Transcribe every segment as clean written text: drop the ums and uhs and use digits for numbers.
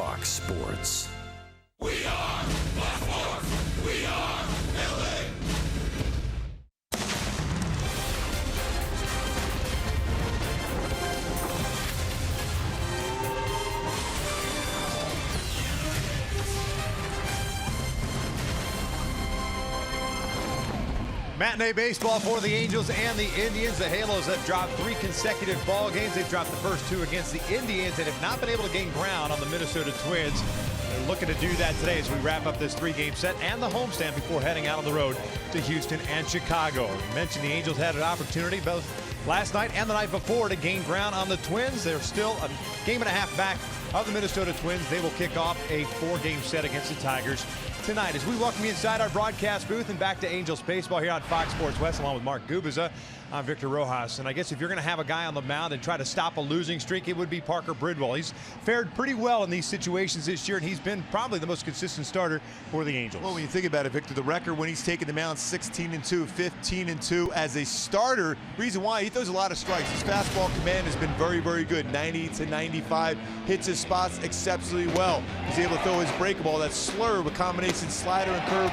Fox Sports. We are Baltimore. We are LA. Matinee baseball for the Angels and the Indians. The Halos have dropped 3 consecutive ball games. They've dropped the first 2 against the Indians and have not been able to gain ground on the Minnesota Twins. They're looking to do that today as we wrap up this 3-game set and the homestand before heading out on the road to Houston and Chicago. I mentioned the Angels had an opportunity both last night and the night before to gain ground on the Twins. They're still a game and a half back of the Minnesota Twins. They will kick off a 4-game set against the Tigers tonight. As we welcome you inside our broadcast booth and back to Angels baseball here on Fox Sports West, along with Mark Gubiza, I'm Victor Rojas. And I guess if you're going to have a guy on the mound and try to stop a losing streak, it would be Parker Bridwell. He's fared pretty well in these situations this year, and he's been probably the most consistent starter for the Angels. Well, when you think about it, Victor, the record when he's taken the mound, 16-2, 15-2 as a starter. Reason why, he throws a lot of strikes. His fastball command has been very, very good. 90 to 95, hits his spots exceptionally well. He's able to throw his breakable, that slur with combination slider and curve.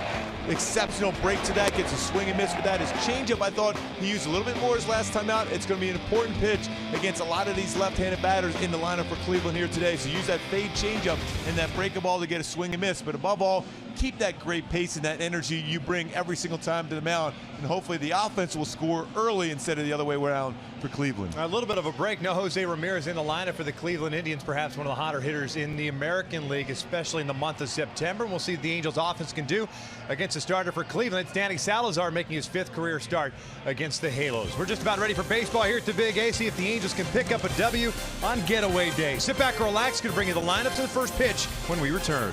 Exceptional break to that, gets a swing and miss with that. His changeup, I thought he used a little bit more his last time out. It's going to be an important pitch against a lot of these left-handed batters in the lineup for Cleveland here today. So use that fade changeup and that breaking ball to get a swing and miss. But above all, keep that great pace and that energy you bring every single time to the mound, and hopefully the offense will score early instead of the other way around for Cleveland. A little bit of a break. No Jose Ramirez in the lineup for the Cleveland Indians, perhaps one of the hotter hitters in the American League, especially in the month of September. We'll see what the Angels offense can do against a starter for Cleveland. It's Danny Salazar making his 5th career start against the Halos. We're just about ready for baseball here at the Big A. See if the Angels can pick up a W on getaway day. Sit back and relax. Going to bring you the lineup to the first pitch when we return.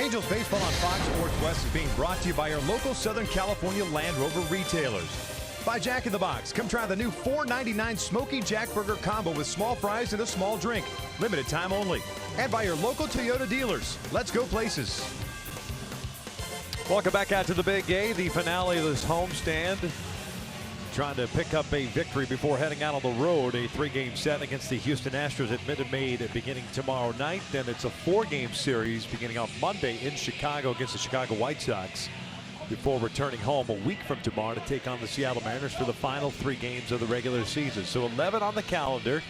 Angels baseball on Fox Sports West is being brought to you by our local Southern California Land Rover retailers. By Jack in the Box. Come try the new $4.99 Smoky Jack Burger Combo with small fries and a small drink. Limited time only. And by your local Toyota dealers. Let's go places. Welcome back out to the Big A, the finale of this homestand. Trying to pick up a victory before heading out on the road. A 3-game set against the Houston Astros at Minute Maid beginning tomorrow night. Then it's a 4-game series beginning on Monday in Chicago against the Chicago White Sox, before returning home a week from tomorrow to take on the Seattle Mariners for the final 3 games of the regular season. So 11 on the calendar.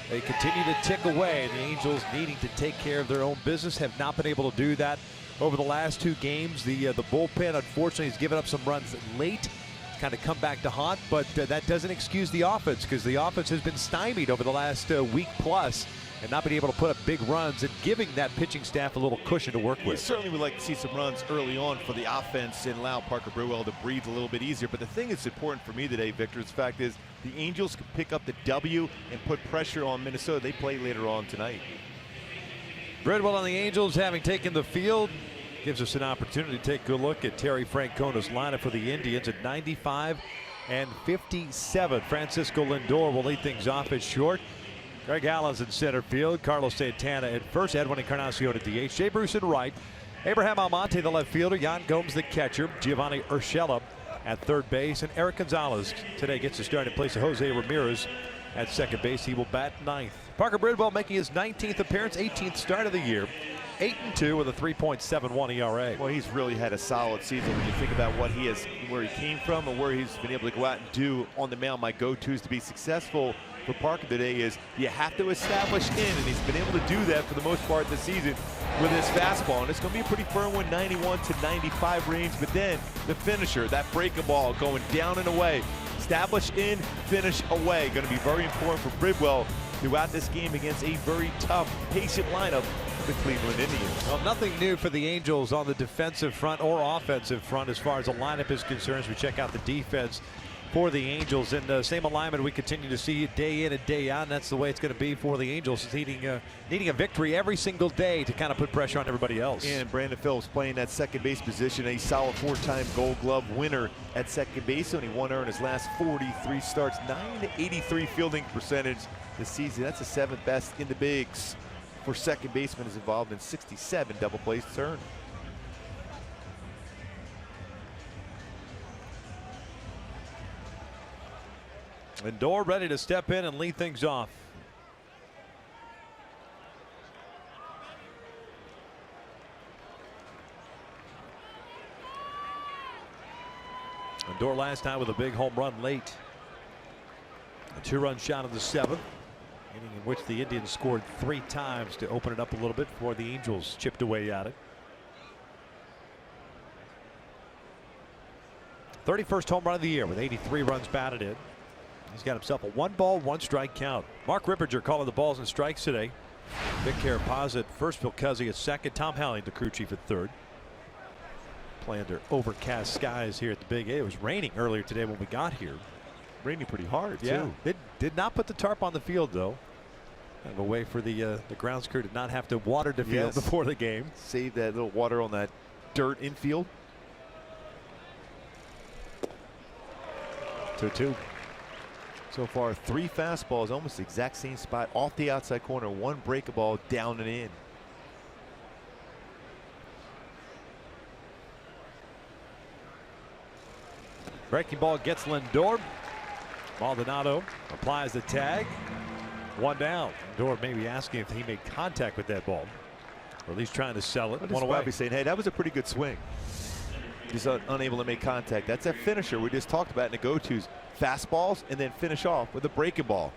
They continue to tick away. The Angels, needing to take care of their own business, have not been able to do that over the last 2 games. The bullpen, unfortunately, has given up some runs late, kind of come back to haunt, but that doesn't excuse the offense, because the offense has been stymied over the last week plus, and not been able to put up big runs and giving that pitching staff a little cushion to work with. Certainly would like to see some runs early on for the offense and allow Parker Brewell to breathe a little bit easier. But the thing that's important for me today, Victor, the fact is the Angels can pick up the W and put pressure on Minnesota. They play later on tonight. Bridwell on the Angels, having taken the field, gives us an opportunity to take a look at Terry Francona's lineup for the Indians at 95 and 57. Francisco Lindor will lead things off at short. Greg Allen's in center field. Carlos Santana at first. Edwin Encarnacion at DH. Jay Bruce at right. Abraham Almonte, the left fielder. Yan Gomes, the catcher. Giovanni Urshela at third base. And Eric Gonzalez today gets to start in place of Jose Ramirez at second base. He will bat ninth. Parker Bridwell making his 19th appearance, 18th start of the year. 8-2 with a 3.71 ERA. Well, he's really had a solid season when you think about where he came from and where he's been able to go out and do on the mound. My go-tos to be successful for Parker today is you have to establish in, and he's been able to do that for the most part this season with his fastball. And it's going to be a pretty firm one, 91 to 95 range. But then the finisher, that breaking ball going down and away. Establish in, finish away. Going to be very important for Bridwell throughout this game against a very tough, patient lineup, the Cleveland Indians. Well, nothing new for the Angels on the defensive front or offensive front as far as the lineup is concerned. As we check out the defense for the Angels, and the same alignment we continue to see day in and day out, and that's the way it's going to be for the Angels, needing a victory every single day to kind of put pressure on everybody else. And Brandon Phillips playing that second base position, a solid 4-time Gold Glove winner at second base. Only 1 error in his last 43 starts, 983 fielding percentage this season. That's the 7th best in the bigs for second baseman. Is involved in 67 double plays turned. Lindor ready to step in and lead things off. Lindor last time with a big home run late. A 2-run shot in the 7th, inning in which the Indians scored 3 times to open it up a little bit before the Angels chipped away at it. 31st home run of the year with 83 runs batted in. He's got himself a 1-ball, 1-strike count. Mark Ripperger calling the balls and strikes today. Vic Carapaz at first, Phil Cuzzi at second, Tom Halling, the crew chief, at third. Playing under overcast skies here at the Big A. It was raining earlier today when we got here. Raining pretty hard, yeah, too. It did not put the tarp on the field, though. Kind of a way for the grounds crew to not have to water the field before the game. Save that little water on that dirt infield. 2-2. So far, 3 fastballs, almost the exact same spot, off the outside corner, 1 break ball down and in. Breaking ball gets Lindor. Maldonado applies the tag. 1 down. Lindor maybe asking if he made contact with that ball, or at least trying to sell it. One away. Saying, hey, that was a pretty good swing. Just unable to make contact. That's a finisher we just talked about in the go-tos. Fastballs and then finish off with a breaking ball.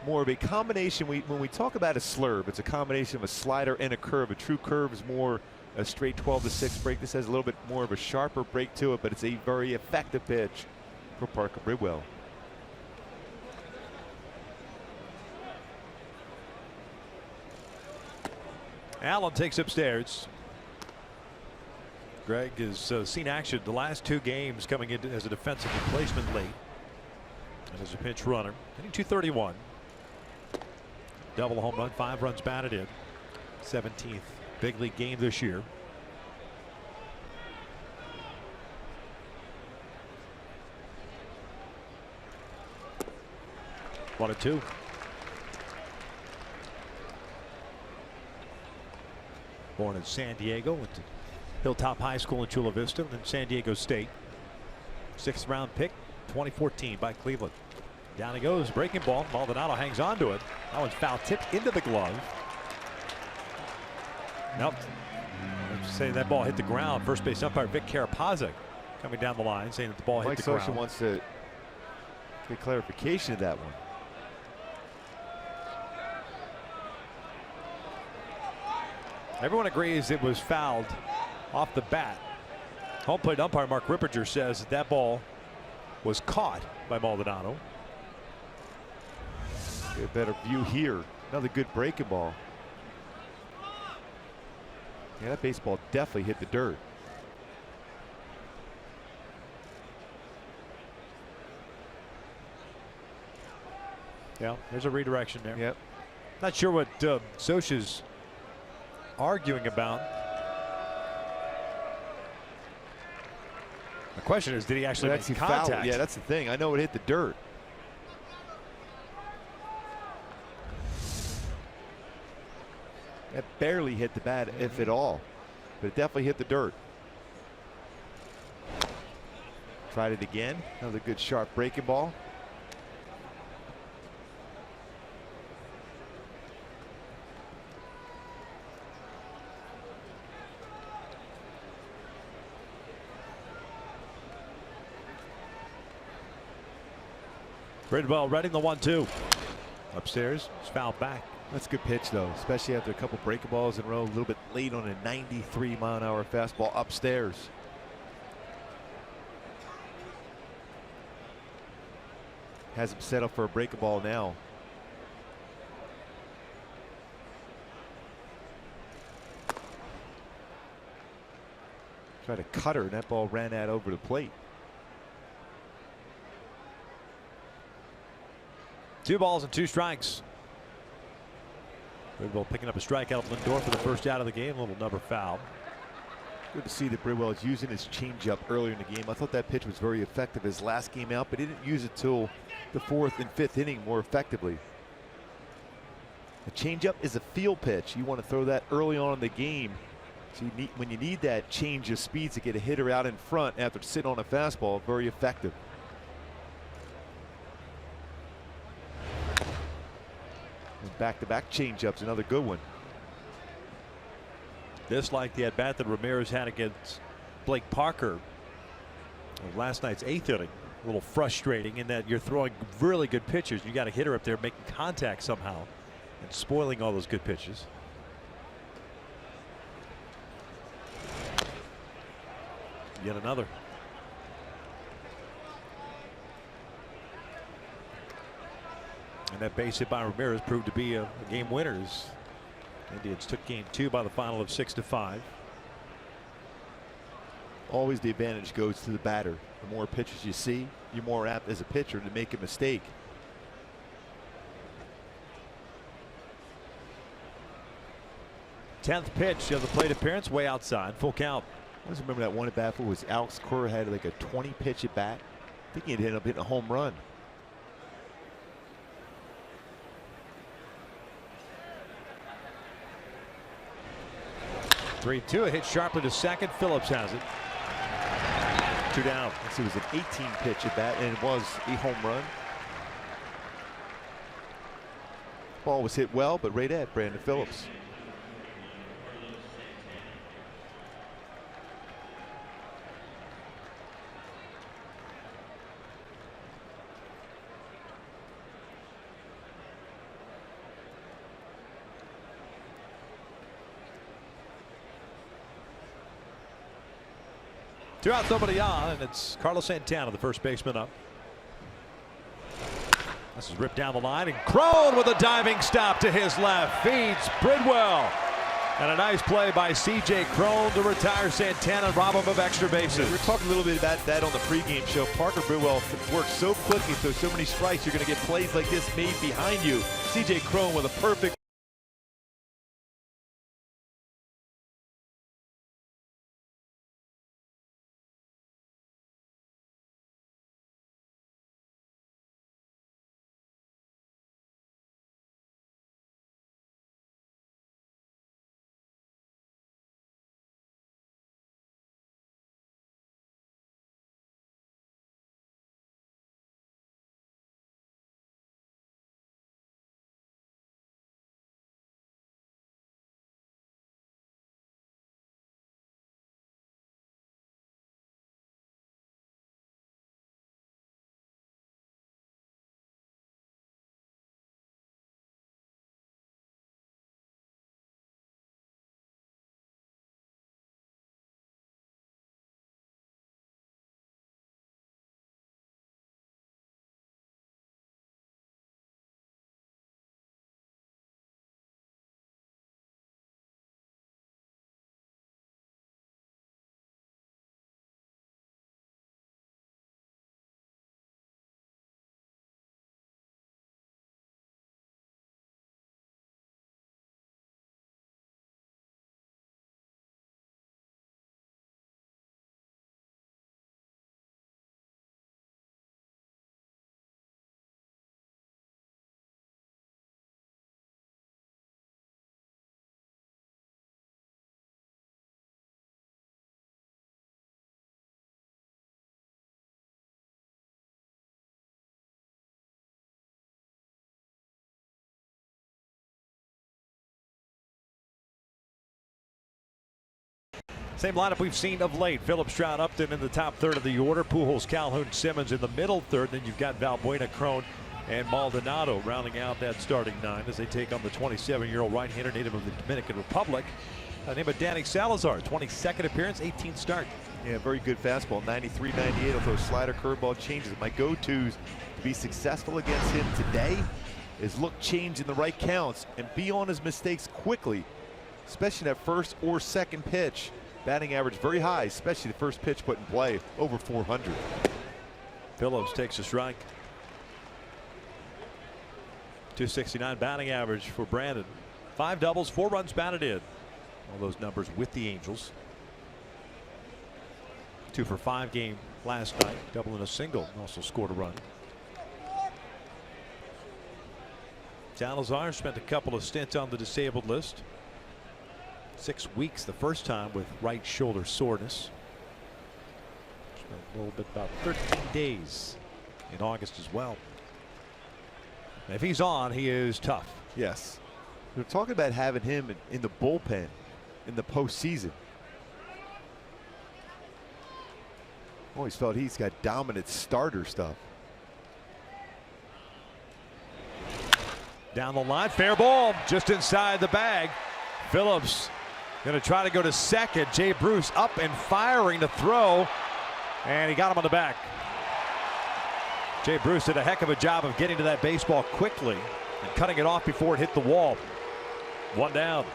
More of a combination. When we talk about a slurve, it's a combination of a slider and a curve. A true curve is more a straight 12-6 break. This has a little bit more of a sharper break to it, but it's a very effective pitch for Parker Bridwell. Allen takes upstairs. Greg has seen action the last 2 games, coming in as a defensive replacement late and as a pinch runner. Hitting .231. Double home run, 5 runs batted in. 17th big league game this year. 1-2. Born in San Diego, went to Hilltop High School in Chula Vista, and then San Diego State. 6th round pick, 2014 by Cleveland. Down he goes, breaking ball. Maldonado hangs on to it. That one's foul tipped into the glove. Nope. Let's say that ball hit the ground. First base umpire Vic Karapazic coming down the line saying that the ball hit the ground. Mike Scioscia wants to get clarification of that one. Everyone agrees it was fouled off the bat. Home plate umpire Mark Ripperger says that that ball was caught by Maldonado. Get a better view here. Another good breaking ball. Yeah, that baseball definitely hit the dirt. Yeah, there's a redirection there. Yep. Not sure what Scioscia's arguing about. The question is, did he actually make contact? Foul. Yeah, that's the thing. I know it hit the dirt. That barely hit the bat, if at all. But it definitely hit the dirt. Tried it again. Another good sharp breaking ball. Bridwell reading the 1-2. Upstairs, it's fouled back. That's a good pitch, though, especially after a couple breaking balls in a row. A little bit late on a 93-mile-an-hour fastball upstairs. Has him set up for a breaking ball now. Tried to cut her, and that ball ran out over the plate. 2 balls and 2 strikes. Bridwell picking up a strikeout of Lindor for the first out of the game. A little number foul. Good to see that Bridwell is using his changeup earlier in the game. I thought that pitch was very effective his last game out, but he didn't use it till the 4th and 5th inning more effectively. The changeup is a field pitch. You want to throw that early on in the game. So you need, when you need that change of speed to get a hitter out in front after sitting on a fastball, very effective. Back-to-back changeups, another good one. This, like the at-bat that Ramirez had against Blake Parker last night's 8th inning. A little frustrating in that you're throwing really good pitches. You got a hitter up there making contact somehow and spoiling all those good pitches. Yet another. And that base hit by Ramirez proved to be a game winner. Indians took game 2 by the final of 6-5. Always the advantage goes to the batter. The more pitches you see, you're more apt as a pitcher to make a mistake. Tenth pitch of the plate appearance, way outside, full count. I always remember that one at bat was Alex Cora had like a 20 pitch at bat. I think he'd end up hitting a home run. 3-2, a hit sharply to second. Phillips has it. 2 down. It was an 18 pitch at bat, and it was a home run. Ball was hit well, but right at Brandon Phillips. Two out, nobody on, and it's Carlos Santana, the first baseman, up. This is ripped down the line, and Crone with a diving stop to his left feeds Bridwell. And a nice play by C.J. Crone to retire Santana and rob him of extra bases. We were talking a little bit about that on the pregame show. Parker Bridwell works so quickly, so many strikes, you're going to get plays like this made behind you. C.J. Crone with a perfect Same lineup we've seen of late. Phillips, Stroud, Upton in the top third of the order. Pujols, Calhoun, Simmons in the middle third. Then you've got Valbuena, Crone, and Maldonado rounding out that starting 9 as they take on the 27-year-old right-hander native of the Dominican Republic. Name of Danny Salazar, 22nd appearance, 18th start. Yeah, very good fastball, 93, 98. He'll throw slider, curveball, changes. My go-tos to be successful against him today is look change in the right counts and be on his mistakes quickly, especially that first or second pitch. Batting average very high, especially the first pitch put in play, over 400. Phillips takes a strike. 269 batting average for Brandon. 5 doubles, 4 runs batted in. All those numbers with the Angels. 2 for 5 game last night. Double and a single. Also scored a run. Salazar spent a couple of stints on the disabled list. 6 weeks the first time with right shoulder soreness. Spent a little bit about 13 days in August as well. And if he's on, he is tough. Yes. We're talking about having him in the bullpen in the postseason. Always felt he's got dominant starter stuff. Down the line, fair ball, just inside the bag. Phillips going to try to go to second. Jay Bruce up and firing to throw, and he got him on the back. Jay Bruce did a heck of a job of getting to that baseball quickly and cutting it off before it hit the wall. 1 down.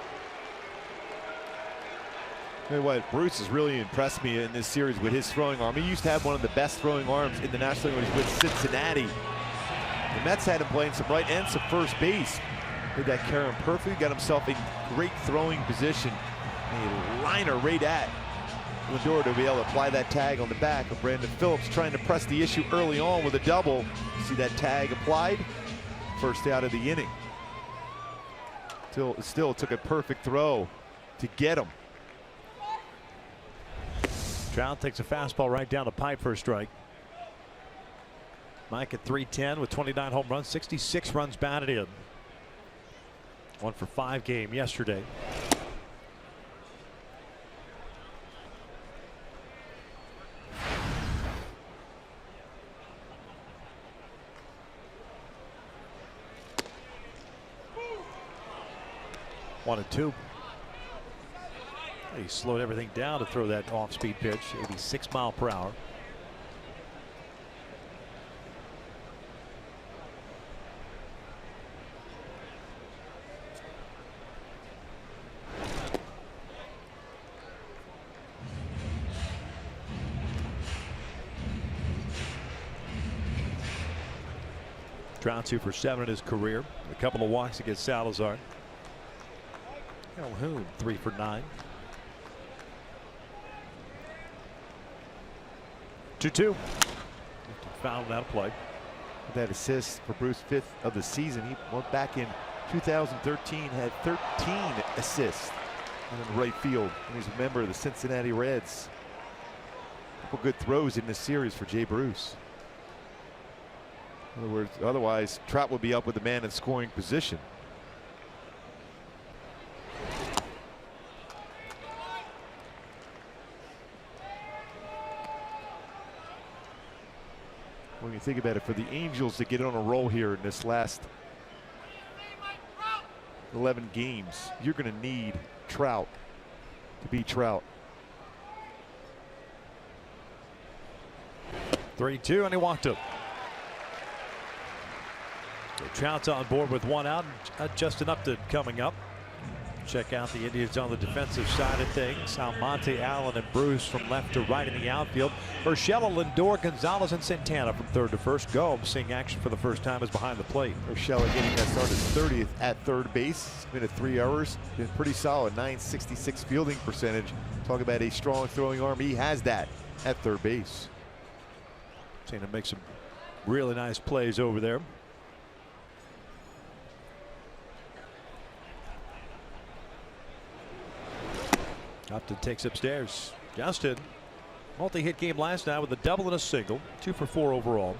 You know what, Bruce has really impressed me in this series with his throwing arm. He used to have one of the best throwing arms in the National League when he was with Cincinnati. The Mets had him playing some right and some first base. Did that carry him perfectly, got himself in great throwing position. A liner right at Lindor to be able to apply that tag on the back of Brandon Phillips, trying to press the issue early on with a double. See that tag applied? First out of the inning. Still took a perfect throw to get him. Trout takes a fastball right down the pipe for a strike. Mike at 310 with 29 home runs, 66 runs batted in. 1 for 5 game yesterday. One and 2. He slowed everything down to throw that off-speed pitch, 86 mile per hour. Trout 2 for 7 in his career. A couple of walks against Salazar. Calhoun 3 for 9. 2-2. Fouled out of play. That assist for Bruce, 5th of the season. He went back in 2013, had 13 assists in right field. And he's a member of the Cincinnati Reds. A couple good throws in this series for Jay Bruce. In other words, otherwise Trout would be up with the man in scoring position. When you think about it, for the Angels to get on a roll here in this last 11 games, you're going to need Trout to beat Trout. 3-2, and he walked up. So Trout's on board with 1 out. Justin Upton coming up. Check out the Indians on the defensive side of things. Almonte, Allen, and Bruce from left to right in the outfield. Urshela, Lindor, Gonzalez, and Santana from third to first. Gomes seeing action for the first time is behind the plate. Urshela getting that start his 30th at third base. It's been at 3 hours. Been pretty solid. .966 fielding percentage. Talk about a strong throwing arm. He has that at third base. Seen him make some really nice plays over there. Upton takes upstairs. Justin, multi-hit game last night with a double and a single. 2 for 4 overall.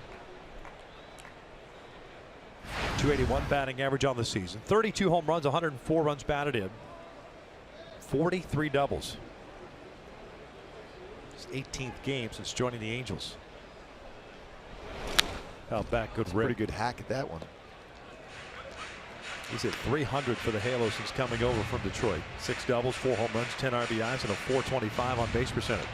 281 batting average on the season. 32 home runs, 104 runs batted in. 43 doubles. his 18th game since joining the Angels. Out back, good rip. Pretty good hack at that one. He's hit 300 for the Halos since coming over from Detroit. 6 doubles, 4 home runs, 10 RBIs, and a .425 on base percentage.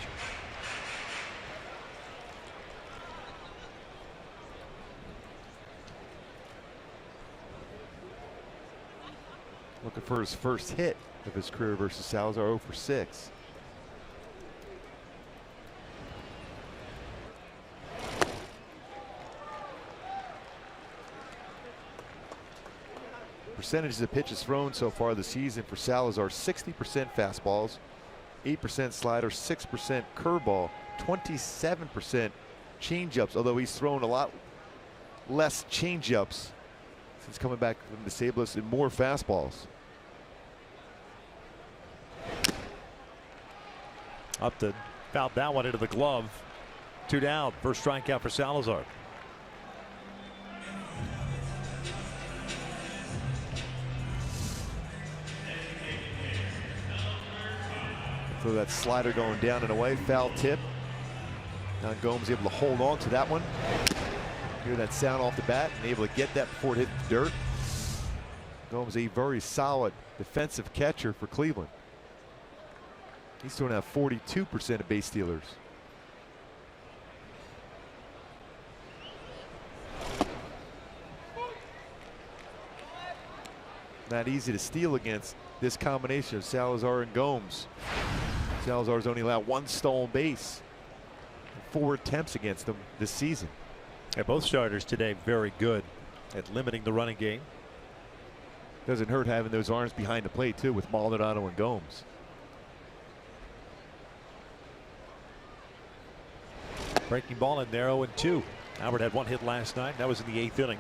Looking for his first hit of his career versus Salazar. 0 for 6. Percentages of pitches thrown so far this season for Salazar: 60% fastballs, 8% slider, 6% curveball, 27% changeups, although he's thrown a lot less changeups since coming back from the Sablus, and more fastballs. Upton fouled that one into the glove. 2 down. First strikeout for Salazar. So that slider going down and away, foul tip. Now Gomes able to hold on to that one. Hear that sound off the bat and able to get that before it hit the dirt. Gomes, a very solid defensive catcher for Cleveland. He's throwing out 42% of base stealers. Not easy to steal against this combination of Salazar and Gomes. Salazar's only allowed 1 stolen base, 4 attempts against them this season. Yeah, both starters today very good at limiting the running game. Doesn't hurt having those arms behind the plate too, with Maldonado and Gomes. Breaking ball in there, 0-2. Albert had 1 hit last night. That was in the 8th inning.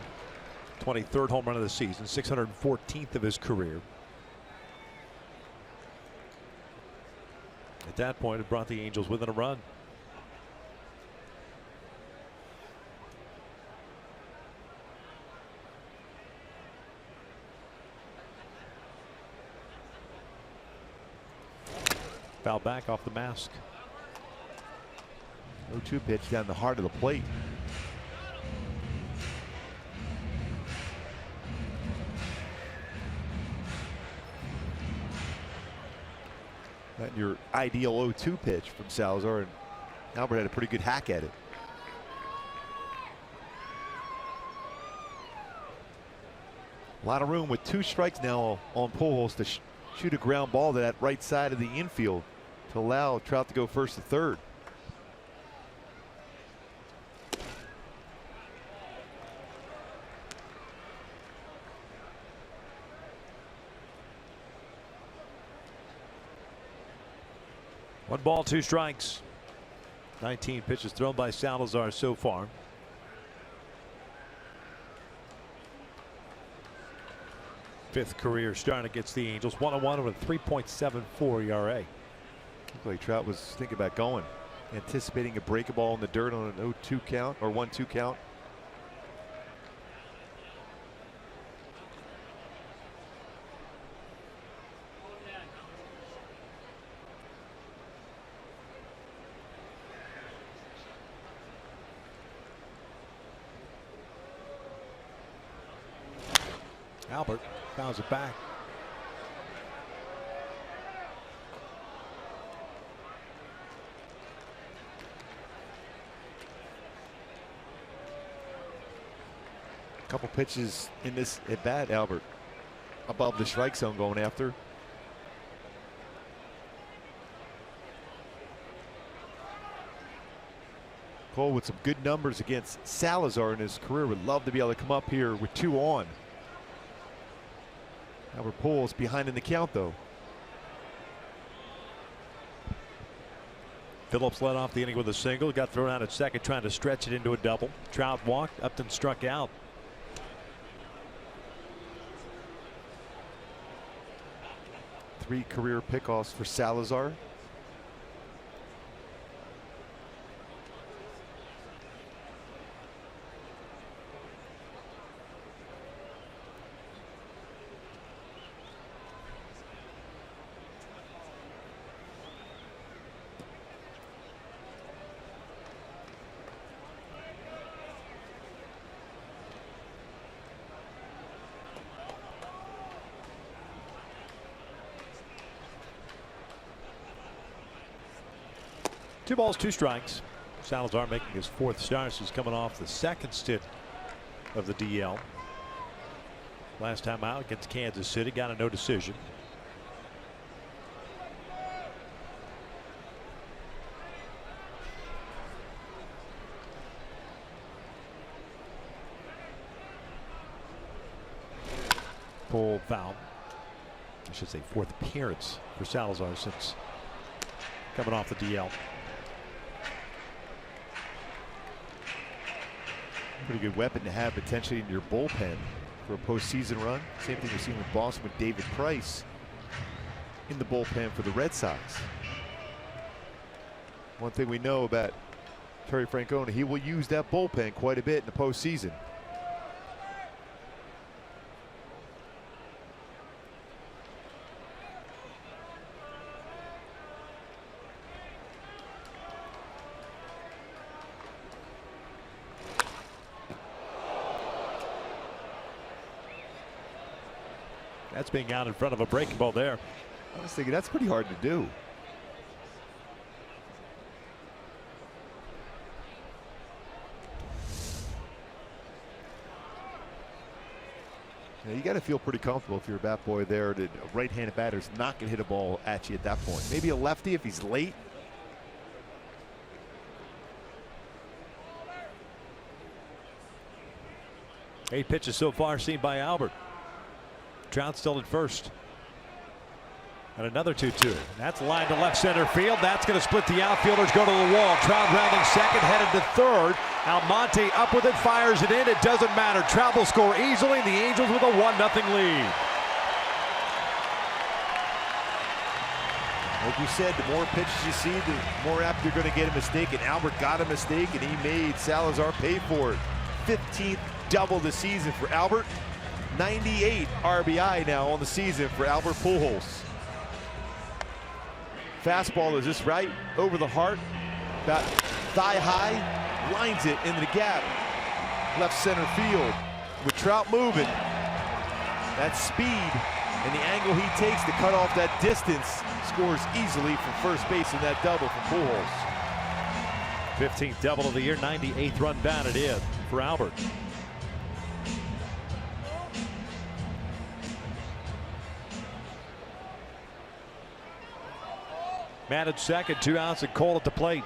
23rd home run of the season, 614th of his career. At that point, it brought the Angels within a run. Foul back off the mask. 0-2 pitch down the heart of the plate. Not your ideal 0-2 pitch from Salazar, and Albert had a pretty good hack at it. A lot of room with 2 strikes now on Pujols to shoot a ground ball to that right side of the infield to allow Trout to go first to third. One ball, 2 strikes. 19 pitches thrown by Salazar so far. Fifth career start against the Angels. 1-1 with a 3.74 ERA. Looked like Trout was thinking about going, anticipating a break ball in the dirt on an 0-2 count or 1-2 count. Albert fouls it back. Couple pitches in this at bat, Albert, above the strike zone going after. Cole with some good numbers against Salazar in his career. Would love to be able to come up here with 2 on. Albert Pujols behind in the count though. Phillips led off the inning with a single. Got thrown out at second, trying to stretch it into a double. Trout walked. Upton struck out. Three career pickoffs for Salazar. 2 balls, 2 strikes. Salazar making his 4th start. He's coming off the 2nd stint of the DL. Last time out against Kansas City, got a no decision. Pulled foul. I should say 4th appearance for Salazar since coming off the DL. Pretty good weapon to have potentially in your bullpen for a postseason run. Same thing we've seen with Boston with David Price in the bullpen for the Red Sox. One thing we know about Terry Francona, he will use that bullpen quite a bit in the postseason. That's being out in front of a breaking ball there. I was thinking that's pretty hard to do. Now you got to feel pretty comfortable if you're a bat boy there that a right-handed batter's not going to hit a ball at you at that point. Maybe a lefty if he's late. Eight pitches so far seen by Albert. Trout still at first. And another 2-2. That's lined to left center field. That's going to split the outfielders, go to the wall. Trout rounding second, headed to third. Almonte up with it, fires it in. It doesn't matter. Trout will score easily. The Angels with a 1-0 lead. Like you said, the more pitches you see, the more apt you're going to get a mistake. And Albert got a mistake, and he made Salazar pay for it. 15th double this season for Albert. 98 RBI now on the season for Albert Pujols. Fastball is just right over the heart, about thigh high, lines it into the gap, left center field. With Trout moving, that speed and the angle he takes to cut off that distance, scores easily from first base in that double for Pujols. 15th double of the year, 98th run batted in for Albert. Man at second, 2 outs and Cole at the plate.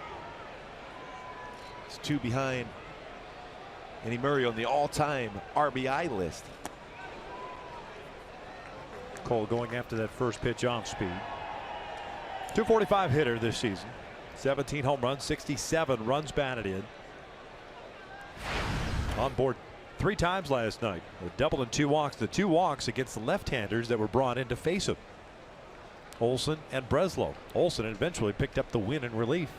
It's 2 behind Eddie Murray on the all-time RBI list. Cole going after that first pitch on speed. 245 hitter this season. 17 home runs, 67 runs batted in. On board 3 times last night. A double and 2 walks. The 2 walks against the left-handers that were brought in to face him. Olson and Breslow. Olson eventually picked up the win in relief.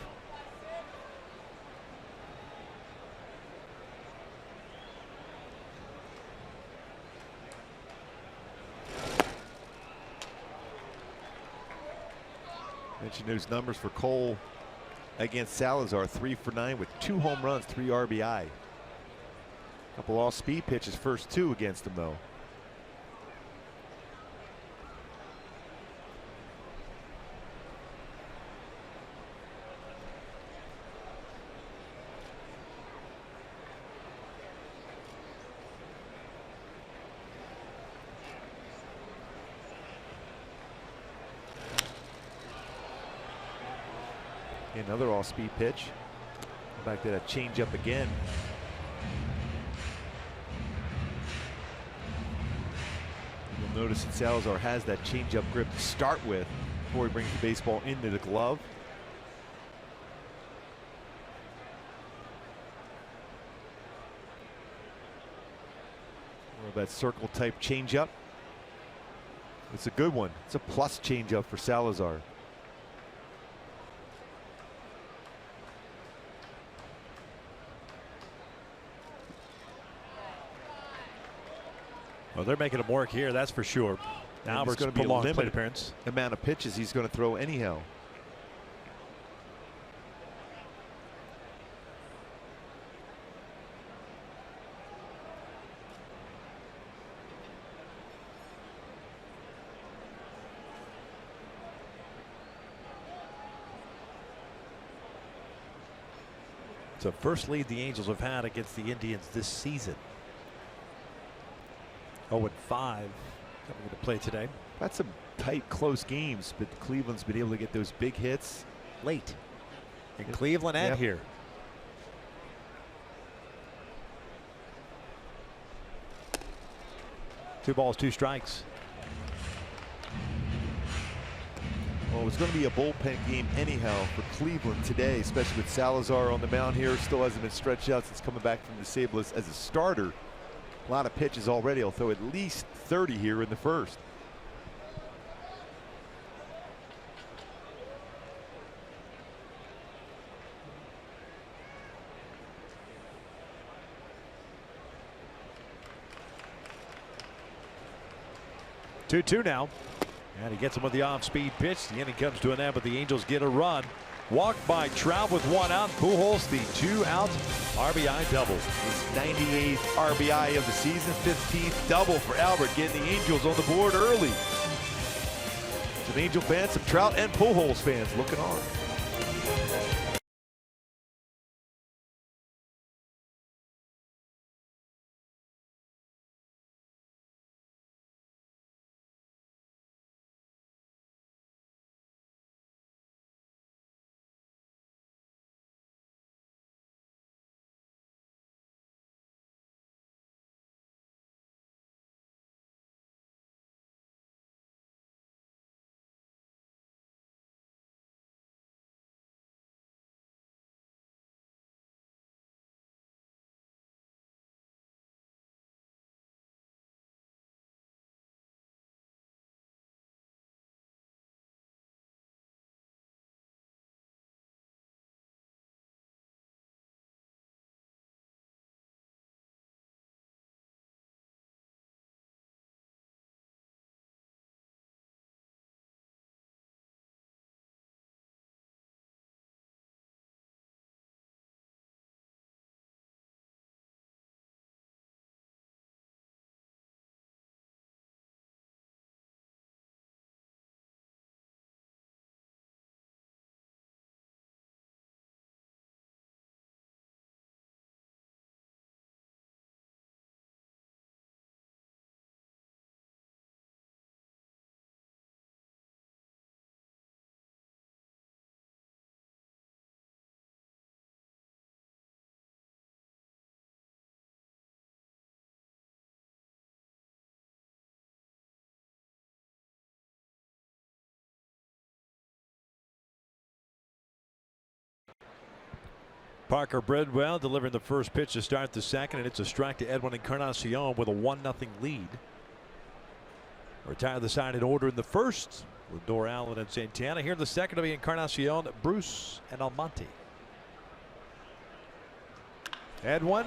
Mentioned those numbers for Cole against Salazar. 3 for 9 with 2 home runs, 3 RBI. Couple off-speed pitches, first 2 against him though. Another off-speed pitch. Back to that changeup again. You'll notice that Salazar has that changeup grip to start with before he brings the baseball into the glove. More of that circle type changeup. It's a good one. It's a plus changeup for Salazar. Well, they're making him work here, that's for sure. Now Albert's going to be a limited limited appearance. amount of pitches he's going to throw anyhow. the first lead the Angels have had against the Indians this season. 0-5 coming into play today. That's some tight, close games, but Cleveland's been able to get those big hits Late in Cleveland and here. Two balls, two strikes. Well, it was going to be a bullpen game anyhow for Cleveland today, especially with Salazar on the mound here. Still hasn't been stretched out since coming back from disabled as a starter. A lot of pitches already. He'll throw at least 30 here in the first. Two now. And he gets him with the off-speed pitch. The inning comes to an end, but the Angels get a run. Walked by Trout with one out. Pujols the 2-out RBI double. His 98th RBI of the season, 15th double for Albert, getting the Angels on the board early. Some Angel fans, some Trout and Pujols fans looking on. Parker Bridwell delivering the first pitch to start the second, and it's a strike to Edwin Encarnacion with a 1-0 lead. Retire the side in order in the first with Dor Allen and Santana. Here in the second will be Encarnacion, Bruce, and Almonte. Edwin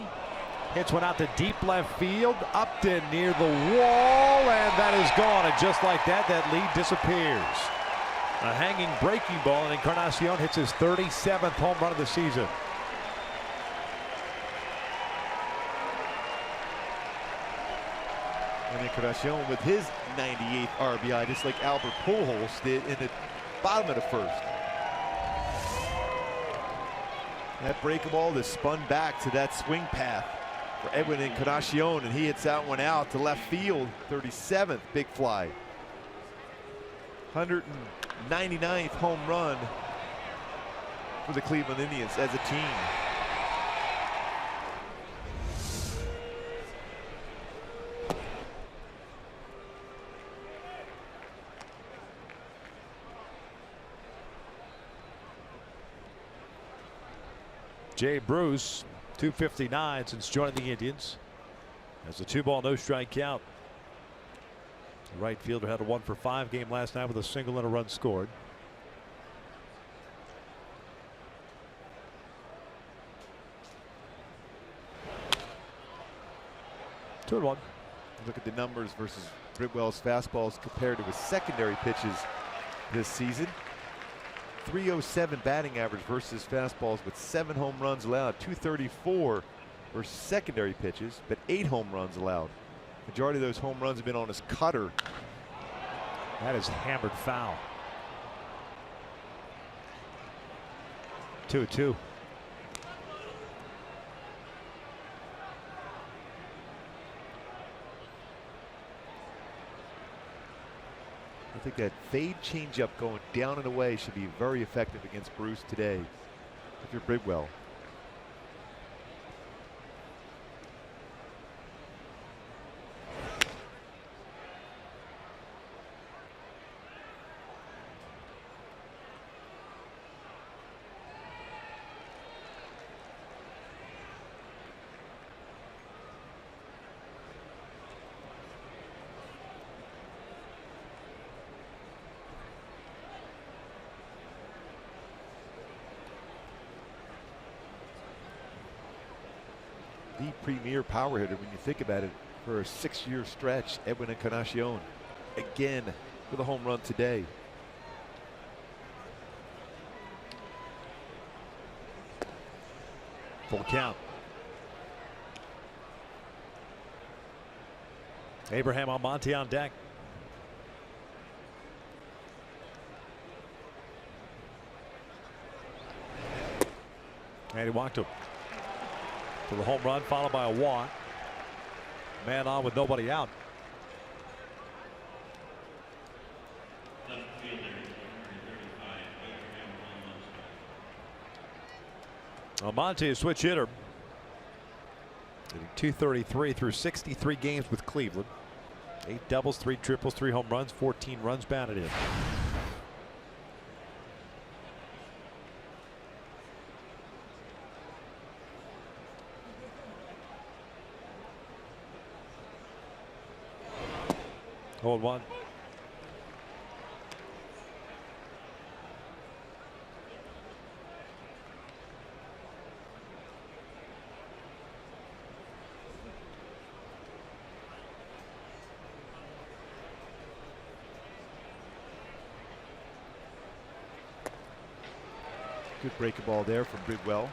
hits one out to deep left field, Upton near the wall, and that is gone. And just like that, that lead disappears. A hanging breaking ball, and Encarnacion hits his 37th home run of the season. And Encarnacion with his 98th RBI, just like Albert Pujols did in the bottom of the first. That breaking ball is spun back to that swing path for Edwin Encarnacion, and he hits that one out to left field. 37th big fly. 199th home run for the Cleveland Indians as a team. Jay Bruce, 259 since joining the Indians. As a 2-ball, no strike count. The right fielder had a 1-for-5 game last night with a single and a run scored. Two and one. Look at the numbers versus Bridwell's fastballs compared to his secondary pitches this season. 307 batting average versus fastballs, with 7 home runs allowed. 234 versus secondary pitches, but 8 home runs allowed. Majority of those home runs have been on his cutter. That is hammered foul. 2-2. I think that fade changeup going down and away should be very effective against Bruce today if you're Bridwell. The premier power hitter when you think about it for a 6-year stretch. Edwin Encarnacion again with a home run today. Full count. Abraham Almonte on deck. And he walked him for the home run, followed by a walk. Man on with nobody out. Almonte, a switch hitter. Hitting .233 through 63 games with Cleveland. 8 doubles, 3 triples, 3 home runs, 14 runs batted in. Hold one. Good breaking ball there from Bridwell.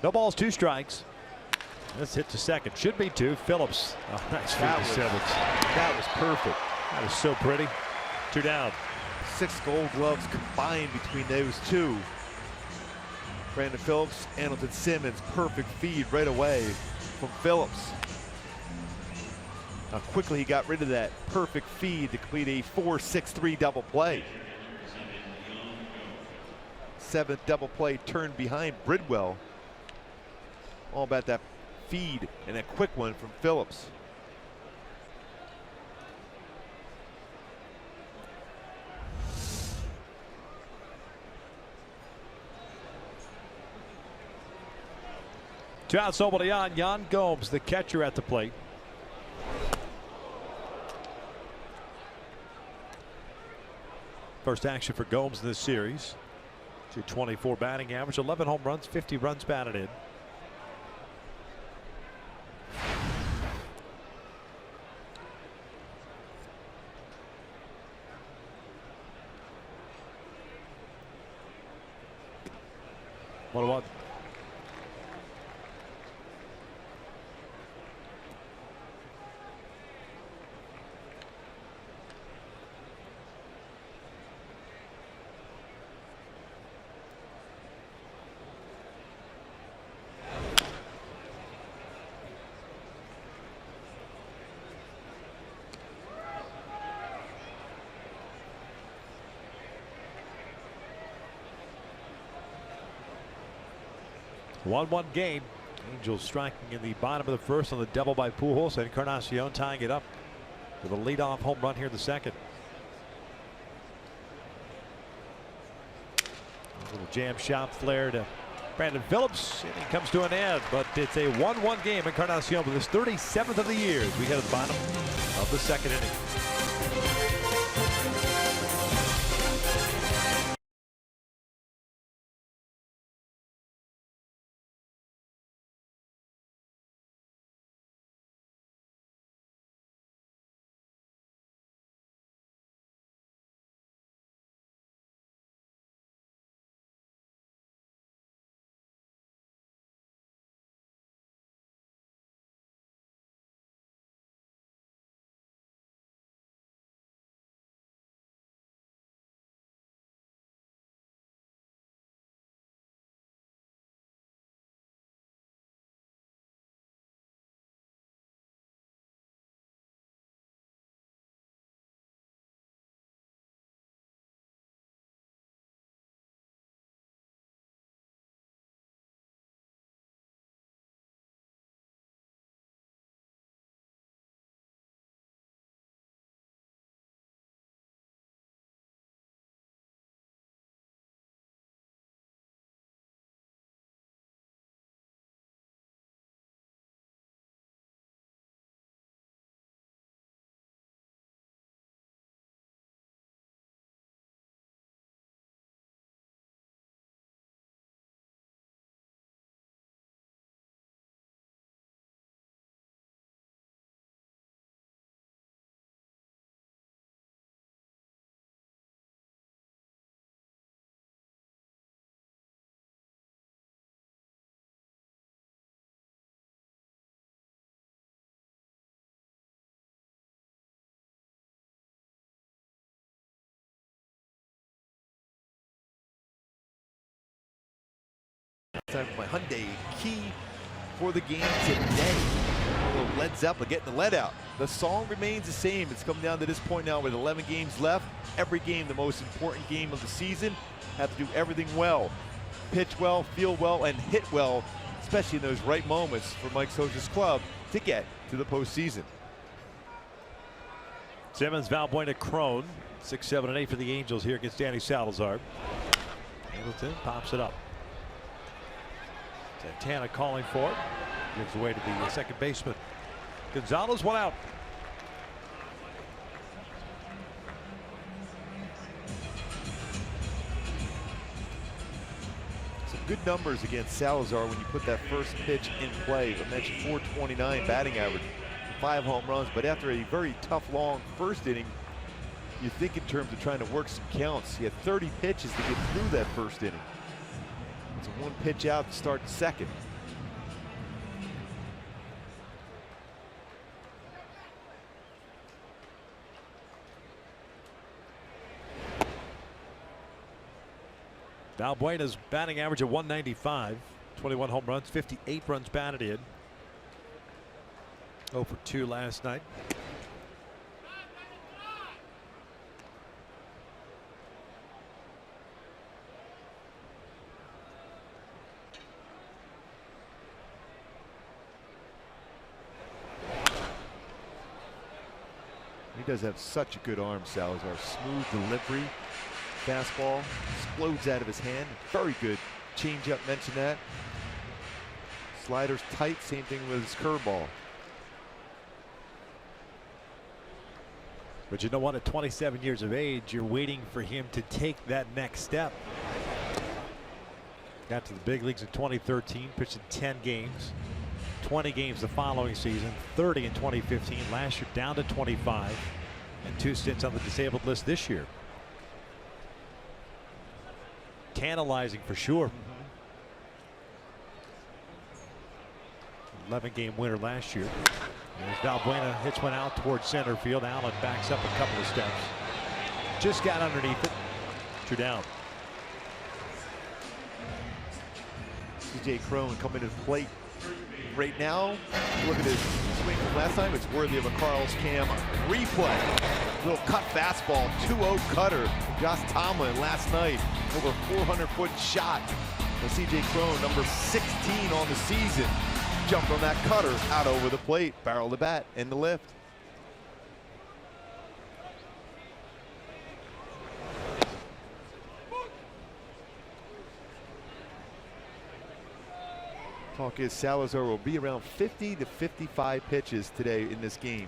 No balls, 2 strikes. This hit to second. Should be 2. Phillips. Oh, nice. That was perfect. That is so pretty. 2 down. 6 Gold Gloves combined between those two. Brandon Phillips, Andrelton Simmons, perfect feed right away from Phillips. How quickly he got rid of that perfect feed to complete a 4-6-3 double play. 7th double play turned behind Bridwell. All about that feed and a quick one from Phillips. Two outs, nobody on. Yan Gomes, the catcher, at the plate. First action for Gomes in this series. 224 batting average, 11 home runs, 50 runs batted in. One. 1-1 game. Angels striking in the bottom of the first on the double by Pujols, and Encarnacion tying it up with a leadoff home run here in the second. A little jam shot flare to Brandon Phillips. Inning comes to an end, but it's a 1-1 game. Encarnacion with his 37th of the year as we head to the bottom of the second inning. time for my Hyundai key for the game today. A little Led Zeppelin getting the lead out. The song remains the same. It's come down to this point now with 11 games left. Every game, the most important game of the season. Have to do everything well. Pitch well, feel well, and hit well, especially in those right moments for Mike Scioscia's club to get to the postseason. Simmons, Valbuena, Crone. 6, 7, and 8 for the Angels here against Danny Salazar. Hamilton pops it up. Santana calling for it. Gives away to the second baseman. Gonzalez, one out. Some good numbers against Salazar when you put that first pitch in play. I mentioned 429 batting average, 5 home runs, but after a very tough, long first inning, you think in terms of trying to work some counts. He had 30 pitches to get through that first inning. It's a 1 pitch out to start the second. Valbuena's batting average of 195, 21 home runs, 58 runs batted in. 0 for 2 last night. He does have such a good arm, Salazar. Smooth delivery. Fastball explodes out of his hand. Very good. Changeup, mentioned that. Slider's tight. Same thing with his curveball. But you know what? At 27 years of age, you're waiting for him to take that next step. Got to the big leagues in 2013, pitched in 10 games. 20 games the following season, 30 in 2015. Last year down to 25, and 2 stints on the disabled list this year. Tantalizing for sure. 11-game winner last year. As Valbuena hits one out towards center field. Allen backs up a couple of steps. Just got underneath it. 2 down. C.J. Crone coming to the plate right now. Look at his swing from last time. It's worthy of a Carl's Cam replay. Little cut fastball, 2-0 cutter. Josh Tomlin last night, over 400-foot shot. C.J. Crone, number 16 on the season, jumped on that cutter out over the plate, barrel the bat, and the lift. Talk is Salazar will be around 50 to 55 pitches today in this game.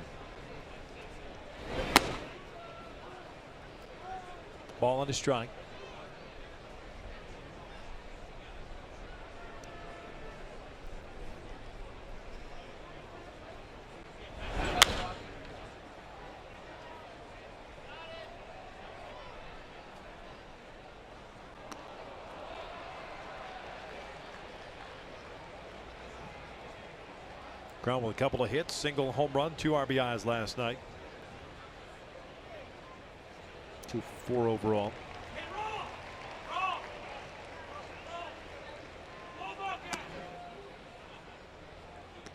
Ball on the strike. Crown with a couple of hits, single home run, 2 RBIs last night. 2 for 4 overall.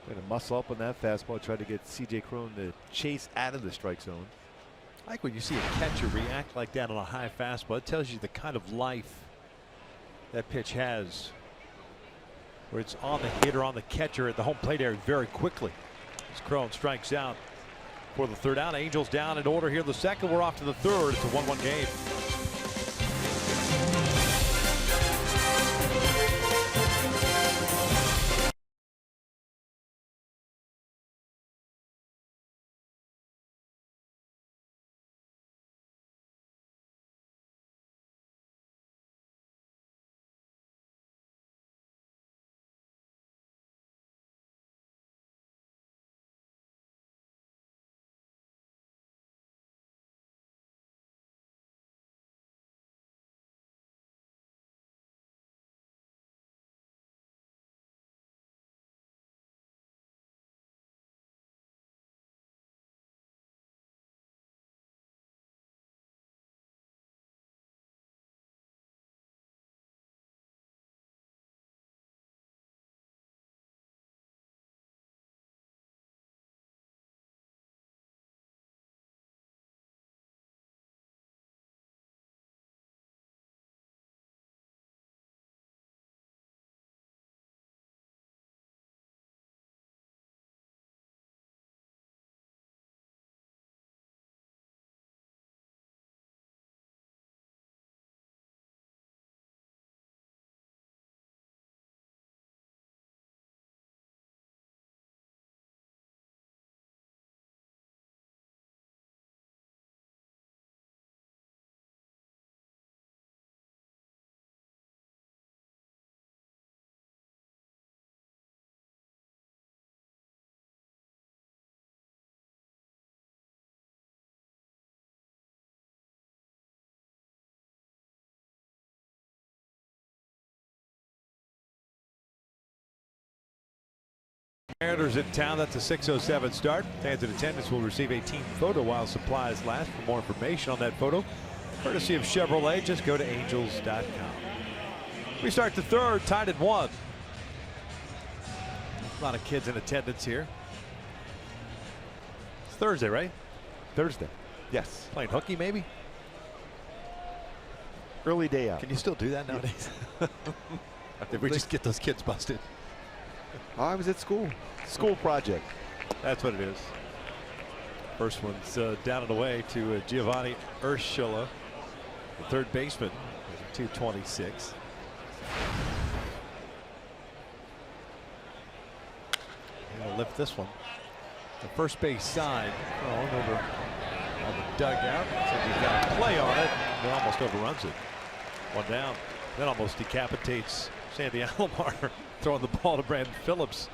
Going to muscle up on that fastball, try to get C.J. Crone to chase out of the strike zone. I like when you see a catcher react like that on a high fastball. It tells you the kind of life that pitch has, where it's on the hitter, on the catcher at the home plate area very quickly. As Crone strikes out for the 3rd out. Angels down in order here in the 2nd. We're off to the 3rd. It's a 1-1 game. Mariners in town. That's a 6:07 start. Fans in attendance will receive a team photo while supplies last. For more information on that photo, courtesy of Chevrolet, just go to angels.com. We start the third, tied at 1. A lot of kids in attendance here. It's Thursday, right? Thursday. Yes. Playing hooky, maybe? Early day out. Can you still do that nowadays? Did we just get those kids busted? I was at school. School project. That's what it is. First one's down and away to Giovanni Urshela, the third baseman, 226. He'll lift this one. The first base side thrown over on the dugout. So he's got a play on it. He almost overruns it. One down. Then almost decapitates Sandy Alomar, throwing the ball to Brandon Phillips.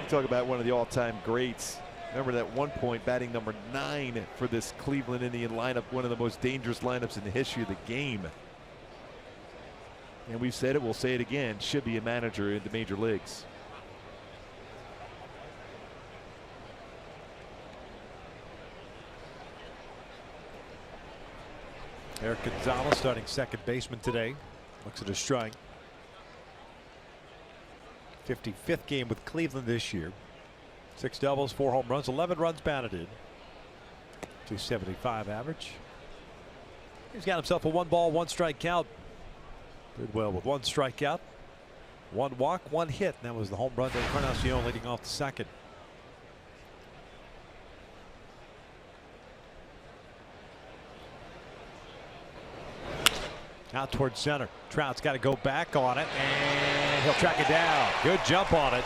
Talk about one of the all-time greats. Remember that one point batting number 9 for this Cleveland Indian lineup, one of the most dangerous lineups in the history of the game. And we've said it, we'll say it again, should be a manager in the major leagues. Eric Gonzalez starting second baseman today. Looks at a strike. 55th game with Cleveland this year. 6 doubles, 4 home runs, 11 runs batted in. 275 average. He's got himself a 1-ball, 1-strike count. Did well with 1 strikeout, 1 walk, 1 hit. And that was the home run to Encarnacion leading off the second. Out towards center. Trout's got to go back on it, and he'll track it down. Good jump on it.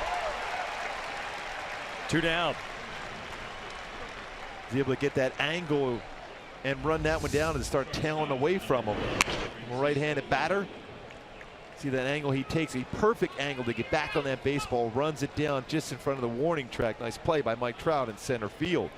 2 down. He's able to get that angle and run that one down and start tailing away from him. From a right-handed batter. See that angle he takes, a perfect angle to get back on that baseball, runs it down just in front of the warning track. Nice play by Mike Trout in center field.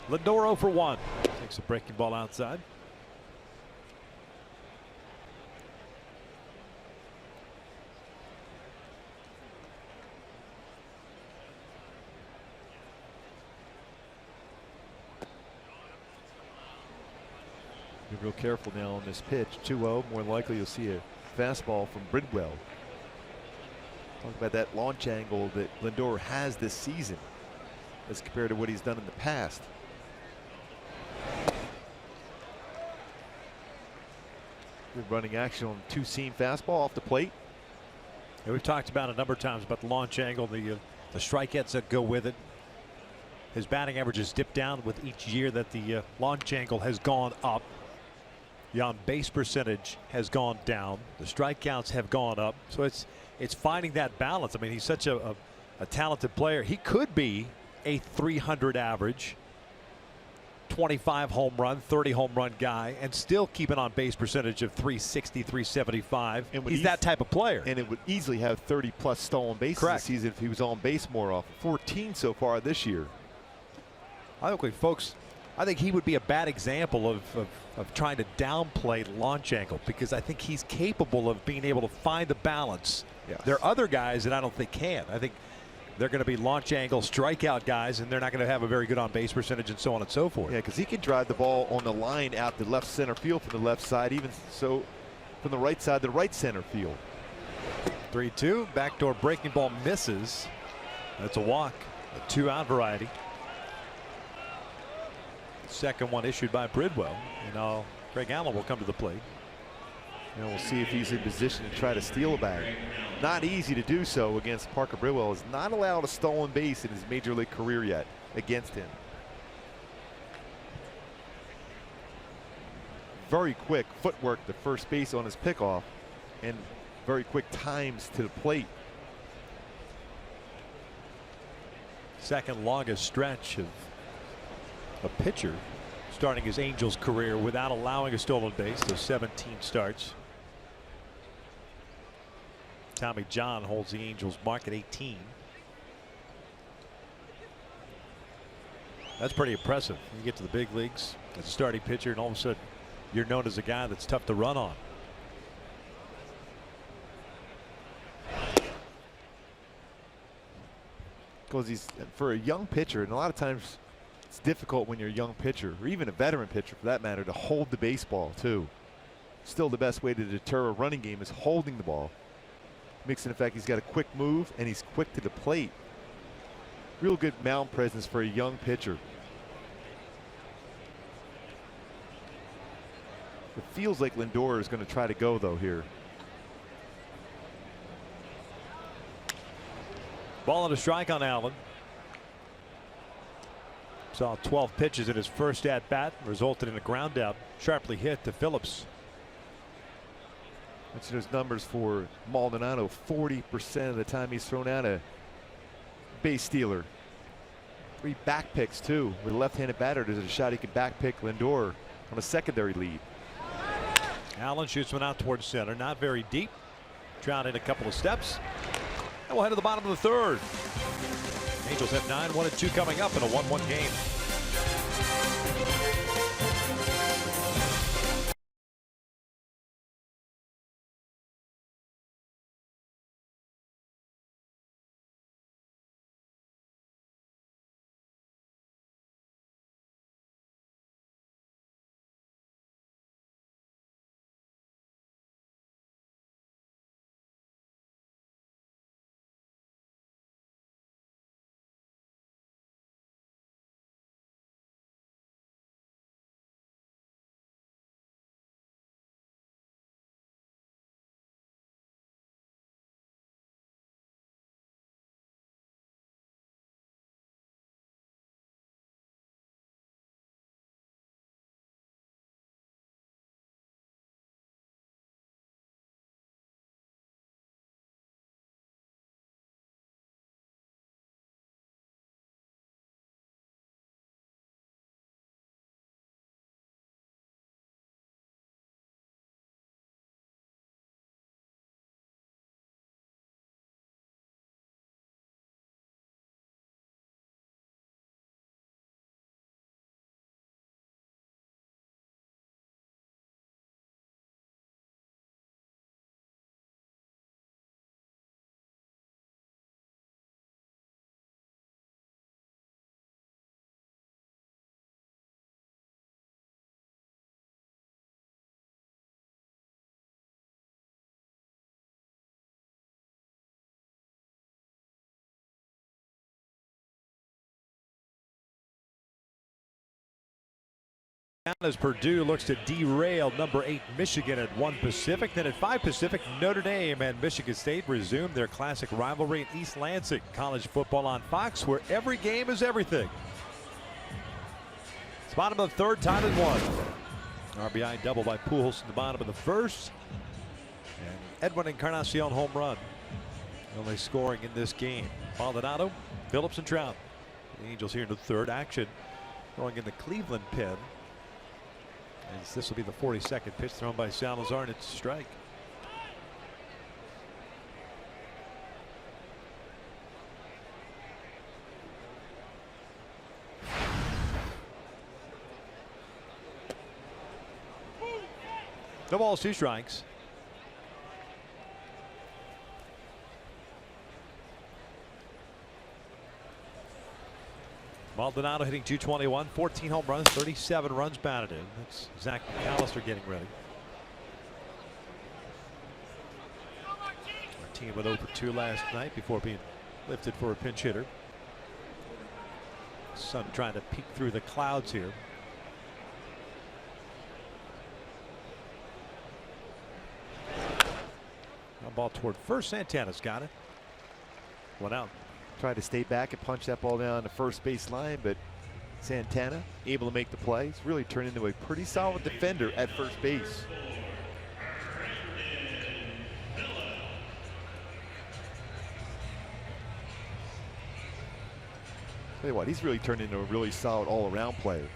Lindor 0 for 1. Takes a breaking ball outside. Be real careful now on this pitch. 2-0. More likely you'll see a fastball from Bridwell. Talk about that launch angle that Lindor has this season as compared to what he's done in the past. Good running action on 2-seam fastball off the plate. Yeah, we've talked about it a number of times about the launch angle, the strikeouts that go with it. His batting average has dipped down with each year that the launch angle has gone up. The on base percentage has gone down. The strikeouts have gone up. So it's finding that balance. I mean, he's such a talented player. He could be a 300 average, 25 home run, 30 home run guy, and still keep an on base percentage of 360, 375. And he's that type of player. And it would easily have 30+ stolen bases this season if he was on base more often. 14 so far this year. I think, folks, I think he would be a bad example of trying to downplay launch angle, because I think he's capable of being able to find the balance. Yes. There are other guys that I don't think can. I think they're going to be launch angle strikeout guys, and they're not going to have a very good on base percentage and so on and so forth. Yeah, because he can drive the ball on the line out the left center field from the left side, even so from the right side, the right center field. 3-2, backdoor breaking ball misses. That's a walk, a 2-out variety. Second one issued by Bridwell. You know, Craig Allen will come to the plate. And we'll see if he's in position to try to steal a bag. Not easy to do so against Parker Bridwell. Has not allowed a stolen base in his major league career yet against him. Very quick footwork to first base on his pickoff, and very quick times to the plate. Second longest stretch of a pitcher starting his Angels career without allowing a stolen base, so 17 starts. Tommy John holds the Angels mark at 18. That's pretty impressive. You get to the big leagues as a starting pitcher, and all of a sudden you're known as a guy that's tough to run on. Because he's, for a young pitcher, and a lot of times it's difficult when you're a young pitcher, or even a veteran pitcher for that matter, to hold the baseball too. Still, the best way to deter a running game is holding the ball. Mixing the fact he's got a quick move and he's quick to the plate. Real good mound presence for a young pitcher. It feels like Lindor is going to try to go though here. Ball and a strike on Allen. Saw 12 pitches in his first at bat, resulted in a ground out, sharply hit to Phillips. That's those numbers for Maldonado. 40% of the time he's thrown out a base stealer. 3 back picks too. With a left-handed batter, there's a shot he could back pick Lindor on a secondary lead. Allen shoots one out towards center, not very deep. Trout in a couple of steps. And we'll head to the bottom of the third. Angels have 9, 1 and 2 coming up in a 1-1 game. As Purdue looks to derail number 8 Michigan at 1 Pacific. Then at 5 Pacific, Notre Dame and Michigan State resume their classic rivalry in East Lansing. College football on Fox, where every game is everything. It's bottom of the third, tied at 1. RBI double by Pujols in the bottom of the first. And Edwin Encarnacion home run. Only scoring in this game. Maldonado, Phillips, and Trout. The Angels here in the third. Action going in the Cleveland pen. As this will be the 42nd pitch thrown by Salazar, and it's a strike. No balls, 2 strikes. Maldonado hitting .221, 14 home runs, 37 runs batted in. That's Zach McAllister getting ready. Martin went 0 for 2 last night before being lifted for a pinch hitter. Sun trying to peek through the clouds here. A ball toward first. Santana's got it. 1 out. Tried to stay back and punch that ball down the first base line, but Santana able to make the play. He's really turned into a pretty solid defender at first base. Tell you what, he's really turned into a really solid all-around player.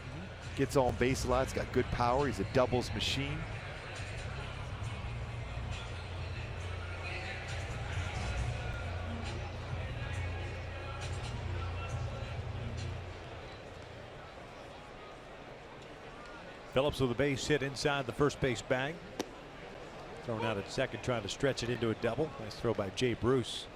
Gets on base a lot. He's got good power. He's a doubles machine. Phillips with a base hit inside the first base bag. Thrown out at second, trying to stretch it into a double. Nice throw by Jay Bruce.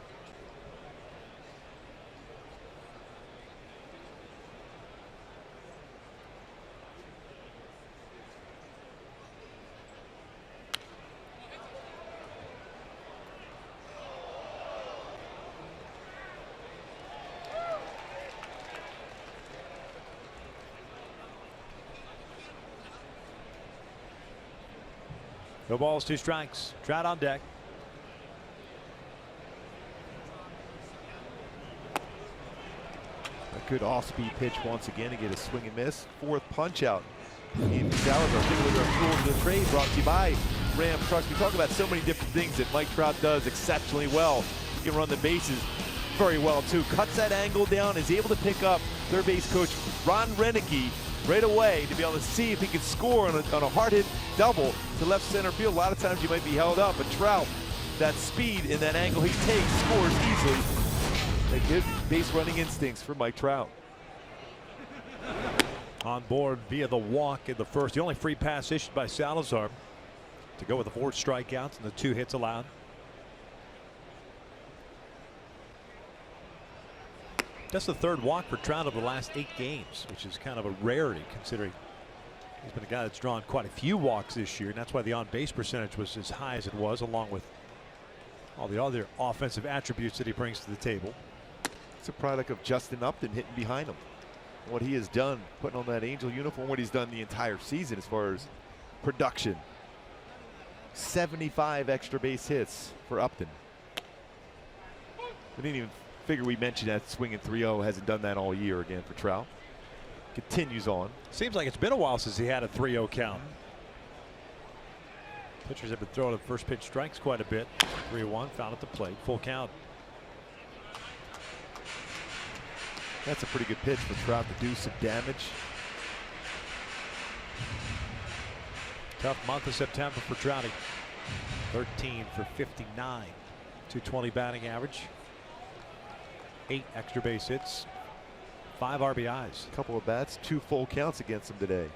No balls, 2 strikes. Trout on deck. A good off-speed pitch once again to get a swing and miss. 4th punch out. Game Salazar. Take a look at our tools of the trade brought to you by Ram Trucks. We talk about so many different things that Mike Trout does exceptionally well. He can run the bases very well too. Cuts that angle down. Is able to pick up third base coach Ron Renicky right away to be able to see if he can score on a hard hit double to left center field. A lot of times you might be held up, but Trout, that speed and that angle he takes, scores easily. A good base running instincts for Mike Trout. On board via the walk in the first. The only free pass issued by Salazar to go with the 4 strikeouts and the 2 hits allowed. That's the 3rd walk for Trout of the last 8 games, which is kind of a rarity considering he's been a guy that's drawn quite a few walks this year, and that's why the on-base percentage was as high as it was, along with all the other offensive attributes that he brings to the table. It's a product of Justin Upton hitting behind him. What he has done, putting on that Angel uniform, what he's done the entire season as far as production. 75 extra base hits for Upton. We didn't even figure we mentioned that swinging 3-0. Hasn't done that all year again for Trout. Continues on. Seems like it's been a while since he had a 3-0 count. Pitchers have been throwing at first pitch strikes quite a bit. 3-1, found at the plate. Full count. That's a pretty good pitch for Trout to do some damage. Tough month of September for Trouty. 13 for 59. 220 batting average. 8 extra base hits. 5 RBIs. A couple of bats, 2 full counts against him today.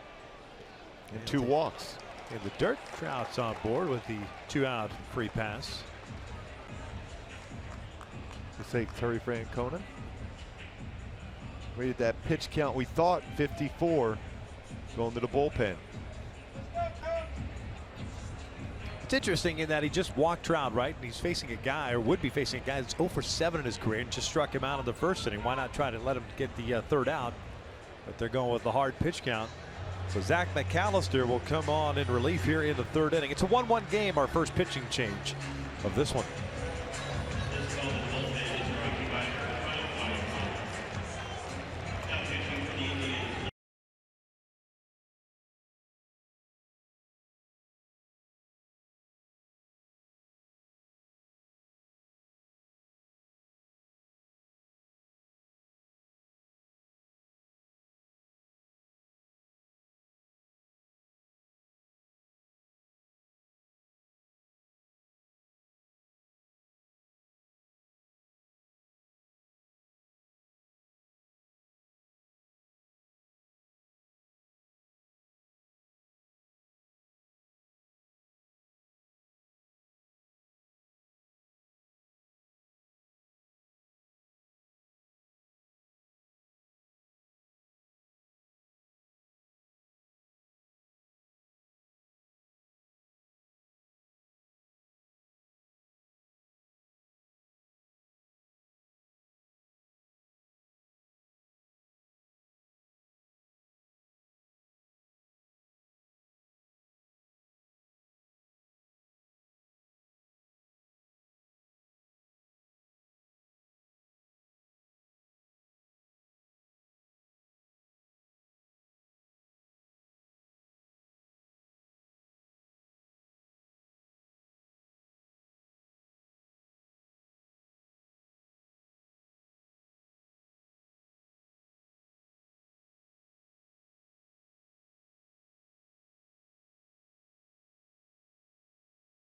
And 2 walks. In the dirt, Trout's on board with the 2-out free pass. Let's say Terry Francona. Rated that pitch count, we thought 54, going to the bullpen. It's interesting in that he just walked Trout, right? And he's facing a guy, or would be facing a guy that's 0 for 7 in his career and just struck him out in the first inning. Why not try to let him get the 3rd out? But they're going with the hard pitch count. So Zach McAllister will come on in relief here in the 3rd inning. It's a 1-1 game, our first pitching change of this one.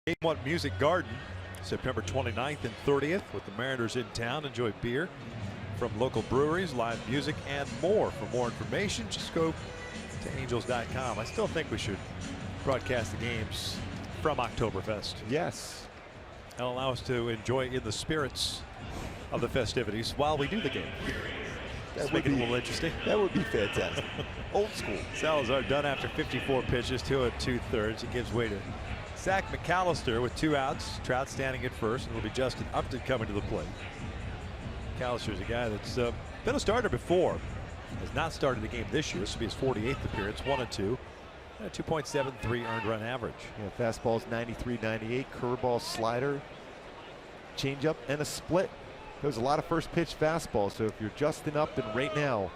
Game 1 Music Garden, September 29th and 30th, with the Mariners in town. Enjoy beer from local breweries, live music, and more. For more information, just go to Angels.com. I still think we should broadcast the games from Oktoberfest. Yes. That'll allow us to enjoy in the spirits of the festivities while we do the game. That's making it a little interesting. That would be fantastic. Old school. Salazar done after 54 pitches, 2 2/3. He gives way to Zach McAllister with 2 outs. Trout standing at first, and it'll be Justin Upton coming to the plate. McAllister's a guy that's been a starter before. Has not started the game this year. This will be his 48th appearance. 1-2. And a 2.73 earned run average. Yeah, fastball's 93, 98. Curveball, slider, changeup, and a split. There's a lot of first pitch fastballs. So if you're Justin Upton right now,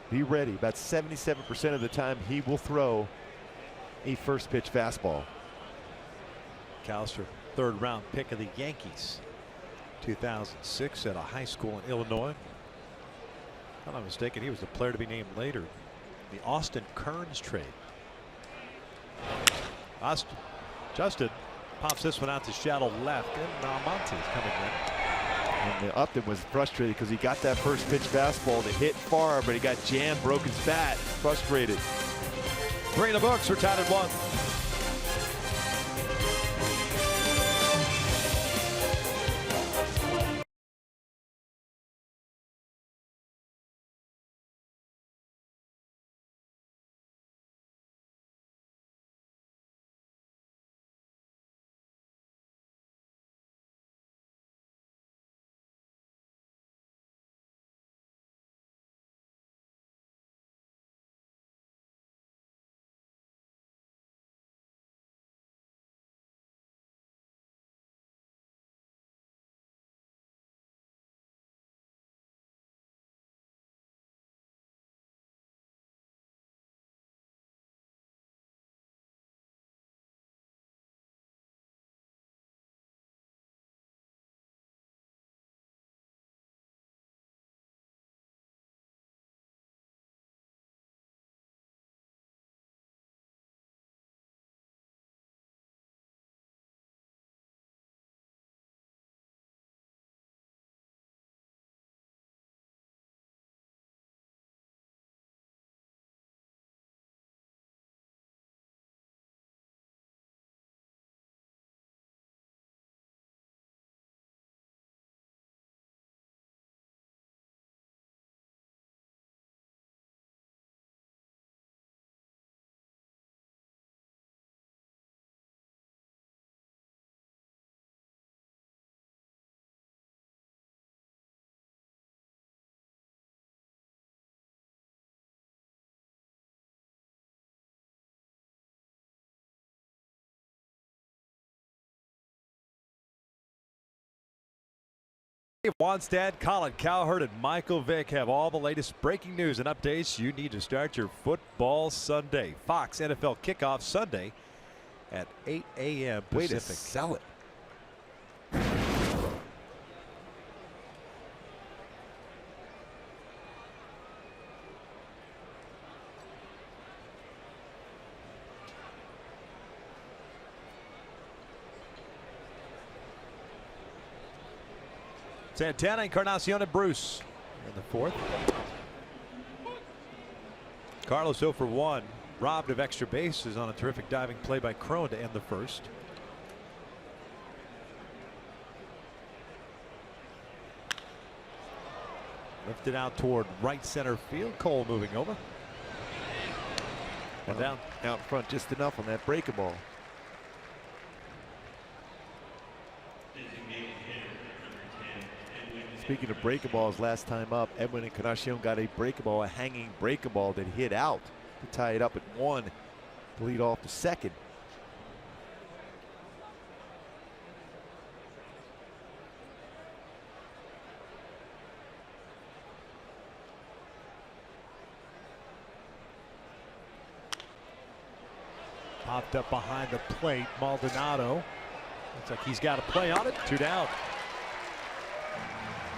be ready. About 77% of the time he will throw a first pitch fastball. McAllister, 3rd round pick of the Yankees. 2006 at a high school in Illinois. If I'm not mistaken, he was the player to be named later. The Austin Kearns trade. Justin pops this one out to shallow left, and Monte's coming in. And Upton was frustrated because he got that first pitch fastball to hit far, but he got jammed, broke his bat, frustrated. 3 in the books. We're tied at 1. Wannstedt, Colin Cowherd, and Michael Vick have all the latest breaking news and updates you need to start your football Sunday. Fox NFL kickoff Sunday at 8 a.m. Pacific. Way to sell it. Santana, Encarnacion, and Bruce in the 4th. Carlos 0 for 1, robbed of extra bases on a terrific diving play by Crone to end the 1st. Lifted out toward right center field. Cole moving over. And down out front just enough on that breaking ball. Speaking of breaking balls, last time up, Edwin Encarnacion got a breaking ball, a hanging breaking ball that hit out to tie it up at 1 to lead off the 2nd. Popped up behind the plate. Maldonado. Looks like he's got a play on it. 2 down.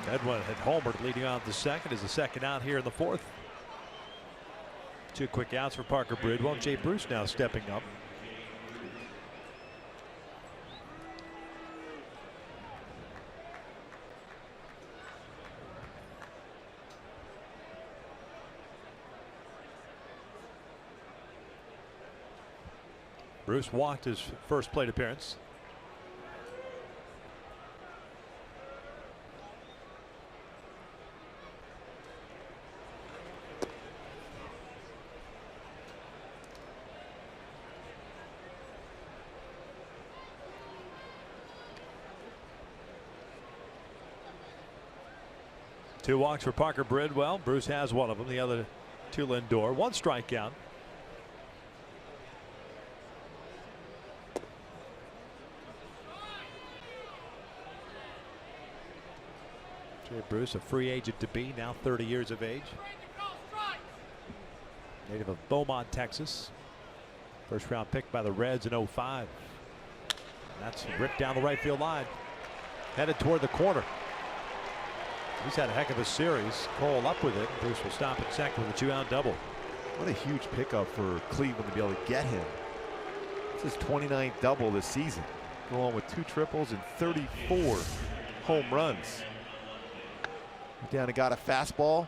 Edwin had homered leading on the 2nd as the 2nd out here in the 4th. 2 quick outs for Parker Bridwell. Jay Bruce now stepping up. Bruce walked his first plate appearance. Two walks for Parker Bridwell. Bruce has one of them. The other to Lindor. One strikeout. Jay Bruce, a free agent to be, now 30 years of age. Native of Beaumont, Texas. First round pick by the Reds in '05. And that's ripped down the right field line. Headed toward the corner. He's had a heck of a series. Cole up with it. Bruce will stop at second with a 2-out double. What a huge pickup for Cleveland to be able to get him. This is 29th double this season. Go on with 2 triples and 34 home runs. Down and got a fastball.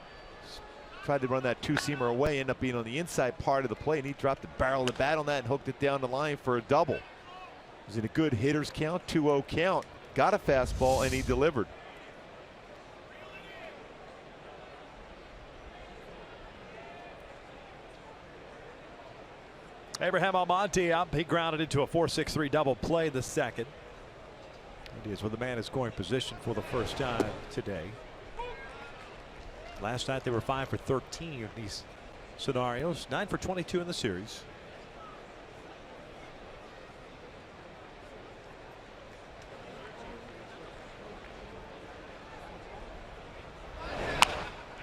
Tried to run that 2-seamer away. Ended up being on the inside part of the plate. And he dropped the barrel of the bat on that and hooked it down the line for a double. He was in a good hitter's count, 2-0 count. Got a fastball and he delivered. Abraham Almonte up. He grounded into a 4-6-3 double play the second. Indians with the man in scoring position for the first time today. Last night they were 5 for 13 in these scenarios. 9 for 22 in the series.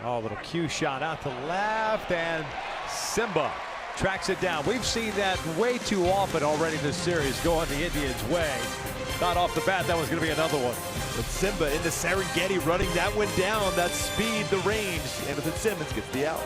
Oh, a little cue shot out to left, and Simba tracks it down. We've seen that way too often already this series going the Indians' way. Thought off the bat that was going to be another one. But Simba in the Serengeti running that one down. That speed, the range. Anderson Simmons gets the out.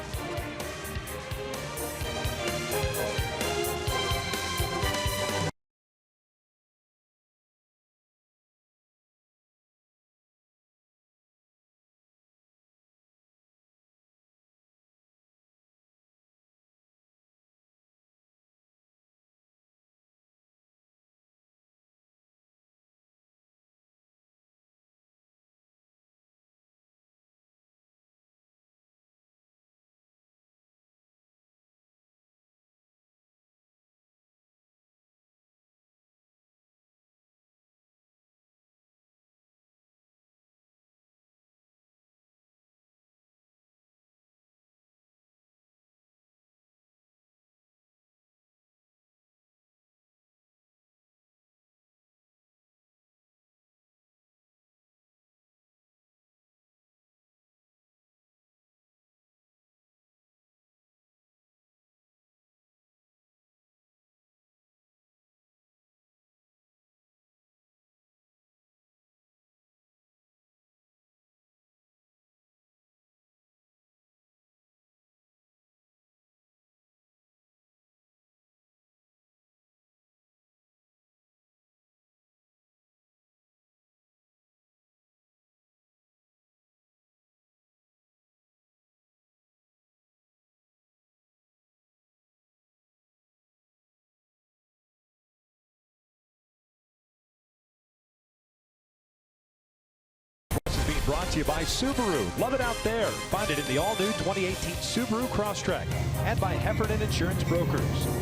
Brought to you by Subaru. Love it out there. Find it in the all-new 2018 Subaru Crosstrek. And by Heffernan Insurance Brokers.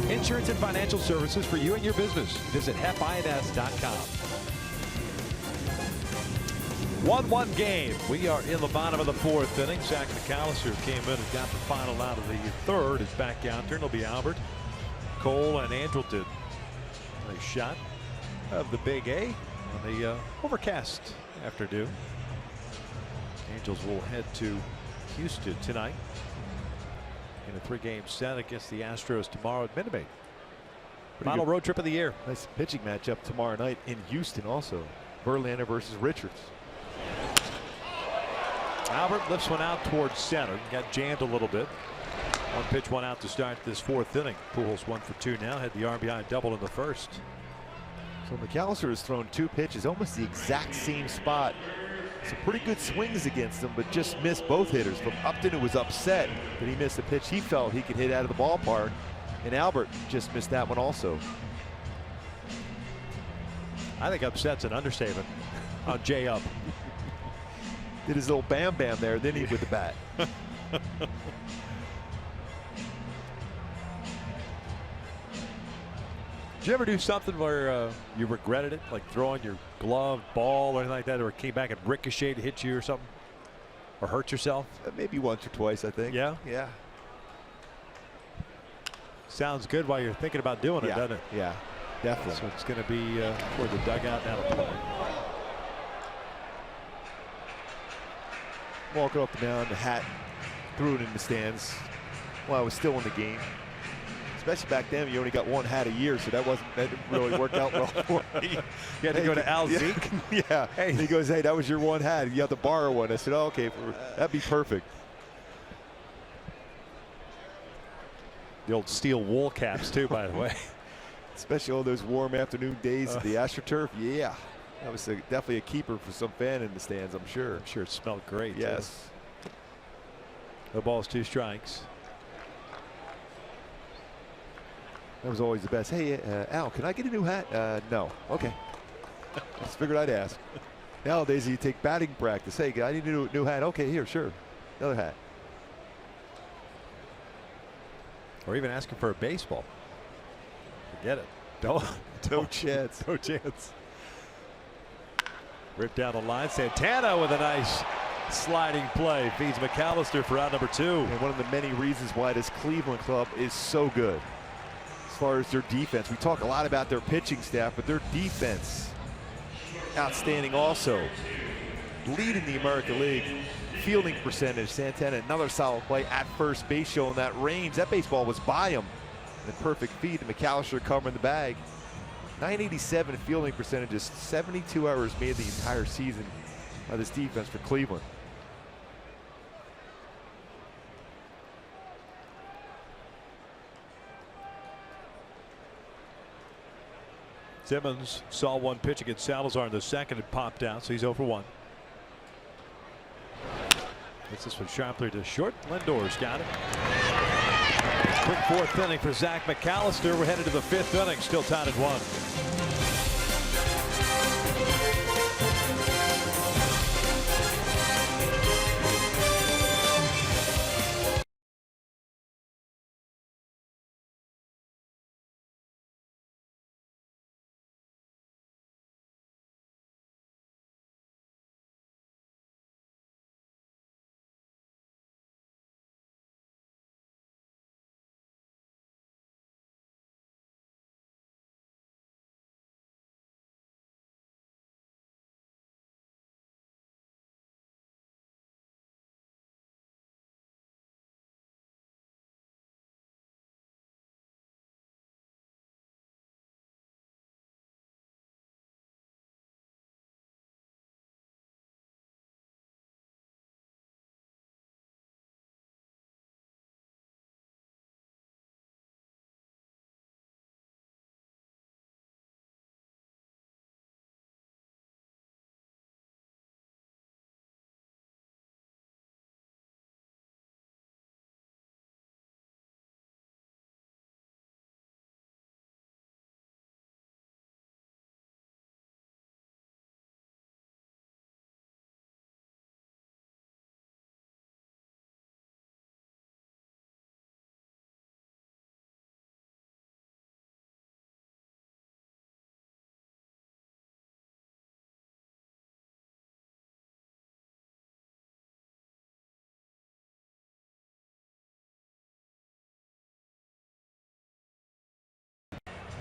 Insurance and financial services for you and your business. Visit hefins.com. 1-1 game. We are in the bottom of the fourth inning. Zach McAllister came in and got the final out of the third. His back counter. It'll be Albert, Cole, and Andrelton. A shot of the Big A on the overcast afternoon. Angels will head to Houston tonight in a 3-game set against the Astros tomorrow at Minute Maid. Final road trip of the year. Nice pitching matchup tomorrow night in Houston also. Verlander versus Richards. Albert lifts one out towards center. Got jammed a little bit. One pitch, one out to start this fourth inning. Pujols 1 for 2 now. Had the RBI double in the first. So McAllister has thrown 2 pitches, almost the exact same spot. Some pretty good swings against him, but just missed both hitters. From Upton, who was upset that he missed a pitch he felt he could hit out of the ballpark, and Albert just missed that one also. I think upset's an understatement on Jay Up. Did his little bam bam there, then he with the bat. Did you ever do something where you regretted it, like throwing your glove, ball, or anything like that, or it came back and ricocheted, hit you or something, or hurt yourself? Maybe once or twice, I think. Yeah? Yeah. Sounds good while you're thinking about doing it, doesn't it? Yeah, definitely. So it's going to be toward the dugout now to play. Walking up and down, the hat, threw it in the stands while I was still in the game. Especially back then, you only got one hat a year, so that didn't really work out well for me. You had to go to Al Zeke? Yeah. Hey. He goes, hey, that was your one hat. You have to borrow one. I said, oh, okay, that'd be perfect. The old steel wool caps, too, by the way. Especially all those warm afternoon days at the AstroTurf. Yeah. That was definitely a keeper for some fan in the stands, I'm sure. I'm sure it smelled great. Yes. No balls, 2 strikes. That was always the best. Hey, Al, can I get a new hat? No. Okay. Just figured I'd ask. Nowadays, you take batting practice. Hey, I need a new hat. Okay, here, sure. Another hat. Or even asking for a baseball. Forget it. No chance. No chance. Ripped down the line. Santana with a nice sliding play. Feeds McAllister for out number 2. And one of the many reasons why this Cleveland club is so good. As far as their defense, we talk a lot about their pitching staff, but their defense, outstanding also. Leading the American League. Fielding percentage. Santana, another solid play at first base, showing that range. That baseball was by him. And a perfect feed to McAllister covering the bag. 987 fielding percentage, is 72 errors made the entire season by this defense for Cleveland. Simmons saw one pitch against Salazar in the second. It popped out, so he's 0 for 1. Gets this one sharply to short. Lindor's got it. Quick 4th inning for Zach McAllister. We're headed to the 5th inning, still tied at 1.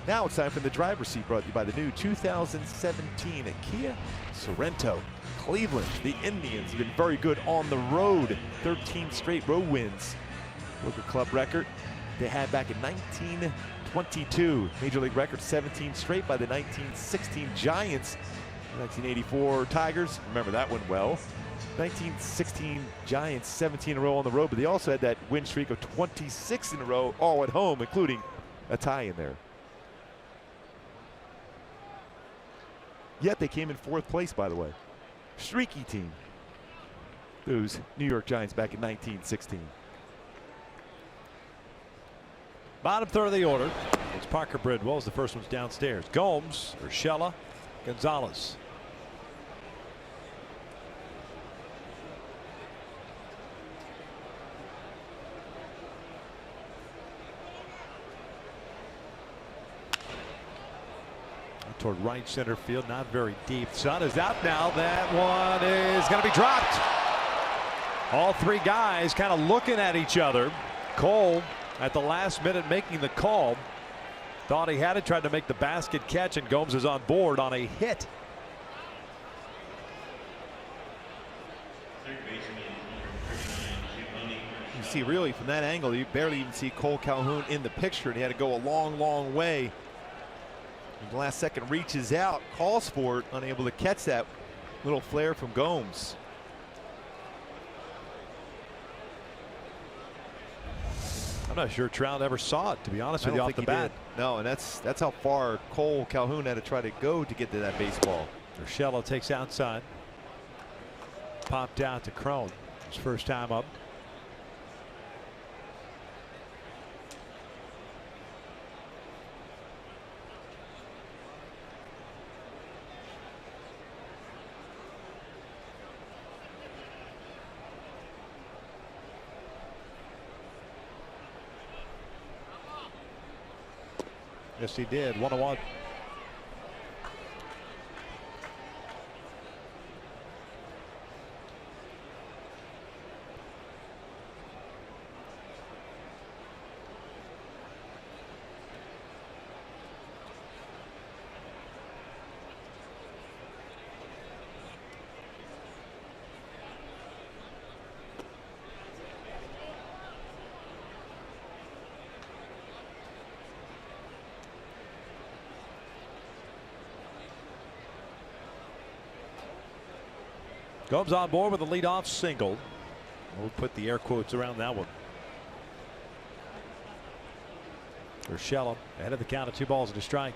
Now it's time for the driver's seat, brought to you by the new 2017 Kia Sorento. Cleveland, the Indians, have been very good on the road. 13 straight road wins. Look at club record they had back in 1922. Major League record 17 straight by the 1916 Giants. 1984 Tigers, remember that one well. 1916 Giants, 17 in a row on the road, but they also had that win streak of 26 in a row, all at home, including a tie in there. Yet they came in 4th place, by the way. Streaky team. Those New York Giants back in 1916. Bottom third of the order. It's Parker Bridwell as the first one's downstairs. Gomes, Urshela, Gonzalez. Toward right center field, not very deep. Sun is out now. That one is going to be dropped. All three guys kind of looking at each other. Cole at the last minute making the call. Thought he had it, tried to make the basket catch, and Gomes is on board on a hit. You see, really, from that angle, you barely even see Cole Calhoun in the picture, and he had to go a long, long way. The last second reaches out, calls for it, unable to catch that little flare from Gomes. I'm not sure Trout ever saw it, to be honest with you, off the bat. No, and that's how far Cole Calhoun had to try to go to get to that baseball. Urshela takes outside. Popped out to Crone. His first time up. Yes, he did. 1-1. Gomes on board with a leadoff single. We'll put the air quotes around that one. Urshela ahead of the count of 2 balls and a strike.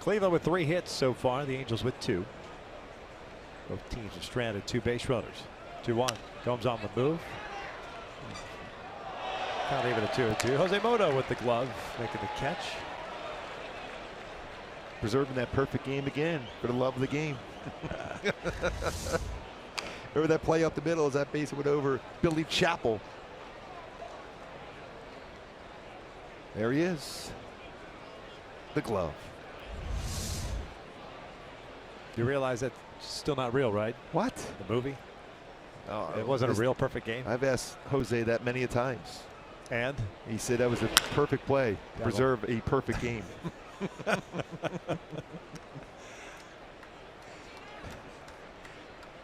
Cleveland with 3 hits so far. The Angels with 2. Both teams are stranded 2 base runners. 2-1. Gomes on the move. Not even a 2-2. Jose Moto with the glove, making the catch. Preserving that perfect game again for the love of the game. Remember that play up the middle as that base went over Billy Chappell. There he is. The glove. You realize that's still not real, right? What? The movie? Oh, it wasn't a real perfect game. I've asked Jose that many a times. And? He said that was a perfect play. Preserve a perfect game.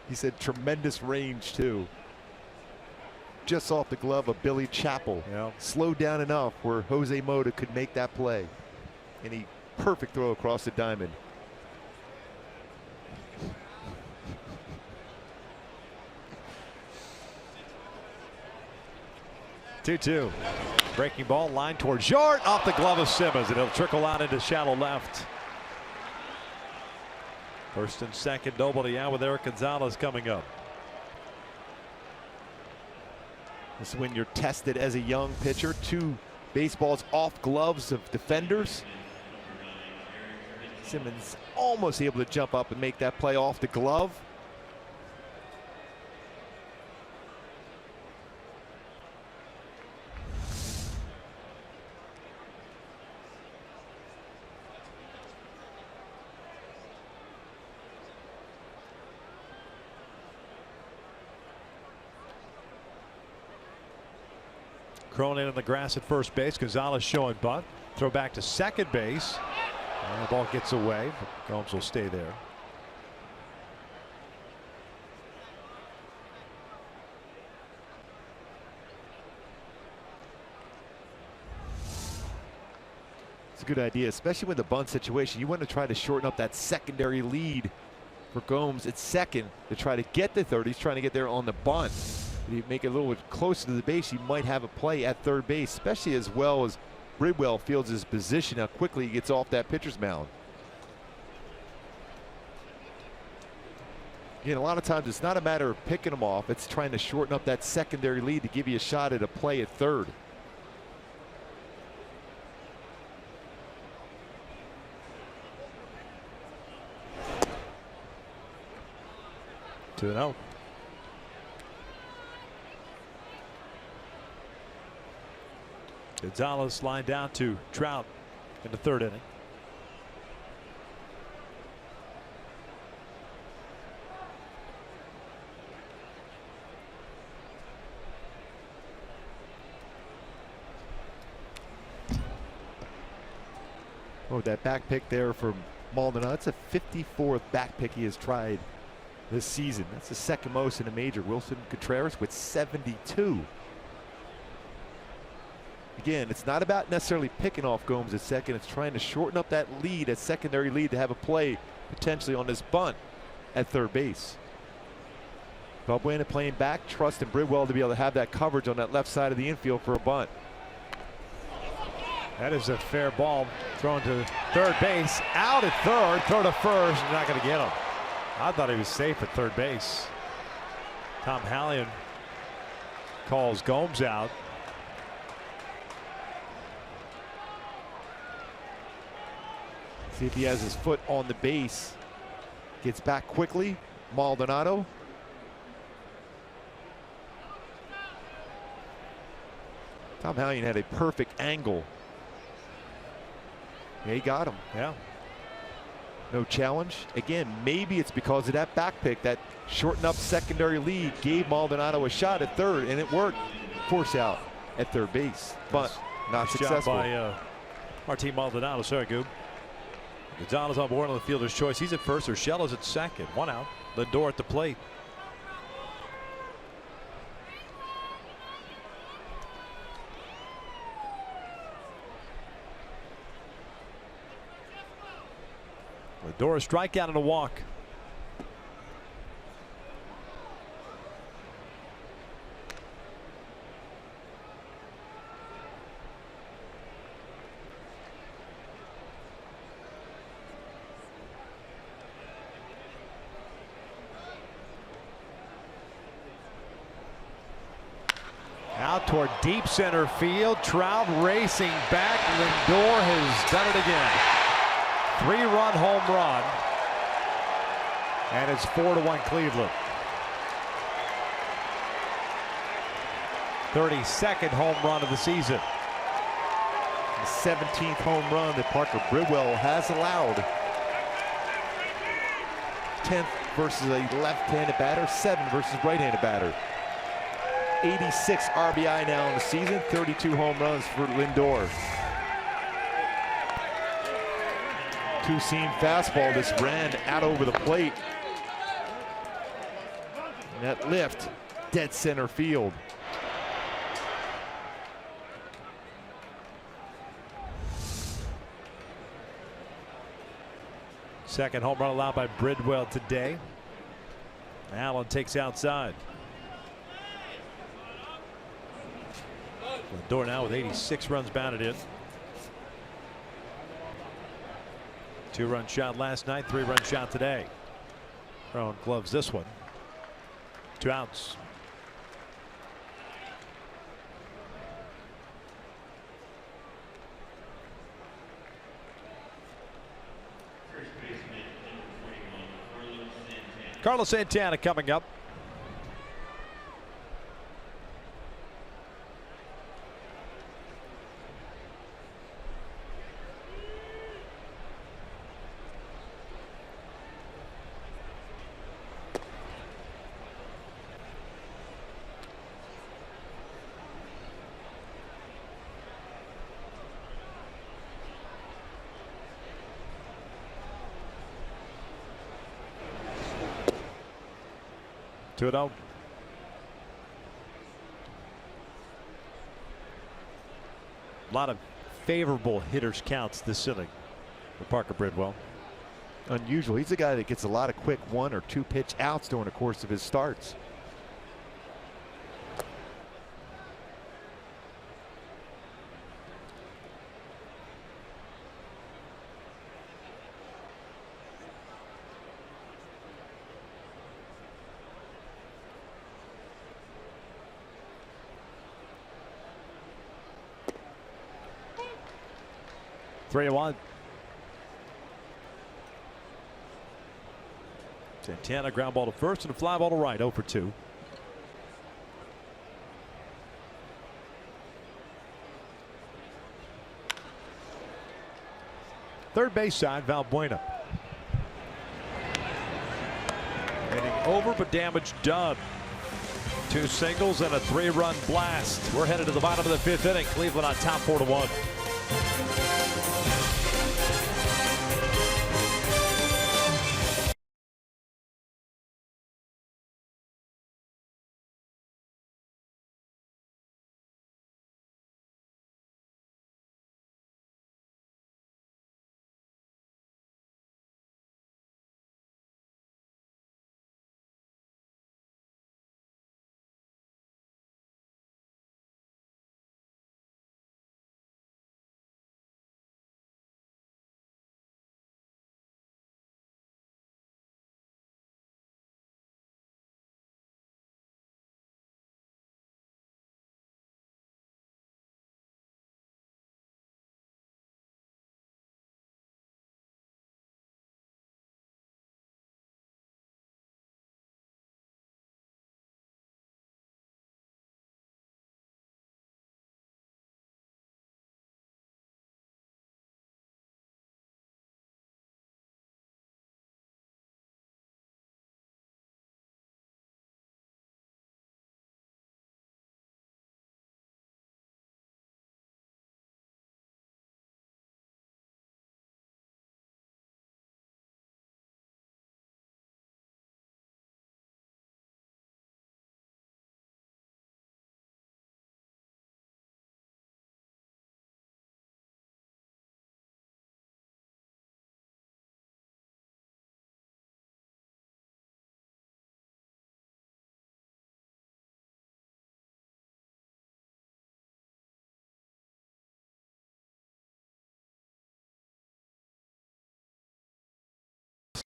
He said tremendous range too. Just off the glove of Billy Chappell. Yeah. Slowed down enough where Jose Mota could make that play. And he perfect throw across the diamond. Two. Breaking ball, line towards short, off the glove of Simmons, and it'll trickle out into shallow left. First and second, nobody out with Eric Gonzalez coming up. This is when you're tested as a young pitcher. 2 baseballs off gloves of defenders. Simmons almost able to jump up and make that play off the glove. Cronin in the grass at first base. Gonzalez showing bunt. Throw back to second base. And the ball gets away, but Gomes will stay there. It's a good idea, especially with the bunt situation. You want to try to shorten up that secondary lead for Gomes at second to try to get to third. He's trying to get there on the bunt. If you make it a little bit closer to the base, you might have a play at third base, especially as well as Bridwell fields his position, how quickly he gets off that pitcher's mound. Again, a lot of times it's not a matter of picking them off. It's trying to shorten up that secondary lead to give you a shot at a play at third. Two out. Gonzalez lined down to Trout in the third inning. Oh, that back pick there from Maldonado. That's a 54th back pick he has tried this season. That's the second most in a major. Wilson Contreras with 72. Again, it's not about necessarily picking off Gomes at second. It's trying to shorten up that lead, that secondary lead, to have a play potentially on this bunt at third base. Balbuena playing back, trusting Bridwell to be able to have that coverage on that left side of the infield for a bunt. That is a fair ball thrown to third base. Out at third, throw to first. Not going to get him. I thought he was safe at third base. Tom Hallion calls Gomes out. See if he has his foot on the base. Gets back quickly. Maldonado. Tom Hallion had a perfect angle. Yeah, he got him. Yeah. No challenge. Again, maybe it's because of that back pick, that shortened up secondary lead gave Maldonado a shot at third, and it worked. Force out at third base, but not Nice successful. job by Martin Maldonado. Sorry, Goob. Gonzalez on board on the fielder's choice. He's at first. Urshela's at second. One out. Lindor at the plate. Lindor, a strikeout and a walk. Out toward deep center field. Trout racing back. Lindor has done it again. 3-run home run. And it's 4-1 Cleveland. 32nd home run of the season. The 17th home run that Parker Bridwell has allowed. 10th versus a left-handed batter, 7 versus right-handed batter. 86 RBI now in the season, 32 home runs for Lindor. Two-seam fastball just ran out over the plate. And that lift, dead center field. Second home run allowed by Bridwell today. Allen takes outside. Lindor now with 86 runs batted in. 2-run shot last night, 3-run shot today. Throwing gloves this one. 2 outs. Carlos Santana coming up. To it out. A lot of favorable hitters counts this inning for Parker Bridwell. Unusual. He's a guy that gets a lot of quick 1 or 2 pitch outs during the course of his starts. 3-1. Santana ground ball to first and a fly ball to right. 0 for 2. Third base side, Valbuena. Inning over, but damage done. 2 singles and a 3-run blast. We're headed to the bottom of the 5th inning. Cleveland on top 4-1.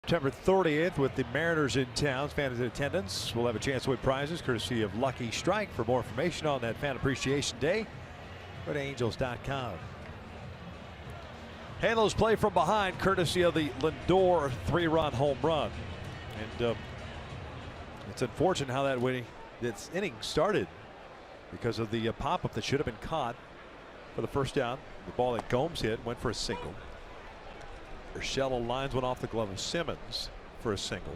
September 30th with the Mariners in town. Fans in attendance will have a chance to win prizes courtesy of Lucky Strike. For more information on that Fan Appreciation Day, go to angels.com. Halos play from behind courtesy of the Lindor 3-run home run. And it's unfortunate how this inning started because of the pop-up that should have been caught for the first down. The ball that Gomes hit went for a single. Urshela lines one off the glove of Simmons for a single.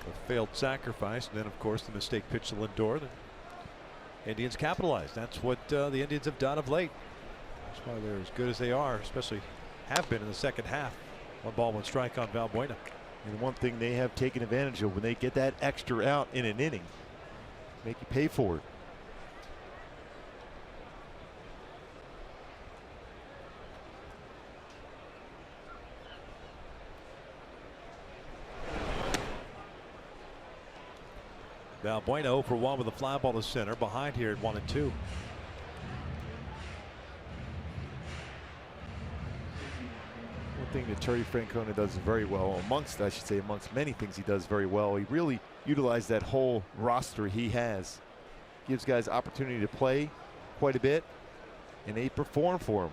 A failed sacrifice, and then of course the mistake pitch to Lindor. The Indians capitalized. That's what the Indians have done of late. That's why they're as good as they are, especially have been in the second half. 1 ball, 1 strike on Valbuena. And one thing they have taken advantage of, when they get that extra out in an inning, make you pay for it. Valbuena 0 for 1 with a fly ball to center. Behind here at 1 and 2. One thing that Terry Francona does very well, amongst many things he does very well, he really utilized that whole roster he has. Gives guys opportunity to play quite a bit, and they perform for him.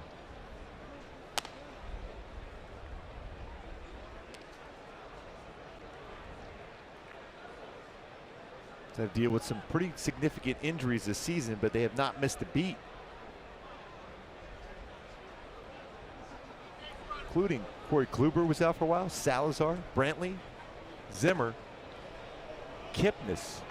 They deal with some pretty significant injuries this season, but they have not missed a beat, including Corey Kluber was out for a while, Salazar, Brantley, Zimmer, Kipnis.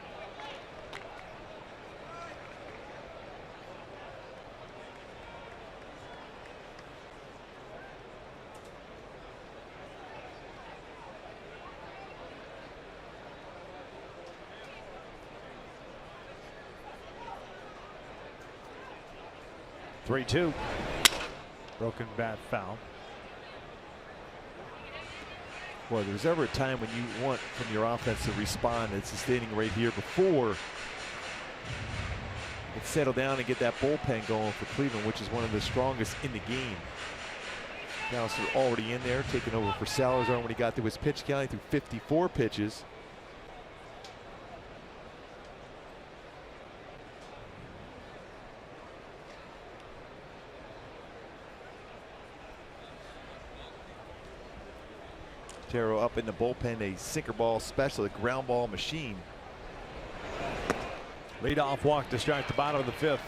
Three-2. Broken bat foul. Well, there's ever a time when you want from your offense to respond, it's standing right here before it settle down and get that bullpen going for Cleveland, which is one of the strongest in the game. Now already in there, taking over for Salazar when he got to his pitch count. He threw 54 pitches. Taro up in the bullpen, a sinker ball special, a ground ball machine. Leadoff walk to start the bottom of the 5th.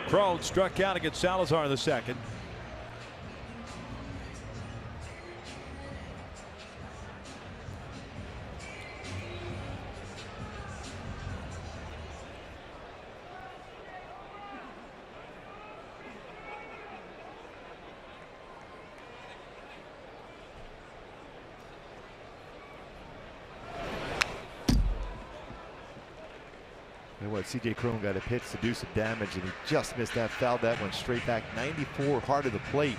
Crone struck out against Salazar in the 2nd. And what, C.J. Cron got a pitch to do some damage, and he just missed that, fouled that one straight back. 94 hard of the plate.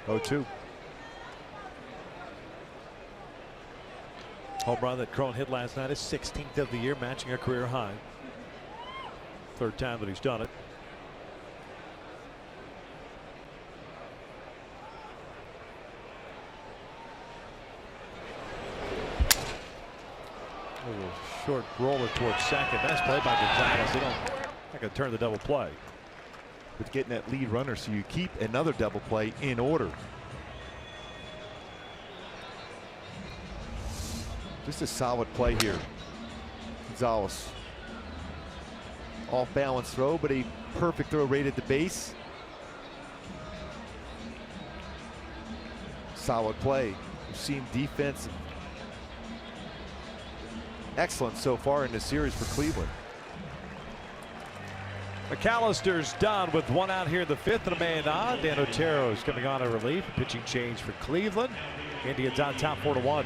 Oh, 2. Home run that Cron hit last night is 16th of the year, matching a career high. 3rd time that he's done it. A little short roller towards second. Nice play by Gonzalez. They don't not gonna turn the double play. With getting that lead runner, so you keep another double play in order. Just a solid play here. Gonzalez. Off balance throw, but a perfect throw right at the base. Solid play. We've seen defense excellent so far in the series for Cleveland. McAllister's done with 1 out here in the 5th and a man on. Dan Otero is coming on in relief. Pitching change for Cleveland. Indians on top 4-1.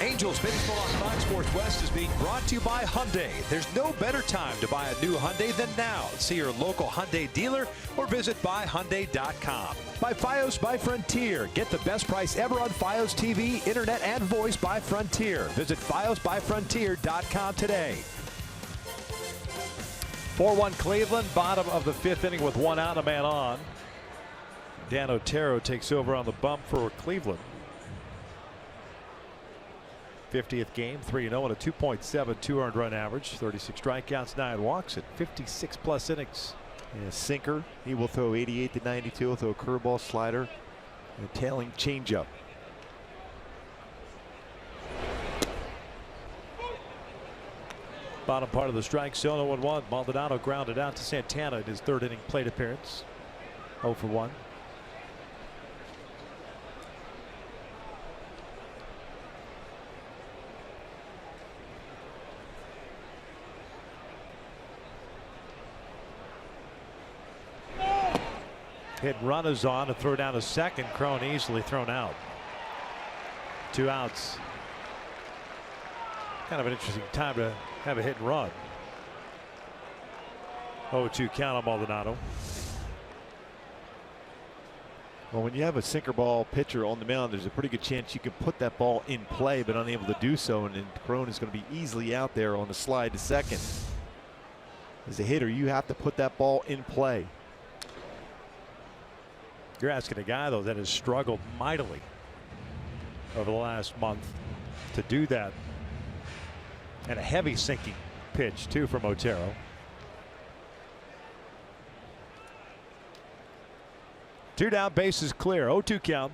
Angels Baseball on Fox Sports West is being brought to you by Hyundai. There's no better time to buy a new Hyundai than now. See your local Hyundai dealer or visit buyhyundai.com. By Fios by Frontier. Get the best price ever on Fios TV, internet, and voice by Frontier. Visit fiosbyfrontier.com today. 4-1 Cleveland, bottom of the 5th inning with 1 out, a man on. Dan Otero takes over on the bump for Cleveland. 50th game, 3-0 and a 2.72 earned run average, 36 strikeouts, 9 walks at 56 plus innings. And a sinker. He will throw 88 to 92. He'll throw a curveball, slider, and a tailing changeup. Bottom part of the strike zone, 0-1. Maldonado grounded out to Santana in his 3rd inning plate appearance. 0 for 1. Hit run is on to throw down a second. Cron easily thrown out. 2 outs. Kind of an interesting time to have a hit and run. 0-2 count on Maldonado. Well, when you have a sinker ball pitcher on the mound, there's a pretty good chance you can put that ball in play, but unable to do so. And Cron is going to be easily out there on the slide to second. As a hitter, you have to put that ball in play. You're asking a guy, though, that has struggled mightily over the last month to do that. And a heavy sinking pitch, too, from Otero. 2 down, bases clear. 0-2 count.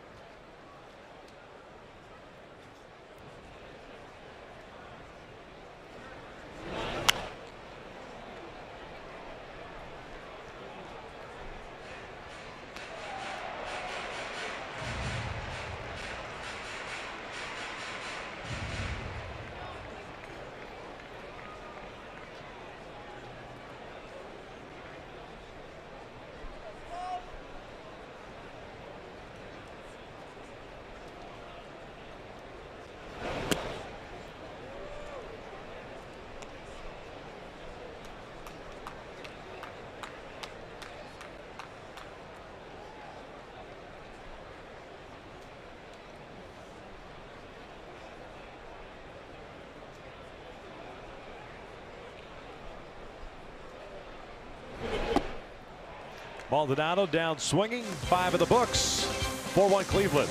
Maldonado down swinging. 5 of the books. 4-1 Cleveland.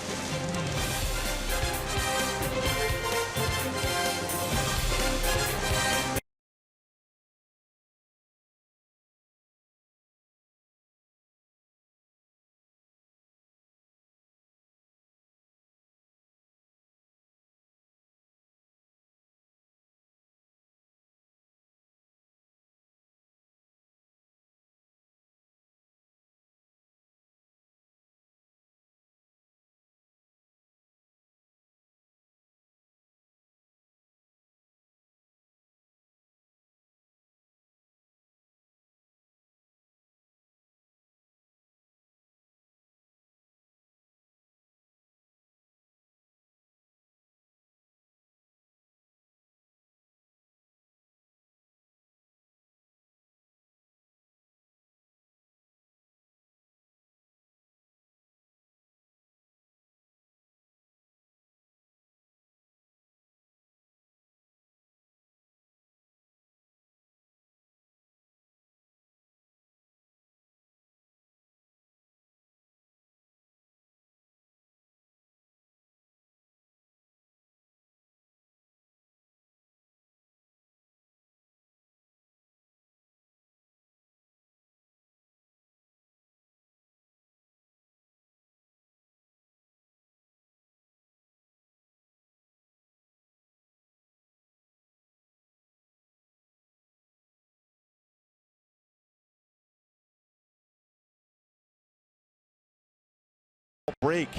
Break.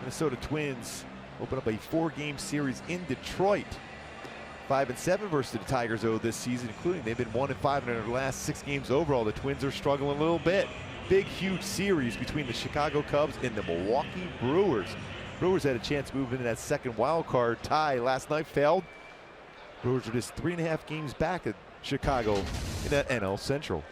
Minnesota Twins open up a 4-game series in Detroit. 5-7 versus the Tigers this season, including they've been 1-5 in their last 6 games overall. The Twins are struggling a little bit. Big, huge series between the Chicago Cubs and the Milwaukee Brewers. Brewers had a chance to move into that second wild card tie last night, failed. Brewers are just 3.5 games back at Chicago in that NL Central.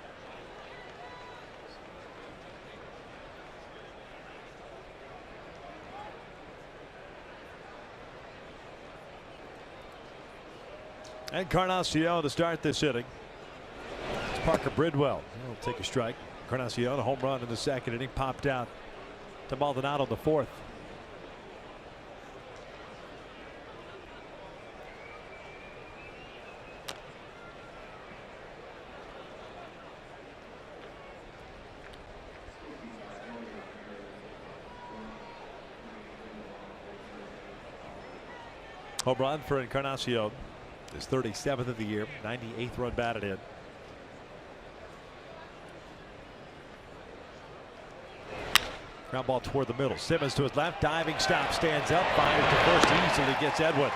Encarnacion to start this inning. It's Parker Bridwell. He'll take a strike. Encarnacion, a home run in the second inning, popped out to Maldonado in the 4th. Home run for Encarnacion. His 37th of the year, 98th run batted in. Ground ball toward the middle. Simmons to his left, diving stop, stands up, fires to first, easily gets Edwin.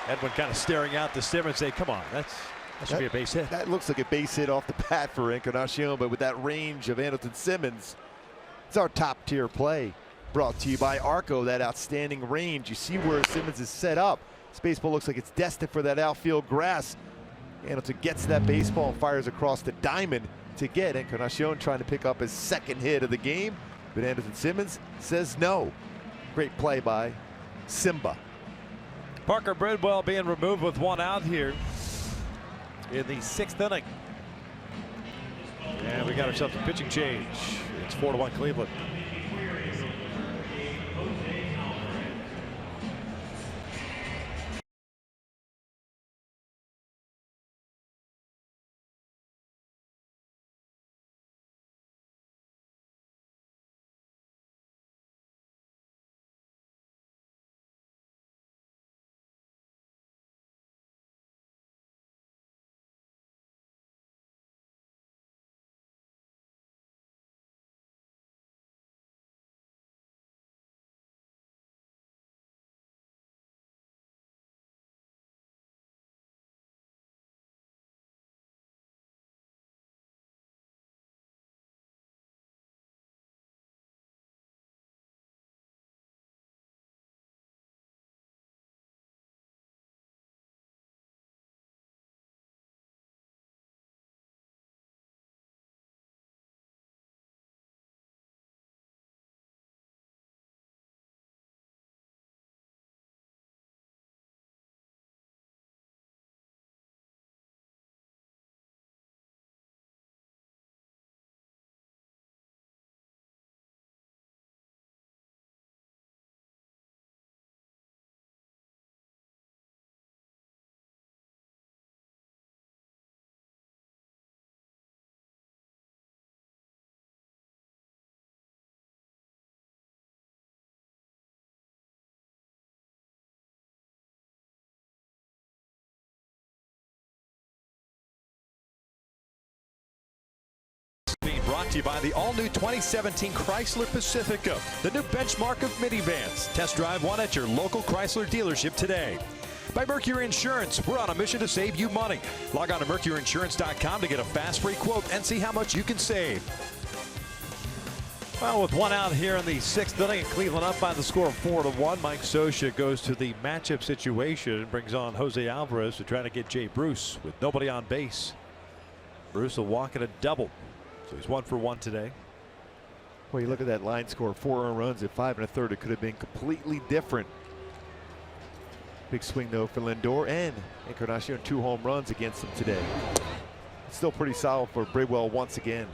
Edwin kind of staring out to Simmons, say, "Come on, that should be a base hit." That looks like a base hit off the bat for Encarnacion, but with that range of Andrelton Simmons, It's our top tier play, brought to you by Arco, that outstanding range. You see where Simmons is set up. This baseball looks like it's destined for that outfield grass. Hamilton gets that baseball and fires across the diamond to get Encarnacion, trying to pick up his second hit of the game, but Anderson Simmons says no. Great play by Simba. Parker Bridwell being removed with 1 out here in the 6th inning. And we got ourselves a pitching change. It's 4-1 Cleveland. Being brought to you by the all-new 2017 Chrysler Pacifica, the new benchmark of minivans. Test drive one at your local Chrysler dealership today. By Mercury Insurance, we're on a mission to save you money. Log on to mercuryinsurance.com to get a fast free quote and see how much you can save. Well, with 1 out here in the 6th inning, and Cleveland up by the score of 4-1, Mike Scioscia goes to the matchup situation and brings on Jose Alvarez to try to get Jay Bruce with nobody on base. Bruce will walk in a double. So he's 1 for 1 today. Well, you look at that line score, 4 earned runs at 5 1/3. It could have been completely different. Big swing though for Lindor, and Encarnacion 2 home runs against him today. Still pretty solid for Bridwell once again.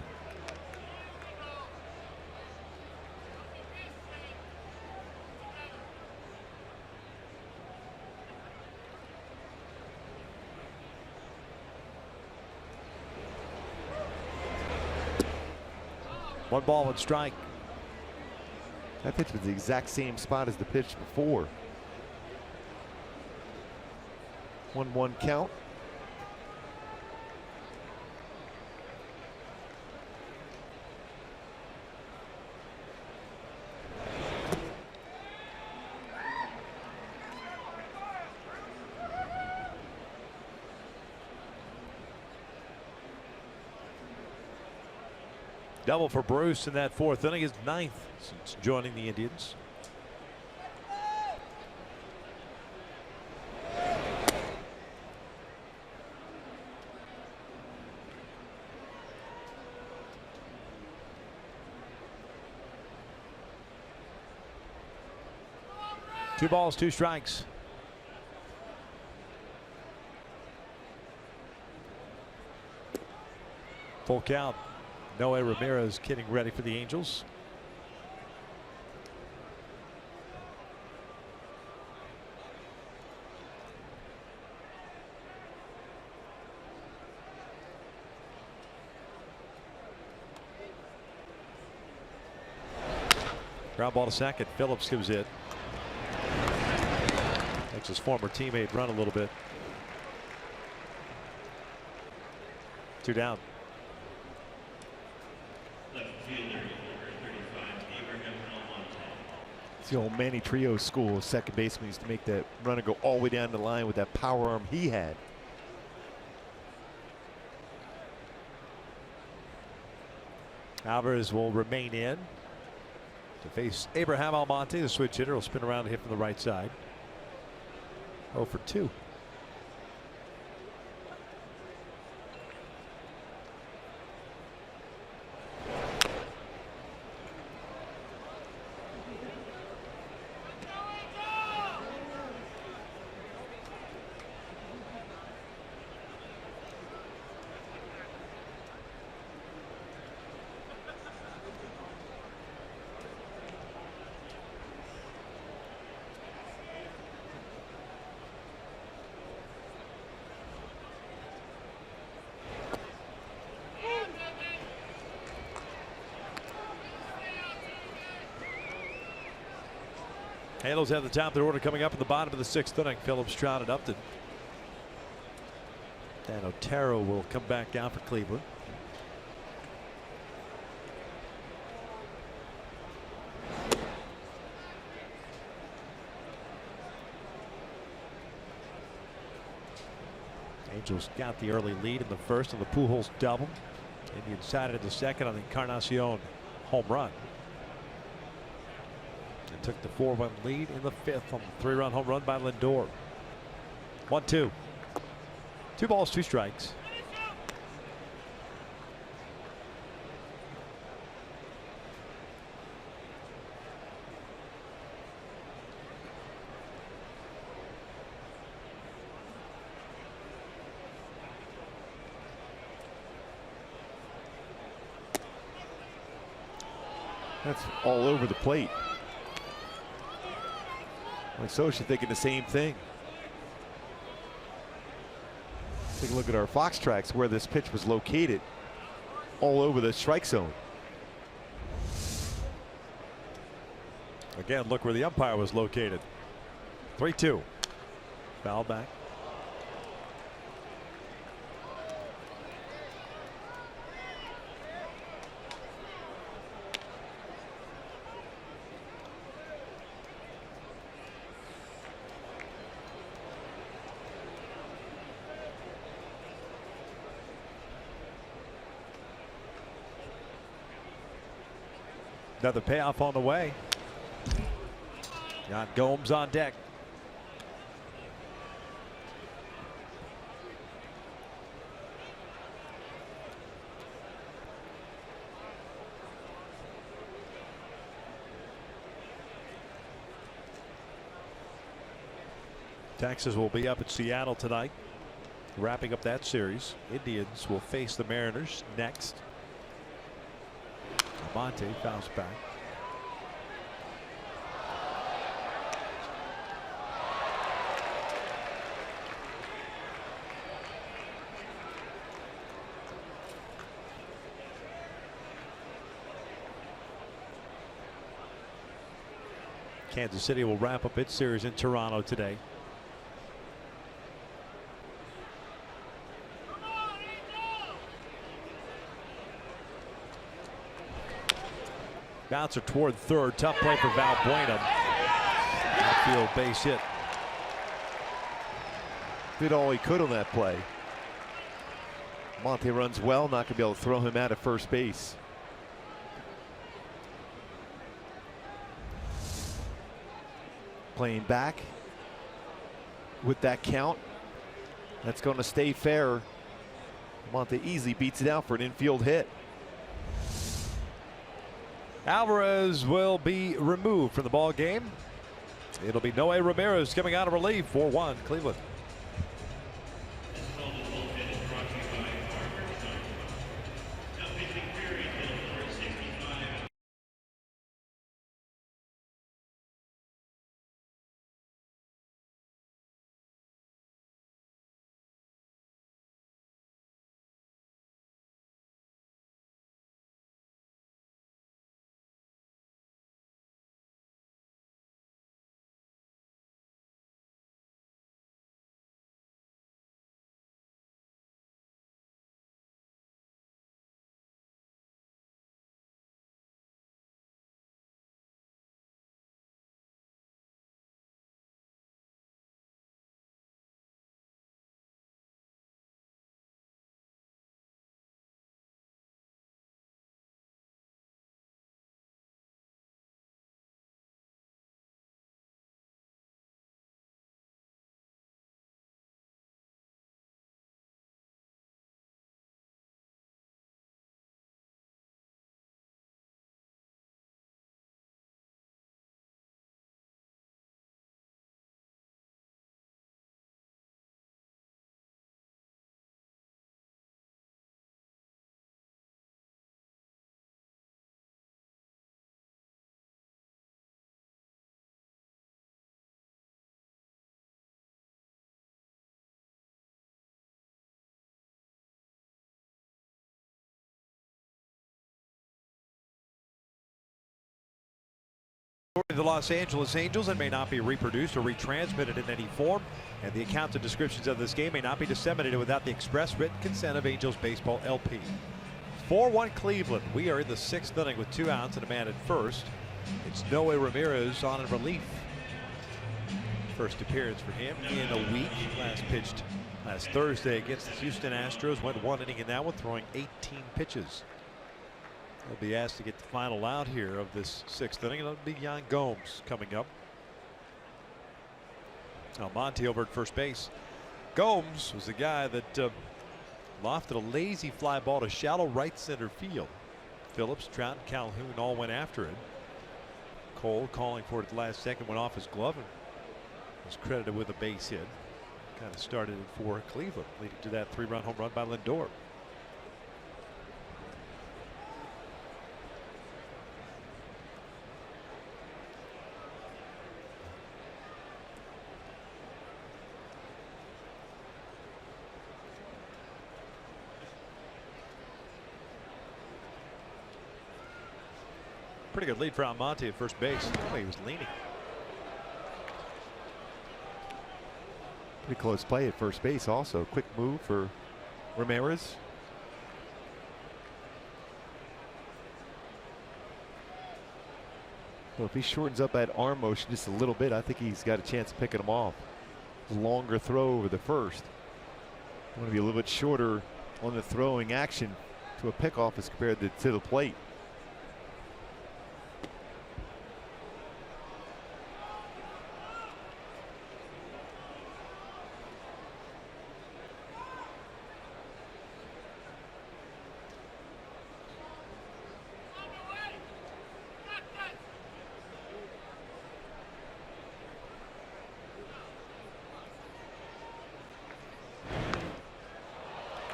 One ball, 1 strike. That pitch was the exact same spot as the pitch before. 1-1 count. Double for Bruce in that 4th inning, his 9th since joining the Indians. Two balls, 2 strikes. Full count. Noe Ramirez getting ready for the Angels. Ground ball to second. Phillips gives it. Makes his former teammate run a little bit. 2 down. It's the old Manny Trio school. Second baseman used to make that runner go all the way down the line with that power arm he had. Alvarez will remain in. to face Abraham Almonte. The switch hitter will spin around and hit from the right side. 0 for 2. Halos have the top of their order coming up in the bottom of the 6th inning. Phillips trotted up. Dan Otero will come back down for Cleveland. Angels got the early lead in the 1st on the Pujols double. Indians sided in the 2nd on the Encarnacion home run. And took the 4-1 lead in the 5th on the 3-run home run by Lindor. 1-2. 2 balls, 2 strikes. That's all over the plate. Like so, she's thinking the same thing. Take a look at our Fox tracks where this pitch was located. All over the strike zone. Again, look where the umpire was located. 3-2. Foul back. Another payoff on the way. Got Gomes on deck. Texas will be up at Seattle tonight, wrapping up that series. Indians will face the Mariners next. Monte fouls back. Kansas City will wrap up its series in Toronto today. Bouncer toward 3rd. Tough play for Valbuena. Outfield base hit. Did all he could on that play. Monte runs well, not going to be able to throw him out of first base. Playing back with that count. That's going to stay fair. Monte easily beats it out for an infield hit. Alvarez will be removed from the ball game. It'll be Noe Ramirez coming out of relief. 4-1 Cleveland. the Los Angeles Angels and may not be reproduced or retransmitted in any form. And the accounts and descriptions of this game may not be disseminated without the express written consent of Angels Baseball LP. 4-1 Cleveland. We are in the 6th inning with 2 outs and a man at first. It's Noe Ramirez on in relief. First appearance for him in a week. Last pitched last Thursday against the Houston Astros. Went 1 inning in that one, throwing 18 pitches. He'll be asked to get the final out here of this 6th inning. It'll be Yan Gomes coming up. Almonte over at first base. Gomes was the guy that lofted a lazy fly ball to shallow right center field. Phillips, Trout, and Calhoun all went after it. Cole calling for it at the last second, went off his glove and was credited with a base hit. Kind of started it for Cleveland, leading to that 3-run home run by Lindor. Pretty good lead for Almonte at first base. Oh, he was leaning. Pretty close play at first base also. Quick move for Ramirez. Well, if he shortens up that arm motion just a little bit, I think he's got a chance of picking him off. Longer throw over the first. Want to be a little bit shorter on the throwing action to a pickoff as compared to the plate.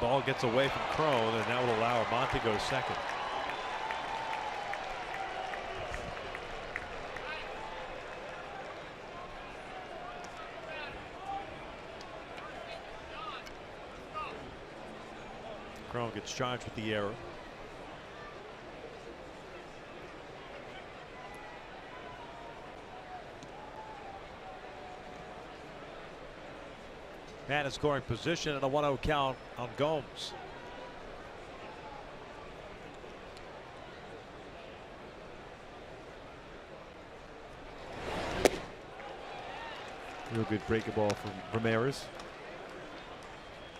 Ball gets away from Crone, and that will allow Almonte to go to second. Crone gets charged with the error. Man in scoring position and a 1-0 count on Gomes. Real good breaking ball from Ramirez.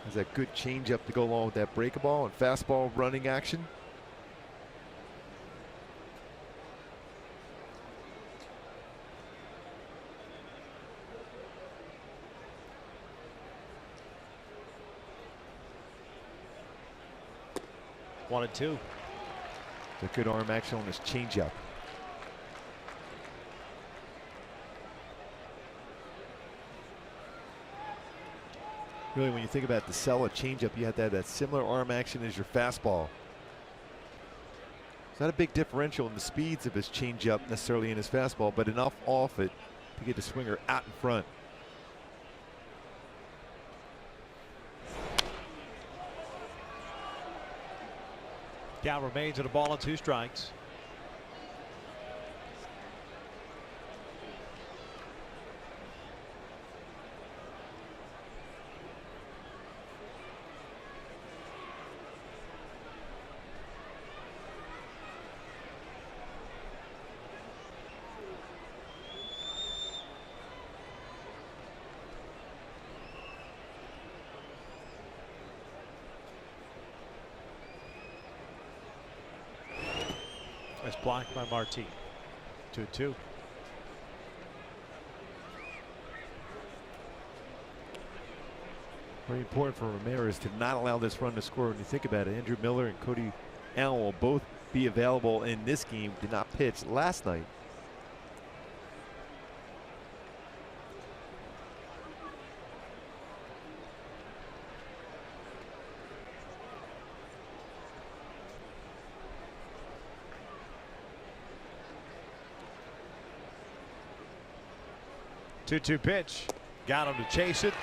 Has that good changeup to go along with that breaking ball and fastball running action. One and two. The good arm action on his changeup. Really, when you think about the sell a changeup, you have to have that similar arm action as your fastball. It's not a big differential in the speeds of his changeup necessarily in his fastball, but enough off it to get the swinger out in front. Count remains at a ball and 2 strikes. That's blocked by Martin. 2-2. Very important for Ramirez to not allow this run to score. When you think about it, Andrew Miller and Cody Allen will both be available in this game. Did not pitch last night. Two-two pitch. Got him to chase it.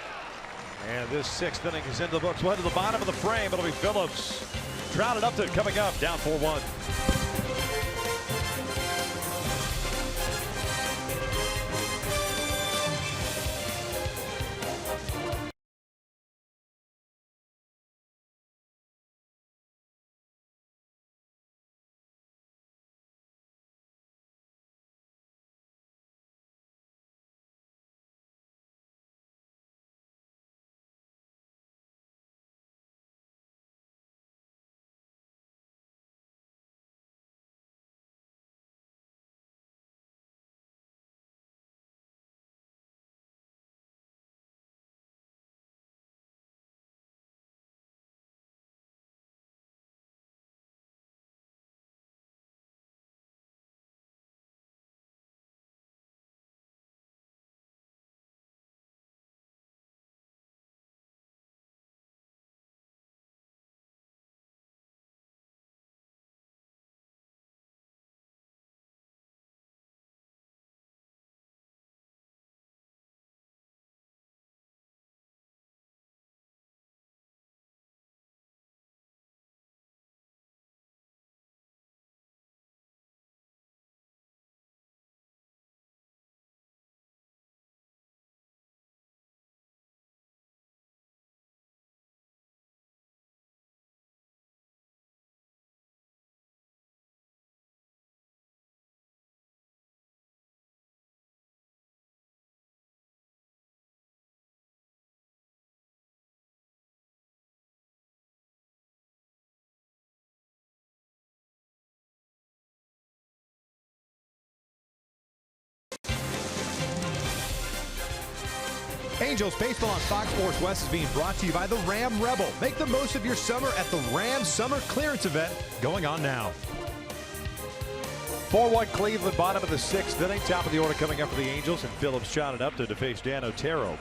And this 6th inning is into the books. Well, to the bottom of the frame. It'll be Phillips. Trout it up to it coming up. Down 4-1. Angels baseball on Fox Sports West is being brought to you by the Ram Rebel. Make the most of your summer at the Ram Summer Clearance Event going on now. 4-1 Cleveland, bottom of the 6th inning. Top of the order coming up for the Angels, and Phillips shot it up to face Dan Otero.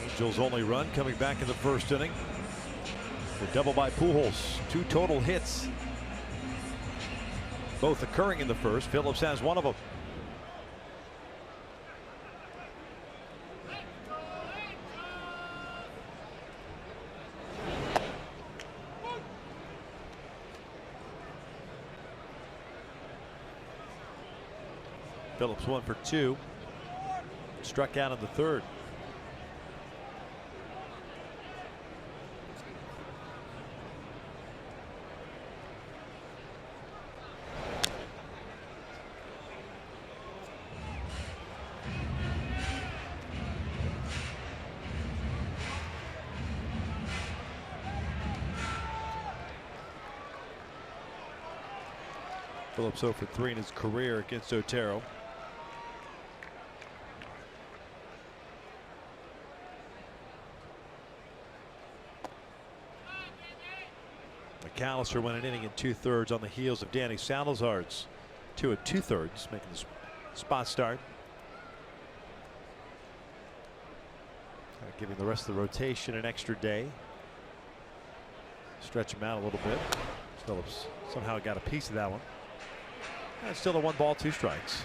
Angels' only run coming back in the 1st inning. The double by Pujols. 2 total hits, both occurring in the 1st. Phillips has one of them. Phillips 1 for 2. Struck out in the 3rd. Phillips 0 for 3 in his career against Otero. McAllister went an inning and 2/3 on the heels of Danny Salazar's 2 2/3, making the spot start. Giving the rest of the rotation an extra day. Stretch him out a little bit. Phillips somehow got a piece of that one. And still a 1 ball 2 strikes.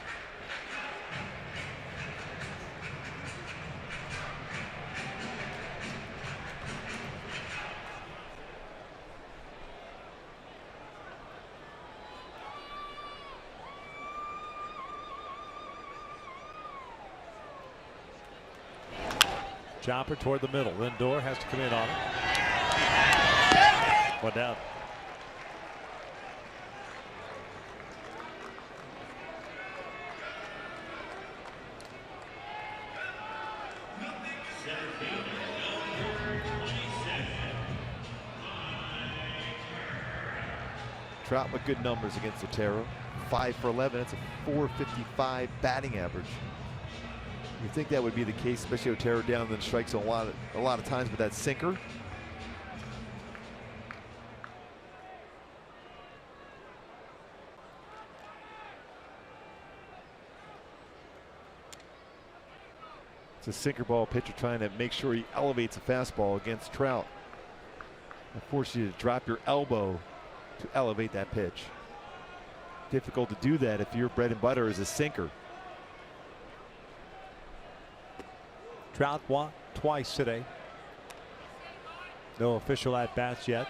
Chopper toward the middle. Lindor has to come in on it. 1 down. Trout with good numbers against Otero. 5 for 11. It's a .455 batting average. You think that would be the case, especially Otero down then strikes a lot of times with that sinker. It's a sinker ball pitcher trying to make sure he elevates a fastball against Trout. It forces you to drop your elbow to elevate that pitch. Difficult to do that if your bread and butter is a sinker. Trout walked twice today. No official at bats yet.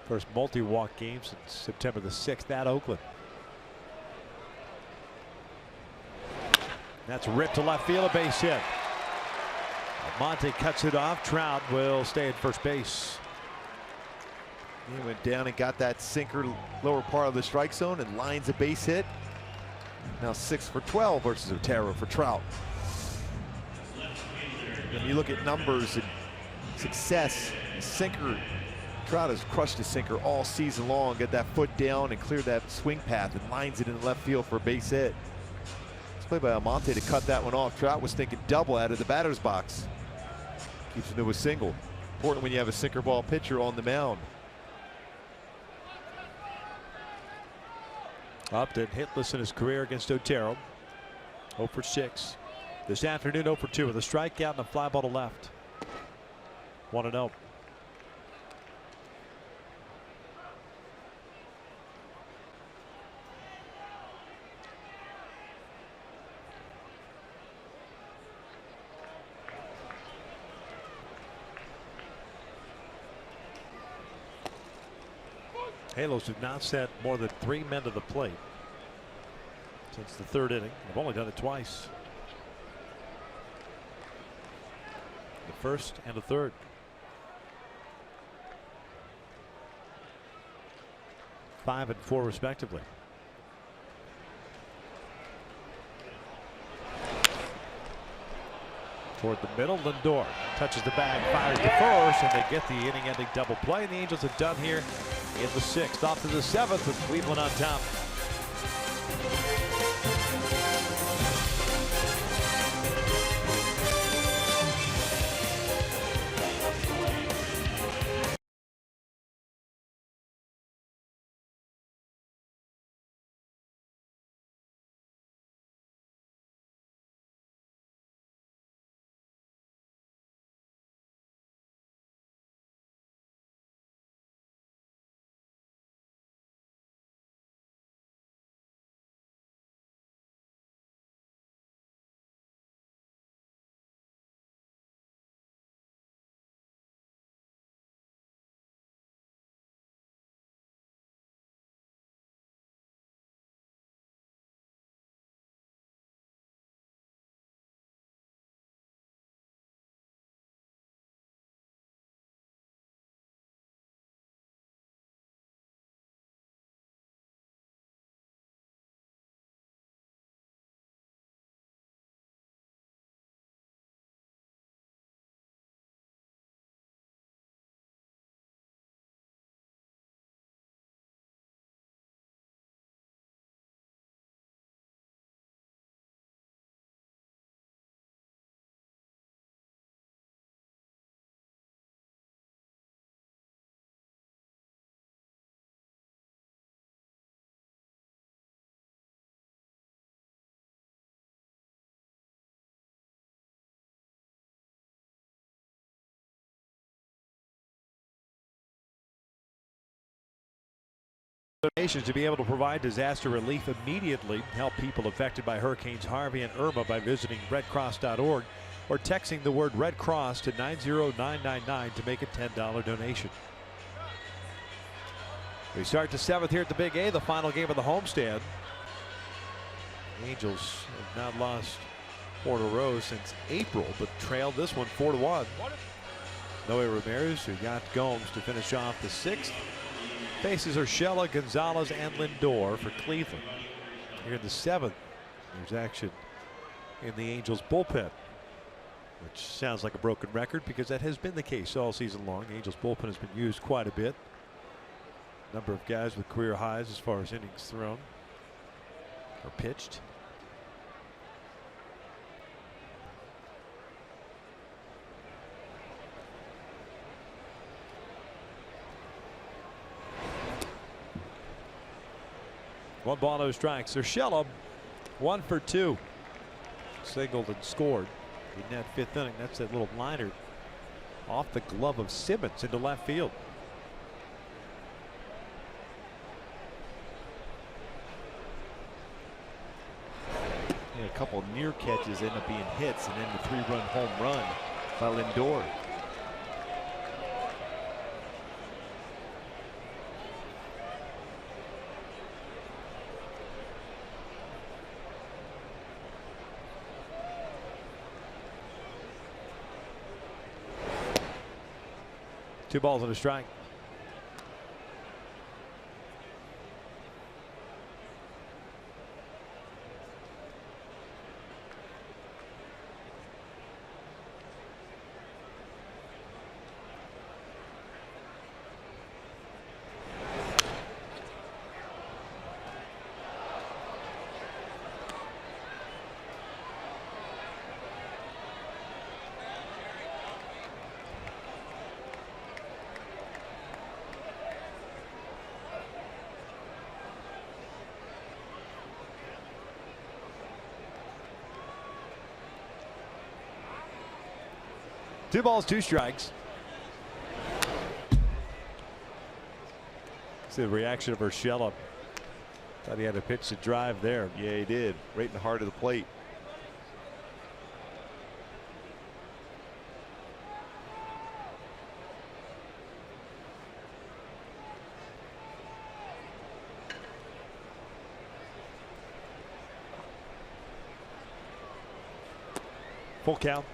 First multi-walk game since September the 6th at Oakland. That's ripped to left field, a base hit. Monte cuts it off. Trout will stay at first base. He went down and got that sinker lower part of the strike zone and lines a base hit. Now 6 for 12 versus Otero for Trout. When you look at numbers and success, sinker, Trout has crushed his sinker all season long. Get that foot down and clear that swing path and lines it in left field for a base hit. It's played by Almonte to cut that one off. Trout was thinking double out of the batter's box. Keeps it to a single. Important when you have a sinker ball pitcher on the mound. Upton hitless in his career against Otero. 0 for 6. This afternoon 0 for 2 with a strikeout and a fly ball to left. 1-0. Halos have not set more than 3 men to the plate since the 3rd inning. They've only done it twice. The 1st and the 3rd. Five and 4 respectively. Toward the middle, Lindor touches the bag, fires to first, and they get the inning-ending double play. And the Angels are done here in the 6th. Off to the 7th with Cleveland on top. Donations to be able to provide disaster relief immediately. Help people affected by Hurricanes Harvey and Irma by visiting redcross.org or texting the word Red Cross to 90999 to make a $10 donation. We start the 7th here at the Big A, the final game of the homestand. The Angels have not lost 4 in a row since April, but trailed this one 4-1. Noe Ramirez, who got Gomes to finish off the 6th. Faces Urshela, Gonzalez, and Lindor for Cleveland. Here in the 7th, there's action in the Angels bullpen, which sounds like a broken record because that has been the case all season long. The Angels bullpen has been used quite a bit. Number of guys with career highs as far as innings thrown or pitched. One ball, no strikes. Urshela 1 for 2. Singled and scored in that 5th inning. That's that little liner off the glove of Simmons into left field. Yeah, a couple near catches end up being hits, and then the 3-run home run by Lindor. Two balls and a strike. Two balls, two strikes. See the reaction of Urshela. Thought he had a pitch to drive there. Yeah, he did. Right in the heart of the plate. Full count.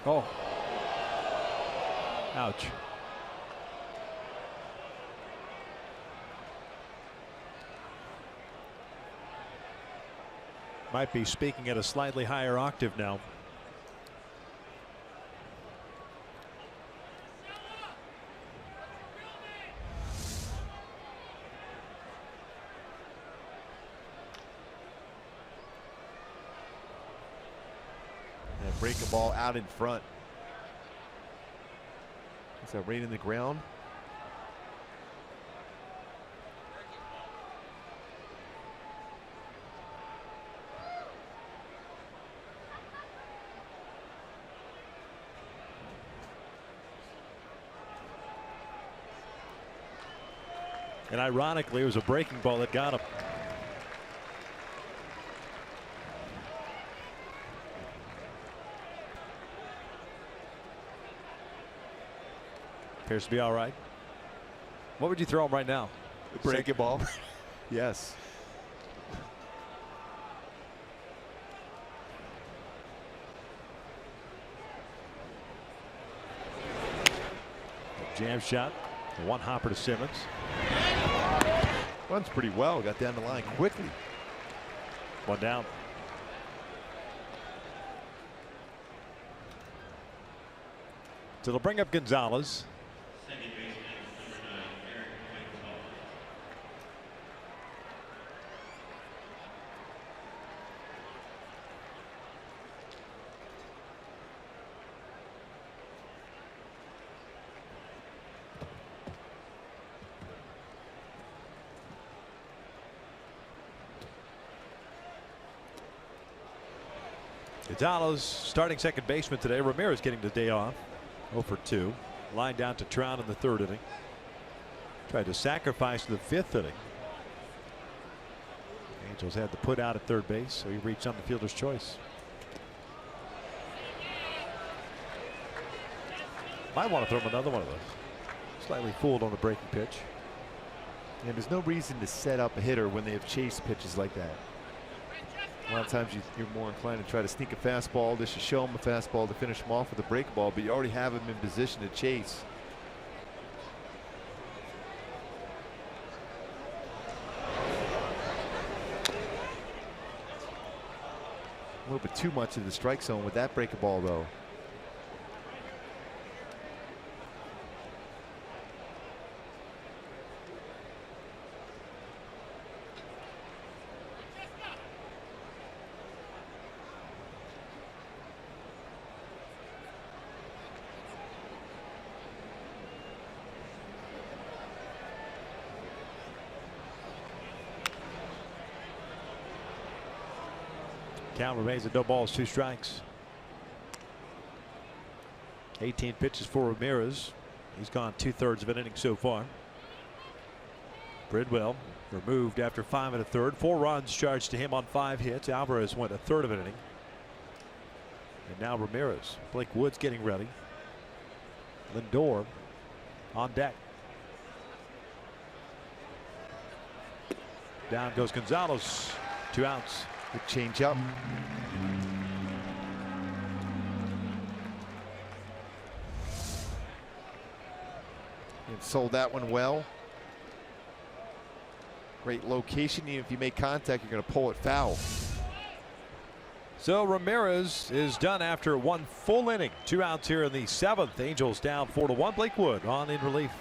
Oh. Ouch. Might be speaking at a slightly higher octave now. And break a ball out in front. Is that right in the ground? And ironically, it was a breaking ball that got him. Appears to be all right. What would you throw him right now? Break a ball. Yes. Jam shot. One hopper to Simmons. Runs pretty well. Got down the line quickly. One down. So they'll bring up Gonzalez. Gonzalez starting second baseman today. Ramirez getting the day off. 0 for 2. Line down to Trout in the 3rd inning. Tried to sacrifice the 5th inning. Angels had to put out at third base, so he reached on the fielder's choice. Might want to throw him another one of those. Slightly fooled on the breaking pitch. And there's no reason to set up a hitter when they have chase pitches like that. A lot of times you're more inclined to try to sneak a fastball. This should show him a fastball to finish him off with a break ball, but you already have him in position to chase. A little bit too much in the strike zone with that break ball, though. Count remains at no balls, 2 strikes. 18 pitches for Ramirez. He's gone 2/3 of an inning so far. Bridwell removed after 5 1/3. 4 runs charged to him on 5 hits. Alvarez went 1/3 of an inning. And now Ramirez. Blake Woods getting ready. Lindor on deck. Down goes Gonzalez. 2 outs. Good change up. And sold that one well. Great location. Even if you make contact, you're going to pull it foul. So Ramirez is done after 1 full inning. 2 outs here in the 7th. Angels down 4-1. Blake Wood on in relief.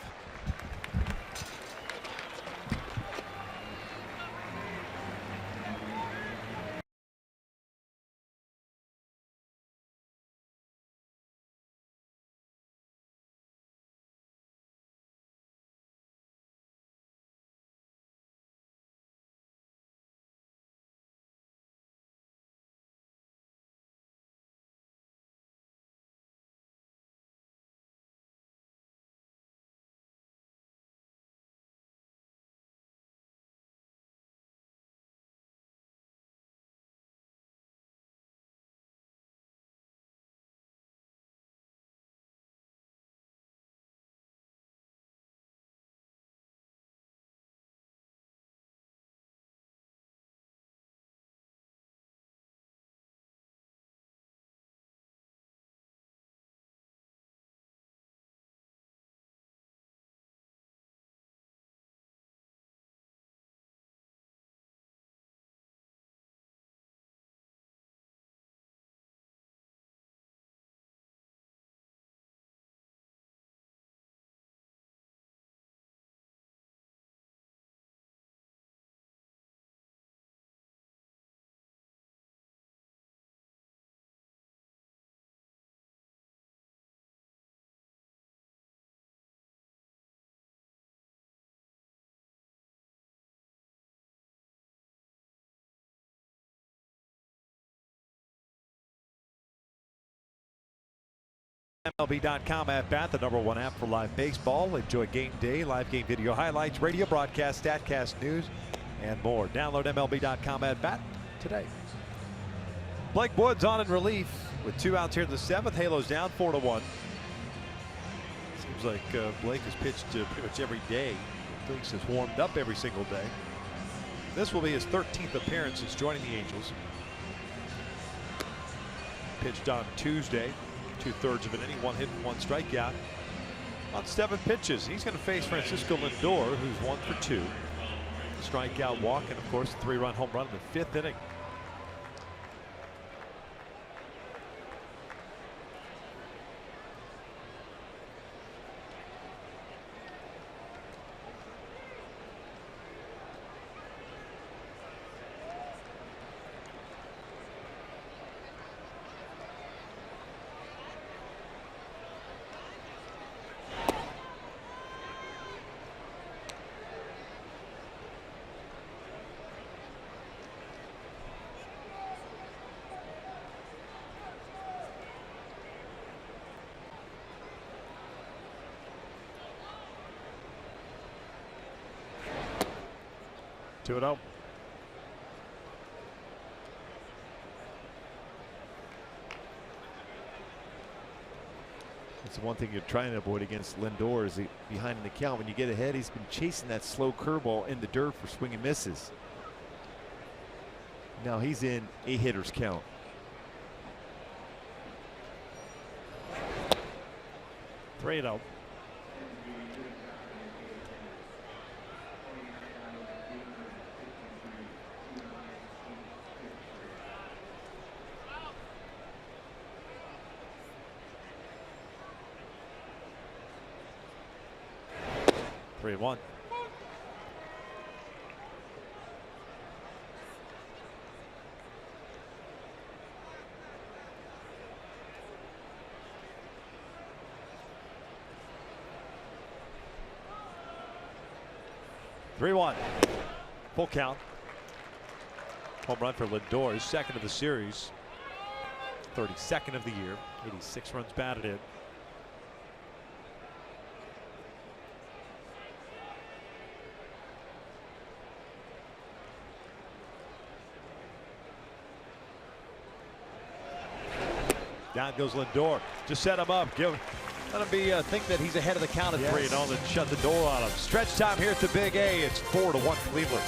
MLB.com at bat, the #1 app for live baseball. Enjoy game day, live game video highlights, radio broadcast, StatCast news, and more. Download MLB.com at bat today. Blake Woods on in relief with 2 outs here in the 7th. Halos down 4-1. Seems like Blake has pitched pretty much every day. Thinks has warmed up every single day. This will be his 13th appearance since joining the Angels. Pitched on Tuesday, 2/3 of an inning, 1 hit and 1 strikeout on 7 pitches. He's going to face Francisco Lindor, who's 1 for 2. Strikeout, walk, and of course, a 3-run home run in the 5th inning. Two and 0. That's the one thing you're trying to avoid against Lindor is behind in the count. When you get ahead, he's been chasing that slow curveball in the dirt for swing and misses. Now he's in a hitter's count. Three and 0. Three and 1. Full count. Home run for Lindor, his 2nd of the series, 32nd of the year, 86 runs batted in. Down goes Lindor. Just set him up. Let him think that he's ahead of the count at 3-0, then shut the door on him. Stretch time here at the Big A. It's 4-1 Cleveland.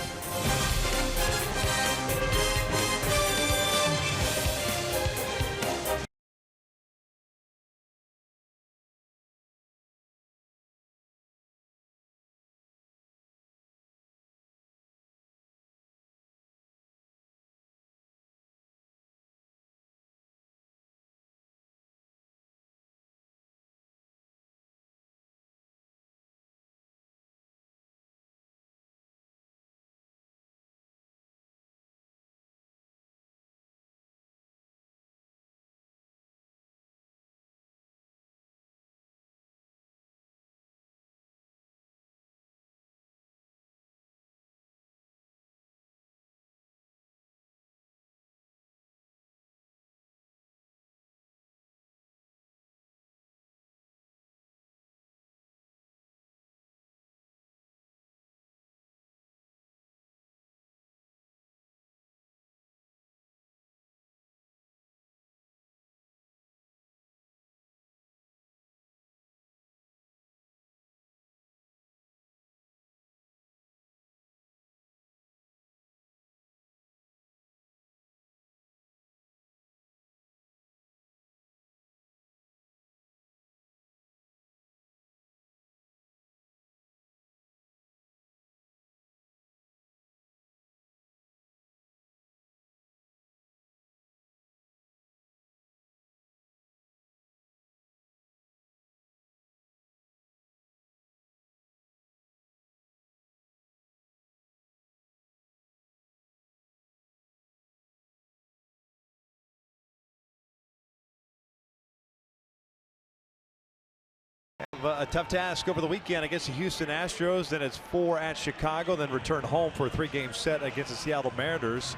A tough task over the weekend against the Houston Astros. Then it's 4 at Chicago, then return home for a 3-game set against the Seattle Mariners.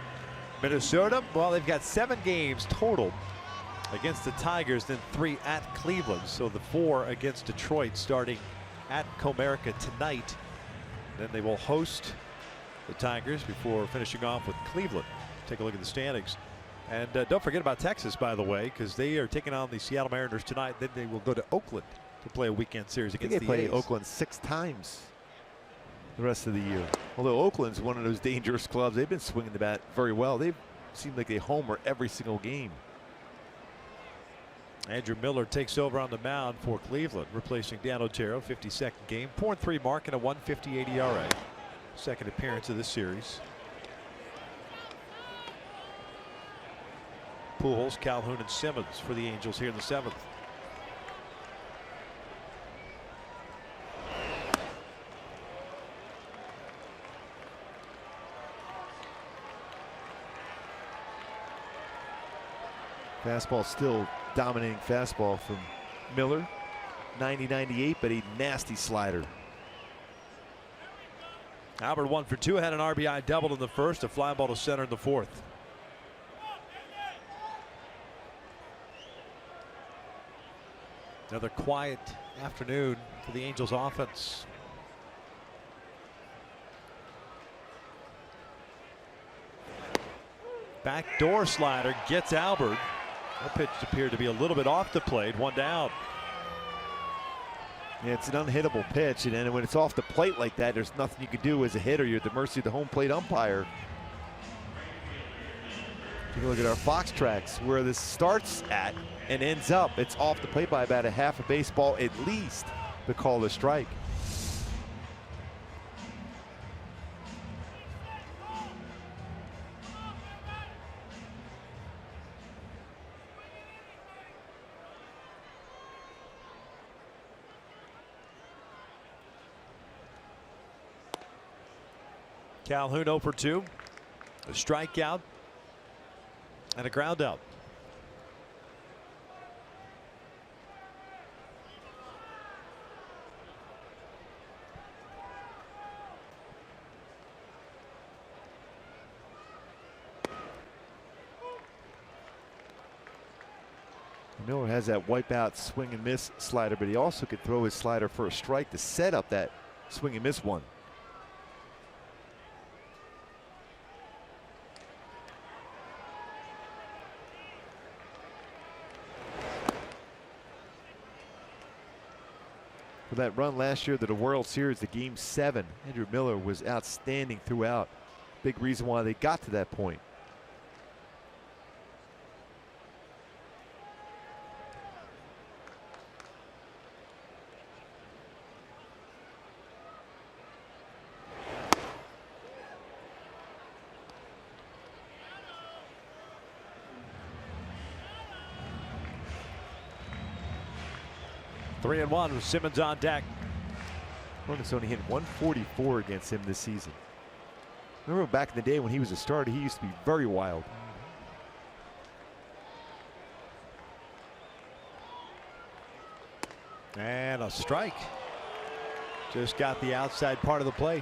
Minnesota, well, they've got 7 games total against the Tigers, then 3 at Cleveland. So the 4 against Detroit starting at Comerica tonight. Then they will host the Tigers before finishing off with Cleveland. Take a look at the standings. And don't forget about Texas, by the way, because they are taking on the Seattle Mariners tonight. Then they will go to Oakland to play a weekend series against the play A's. Oakland 6 times the rest of the year. Although Oakland's one of those dangerous clubs. They've been swinging the bat very well. They seem like they homer every single game. Andrew Miller takes over on the mound for Cleveland, replacing Dan Otero. 52nd game, .3 mark and a 1.58 ERA. Second appearance of this series. Pujols, Calhoun, and Simmons for the Angels here in the 7th. Fastball still dominating fastball from Miller. 90-98, but a nasty slider. Albert 1 for 2, had an RBI double in the first, a fly ball to center in the 4th. Another quiet afternoon for the Angels offense. Backdoor slider gets Albert. That pitch appeared to be a little bit off the plate. 1 down. Yeah, it's an unhittable pitch, and then when it's off the plate like that, there's nothing you can do as a hitter. You're at the mercy of the home plate umpire. Take a look at our Fox tracks where this starts at and ends up. It's off the plate by about a half a baseball at least to call the strike. Calhoun 0 for 2. A strikeout and a ground out. Miller has that wipeout swing and miss slider, but he also could throw his slider for a strike to set up that swing and miss one. For that run last year to the World Series, the Game 7, Andrew Miller was outstanding throughout. Big reason why they got to that point. Three and 1 with Simmons on deck. Opponents only hit 144 against him this season. Remember back in the day when he was a starter, he used to be very wild. And a strike. Just got the outside part of the play.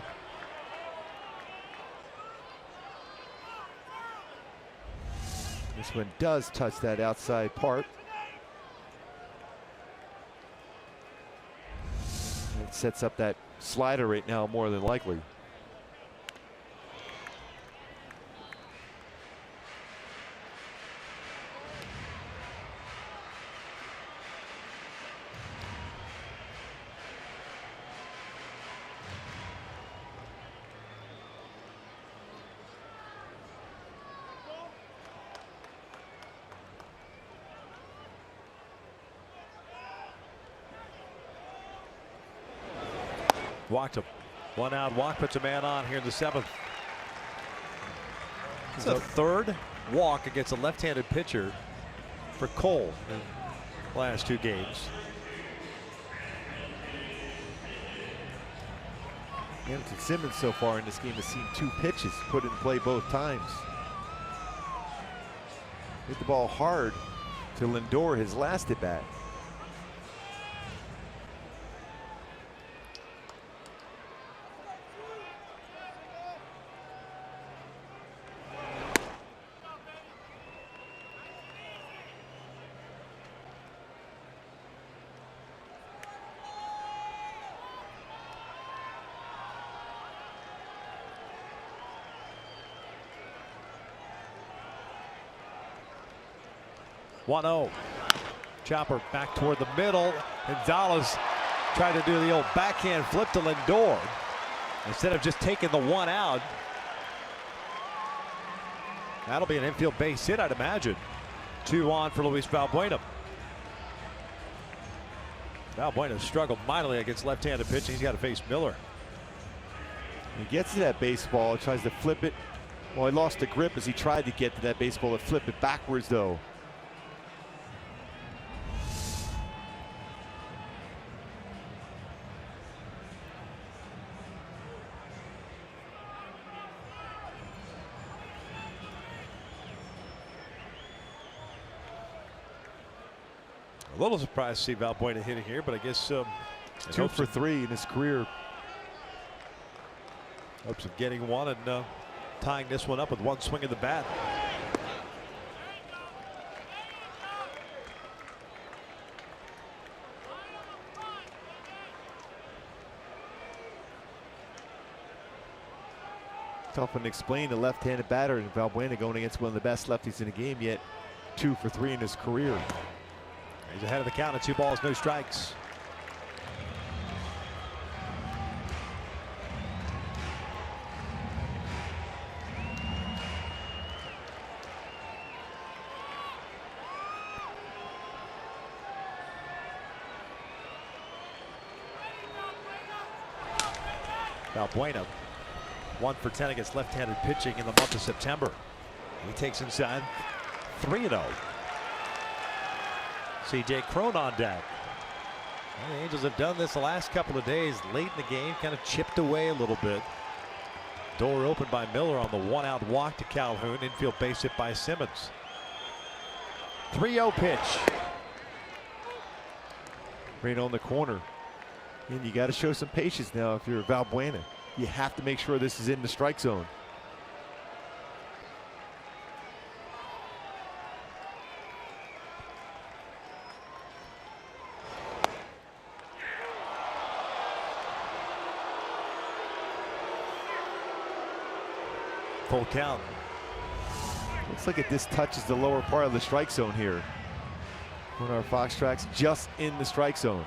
This one does touch that outside part. It sets up that slider right now more than likely. Walked him. 1 out walk, puts a man on here in the 7th. It's a third walk against a left-handed pitcher for Cole in the last 2 games. Anderson Simmons so far in this game has seen 2 pitches put in play both times. Hit the ball hard to Lindor his last at bat. 1-0. Chopper back toward the middle. Gonzalez tried to do the old backhand flip to Lindor. Instead of just taking the one out. That'll be an infield base hit, I'd imagine. 2 on for Luis Valbuena. Valbuena struggled mightily against left-handed pitching. He's got to face Miller. He gets to that baseball, tries to flip it. Well, he lost the grip as he tried to get to that baseball and flip it backwards, though. A little surprised to see Valbuena hitting here, but I guess 2 for 3 in his career. Hopes of getting one and tying this one up with one swing of the bat. It's often explained the left-handed batter and Valbuena going against one of the best lefties in the game, yet 2 for 3 in his career. He's ahead of the count at 2 balls, no strikes. Valbuena 1 for 10 against left-handed pitching in the month of September. He takes inside 3-0. C.J. Cron on deck. Well, the Angels have done this the last couple of days. Late in the game, kind of chipped away a little bit. Door opened by Miller on the 1-out walk to Calhoun. Infield base hit by Simmons. 3-0 pitch. Right on the corner. And you got to show some patience now if you're Valbuena. You have to make sure this is in the strike zone. Full count. Looks like it just touches the lower part of the strike zone here. On our Fox tracks, just in the strike zone.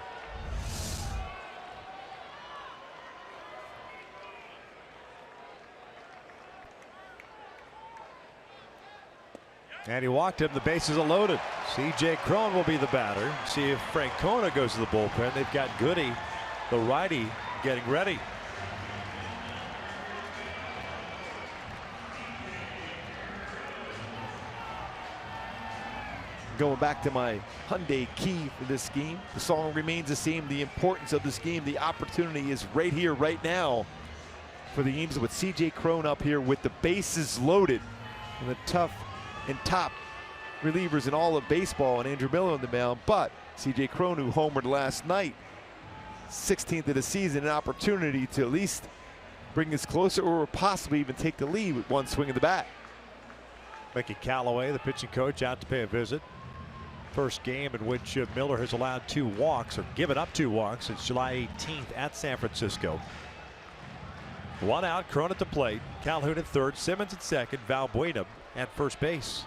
And he walked him. The bases are loaded. C.J. Cron will be the batter. See if Francona goes to the bullpen. They've got Goody, the righty, getting ready. Going back to my Hyundai key for this scheme, the song remains the same. The importance of this game, the opportunity is right here, right now for the Angels with C.J. Cron up here with the bases loaded and the tough and top relievers in all of baseball and Andrew Miller on the mound. But C.J. Cron, who homered last night, 16th of the season, an opportunity to at least bring us closer or possibly even take the lead with one swing of the bat. Mickey Callaway, the pitching coach, out to pay a visit. First game in which Miller has allowed 2 walks or given up 2 walks since July 18th at San Francisco. 1 out, Cron at the plate, Calhoun at third, Simmons at second, Valbuena at first base.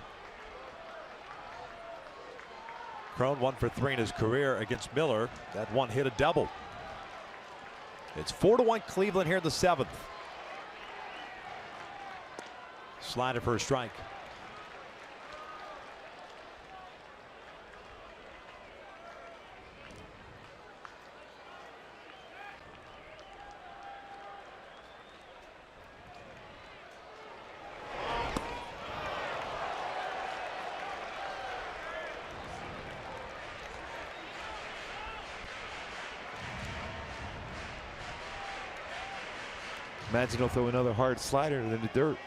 Cron 1 for 3 in his career against Miller. That one hit a double. It's 4-1 Cleveland here in the 7th. Slider for a strike. Imagine he'll throw another hard slider in the dirt.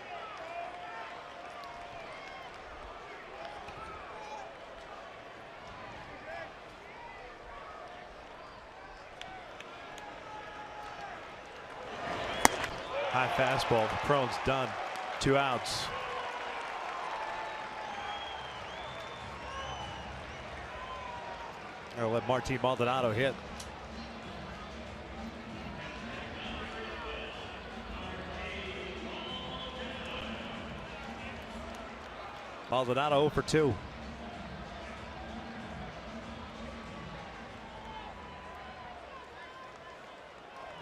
High fastball. Cron's done. 2 outs. I'll let Martin Maldonado hit. Maldonado 0 for 2.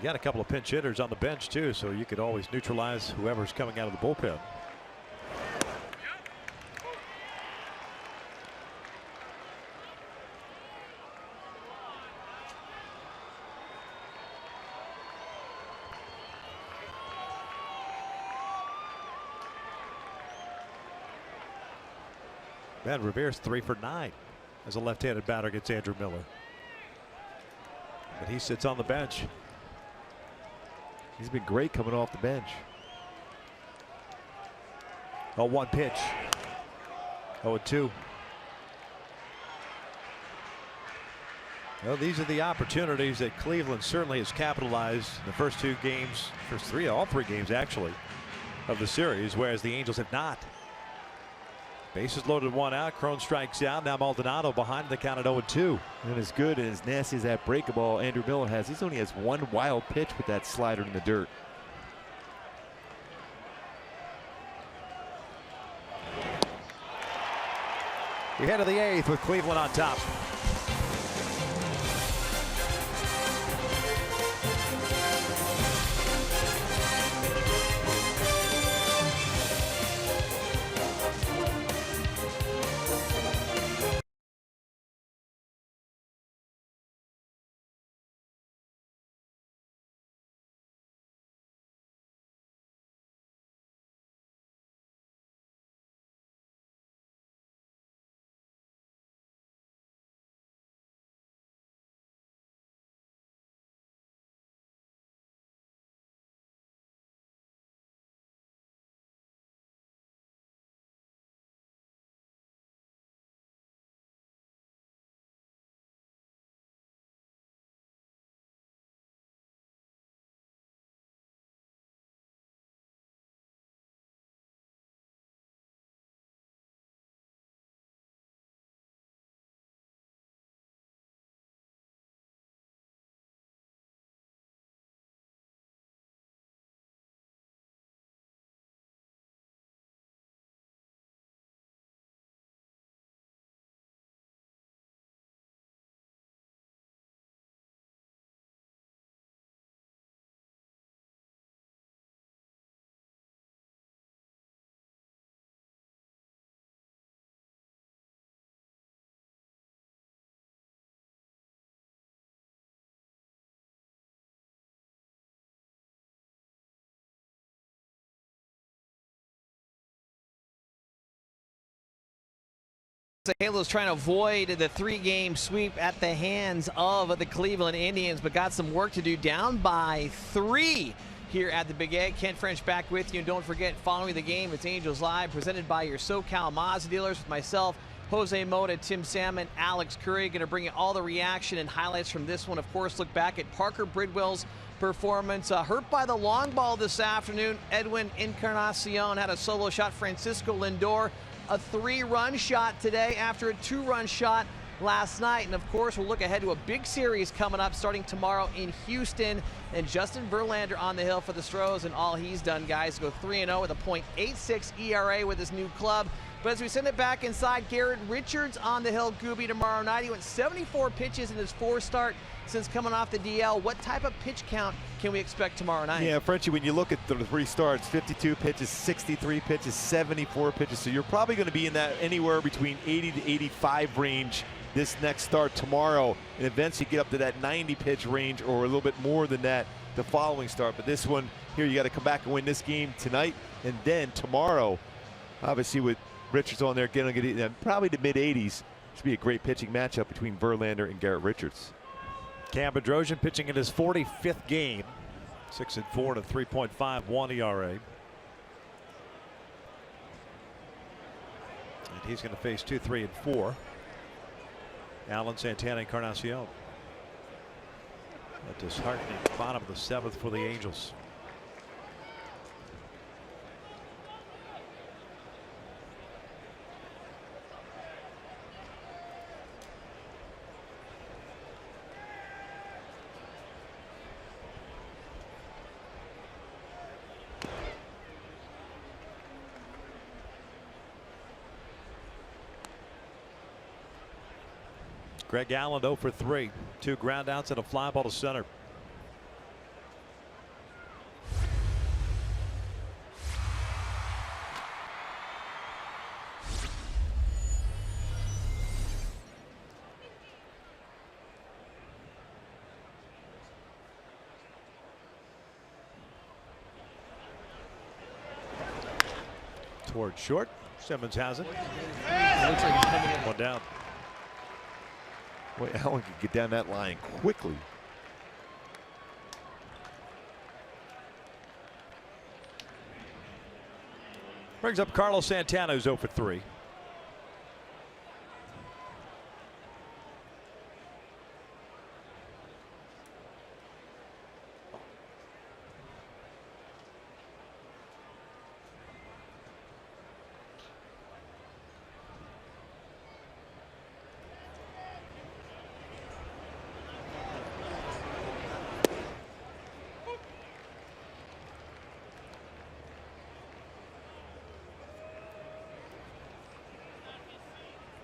got a couple of pinch hitters on the bench too, so you could always neutralize whoever's coming out of the bullpen. Man, Revere's 3 for 9 as a left-handed batter against Andrew Miller. But he sits on the bench. He's been great coming off the bench. 0-1 pitch. 0-2. Well, these are the opportunities that Cleveland certainly has capitalized in the first two games, all three games actually, of the series, whereas the Angels have not. Bases loaded, 1 out. Cron strikes out. Now Maldonado behind the count at 0-2. And as good and as nasty as that breaking ball Andrew Miller has, he only has one wild pitch with that slider in the dirt. We head to the 8th with Cleveland on top. The Halos trying to avoid the 3-game sweep at the hands of the Cleveland Indians, but got some work to do. Down by 3 here at the Big Egg. Ken French back with you. And don't forget, following the game, it's Angels Live, presented by your SoCal Mazda dealers with myself, Jose Mota, Tim Salmon, Alex Curry. Going to bring you all the reaction and highlights from this one. Of course, look back at Parker Bridwell's performance. Hurt by the long ball this afternoon. Edwin Encarnacion had a solo shot. Francisco Lindor, a 3-run shot today after a 2-run shot last night. And of course, we'll look ahead to a big series coming up starting tomorrow in Houston. And Justin Verlander on the hill for the Astros, and all he's done, guys, go 3-0 with a .86 ERA with his new club. But as we send it back inside, Garrett Richards on the hill, Gooby, tomorrow night. He went 74 pitches in his 4th start since coming off the DL. What type of pitch count can we expect tomorrow night? Yeah, Frenchie, when you look at the 3 starts, 52 pitches, 63 pitches, 74 pitches. So you're probably going to be in that anywhere between 80 to 85 range this next start tomorrow. And eventually get up to that 90 pitch range or a little bit more than that the following start. But this one here, you got to come back and win this game tonight. And then tomorrow, obviously with Richards on there, getting probably the mid-80s. Should be a great pitching matchup between Verlander and Garrett Richards. Cam Bedrosian pitching in his 45th game. 6-4 and a 3.51 ERA. And he's going to face 2, 3, and 4. Allen, Santana, and Encarnacion. A disheartening bottom of the 7th for the Angels. Greg Allen 0 for 3. 2 ground outs and a fly ball to center. Towards short. Simmons has it. It looks like he's coming in. One down. Boy, Allen could get down that line quickly. Brings up Carlos Santana, who's 0 for 3.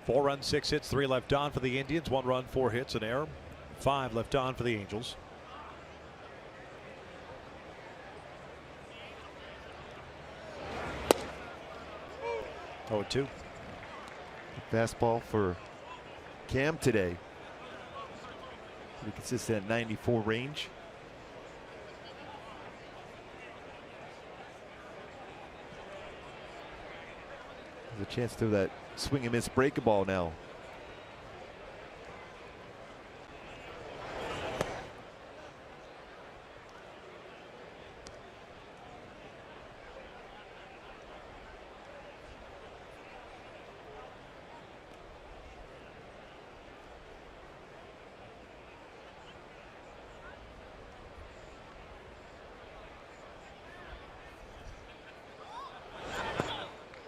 Four runs, 6 hits, 3 left on for the Indians. 1 run, 4 hits, an error. 5 left on for the Angels. Oh, 2. Fastball for Cam today. Pretty consistent at 94 range. There's a chance to that swing and miss breaking ball now.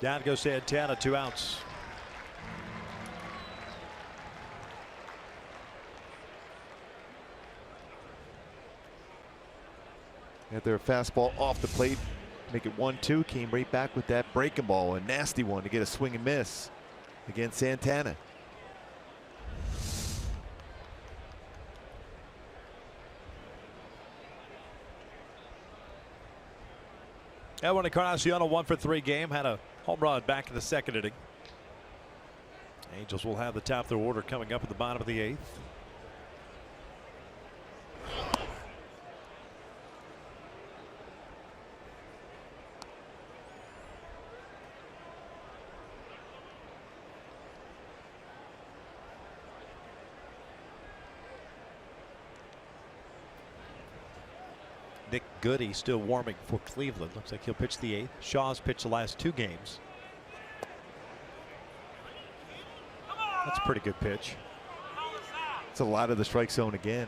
Down goes Santana, 2 outs. Had their fastball off the plate, make it 1-2. Came right back with that breaking ball, a nasty one to get a swing and miss against Santana. Edwin Encarnacion, a 1 for 3 game, had a home run back in the 2nd inning. Angels will have the top of their order coming up at the bottom of the 8th. Nick Goody still warming for Cleveland. Looks like he'll pitch the 8th. Shaw's pitched the last 2 games. That's a pretty good pitch. It's a lot of the strike zone again.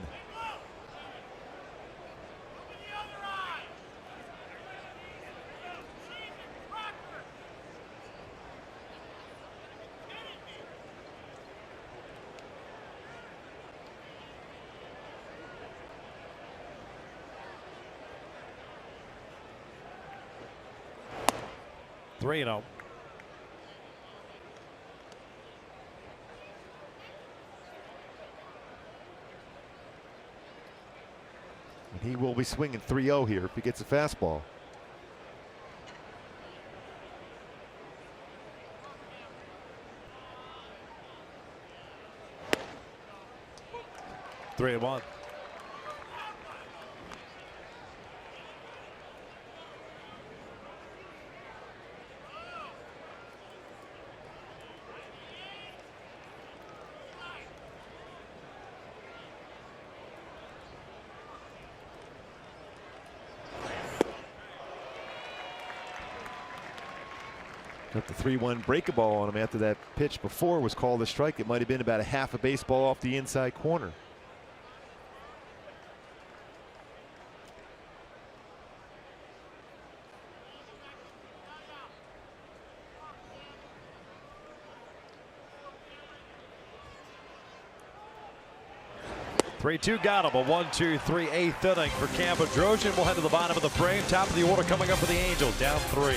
Three and 0. And he will be swinging 3-0 here if he gets a fastball. Three and 1. Got the 3-1 breaking ball on him after that pitch before was called a strike. It might have been about a half a baseball off the inside corner. Three-two got him. A 1-2-3 8th inning for Cam Bedrosian. We'll head to the bottom of the frame. Top of the order coming up for the Angels. Down 3.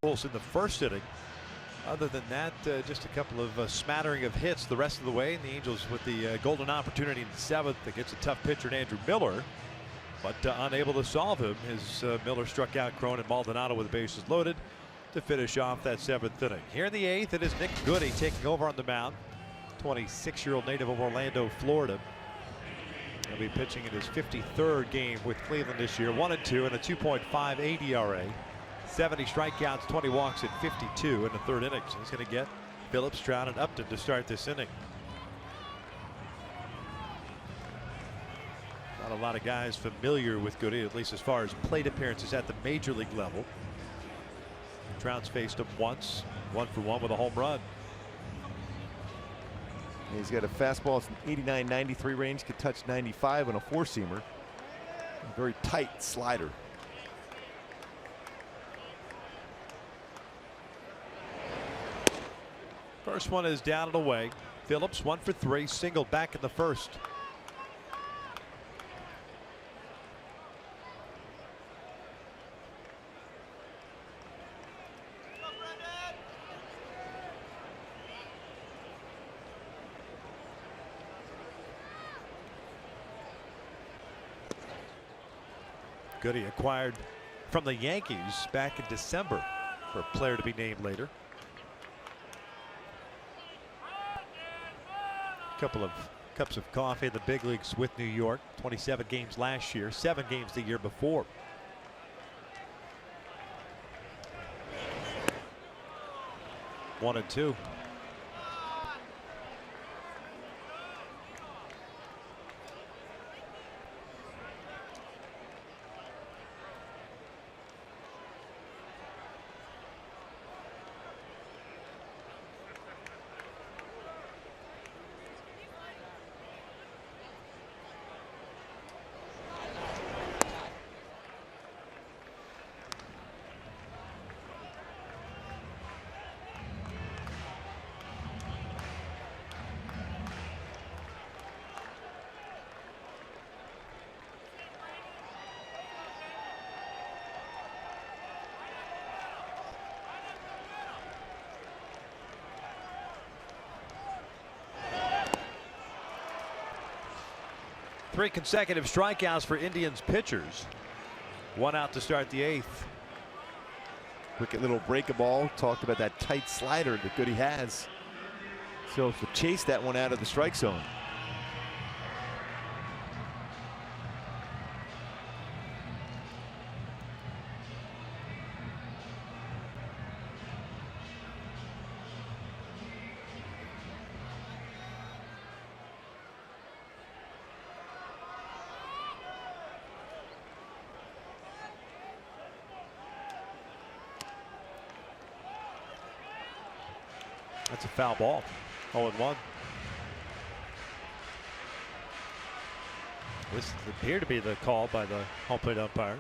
Orioles in the first inning. Other than that, just a couple of smattering of hits the rest of the way. And the Angels with the golden opportunity in the seventh against a tough pitcher in Andrew Miller, but unable to solve him as Miller struck out Cron and Maldonado with the bases loaded to finish off that seventh inning. Here in the eighth, it is Nick Goody taking over on the mound. 26-year-old native of Orlando, Florida. He'll be pitching in his 53rd game with Cleveland this year. 1-2 and a 2.58 ERA. 70 strikeouts, 20 walks, and 52 in the third inning. So he's going to get Phillips, Trout, and Upton to start this inning. Not a lot of guys familiar with Goody, at least as far as plate appearances at the major league level. Trout's faced him once, 1-for-1 with a home run. He's got a fastball in 89-93 range, could touch 95 on a four-seamer. A very tight slider. First one is down and away. Phillips 1 for 3, single back in the first. Goody acquired from the Yankees back in December for a player to be named later. Couple of cups of coffee in the big leagues with New York. 27 games last year, 7 games the year before. One and two. Three consecutive strikeouts for Indians pitchers. 1 out to start the eighth. Wicked little breaking ball. Talked about that tight slider that Goody has. So to chase that one out of the strike zone. That's a foul ball. 0-1. This appeared to be the call by the home plate umpire.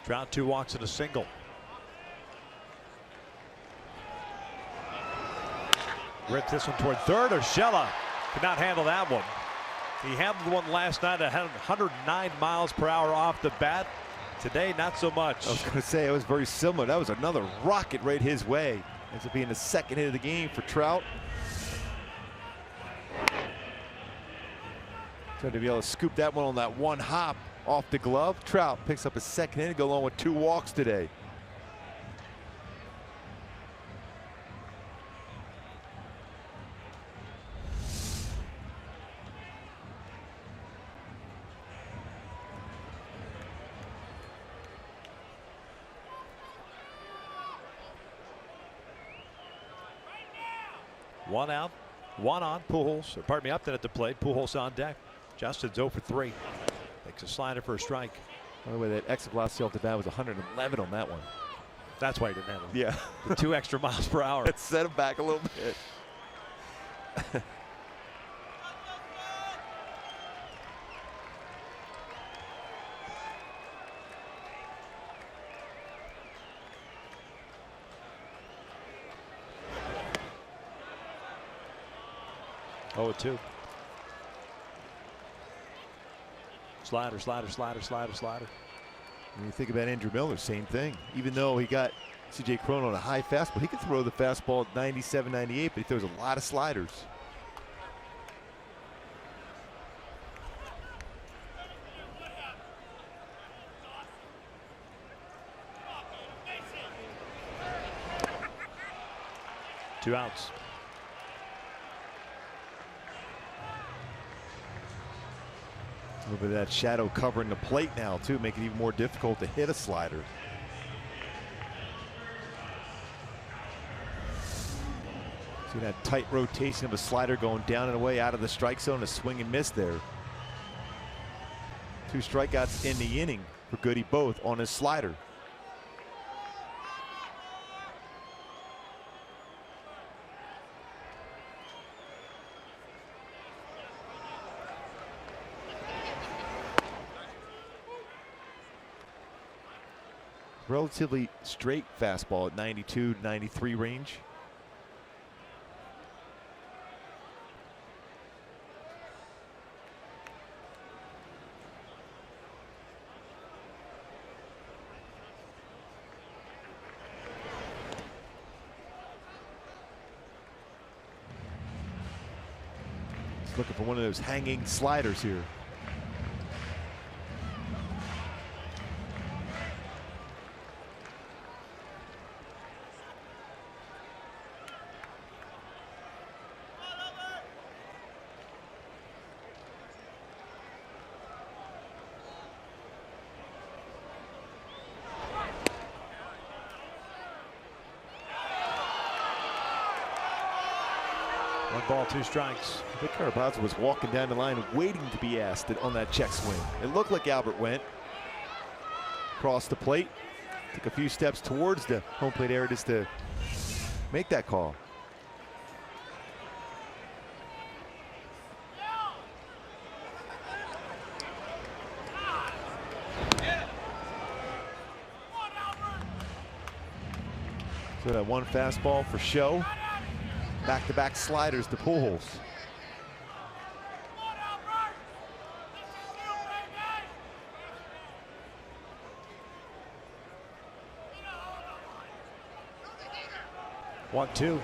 Trout 2 walks and a single. Ripped this one toward third. Urshela could not handle that one. He handled the one last night at 109 miles per hour off the bat. Today, not so much. I was going to say, it was very similar. That was another rocket right his way. Ends up being the second hit of the game for Trout. Trying to be able to scoop that one on that one hop off the glove. Trout picks up his second hit and go along with 2 walks today. One out, one on. Pujols, or pardon me, Upton at the plate. Pujols on deck. Justin's 0 for 3. Takes a slider for a strike. By the way, that exit velocity off the bat was 111 on that one. That's why he didn't have it. Yeah. The 2 extra miles per hour. It set him back a little bit. 0-2. Slider, slider, slider, slider, slider. When you think about Andrew Miller, same thing. Even though he got C.J. Cron on a high fastball, he can throw the fastball at 97, 98, but he throws a lot of sliders. Two outs. A little bit of that shadow covering the plate now, too, making it even more difficult to hit a slider. See that tight rotation of a slider going down and away out of the strike zone, a swing and miss there. 2 strikeouts in the inning for Goody, both on his slider. Relatively straight fastball at 92, 93 range. He's looking for one of those hanging sliders here. One ball, 2 strikes. I think Carabazzo was walking down the line waiting to be asked on that check swing. It looked like Albert went across the plate, took a few steps towards the home plate area just to make that call. So that one fastball for show. Back-to-back sliders to Pujols. One, 2.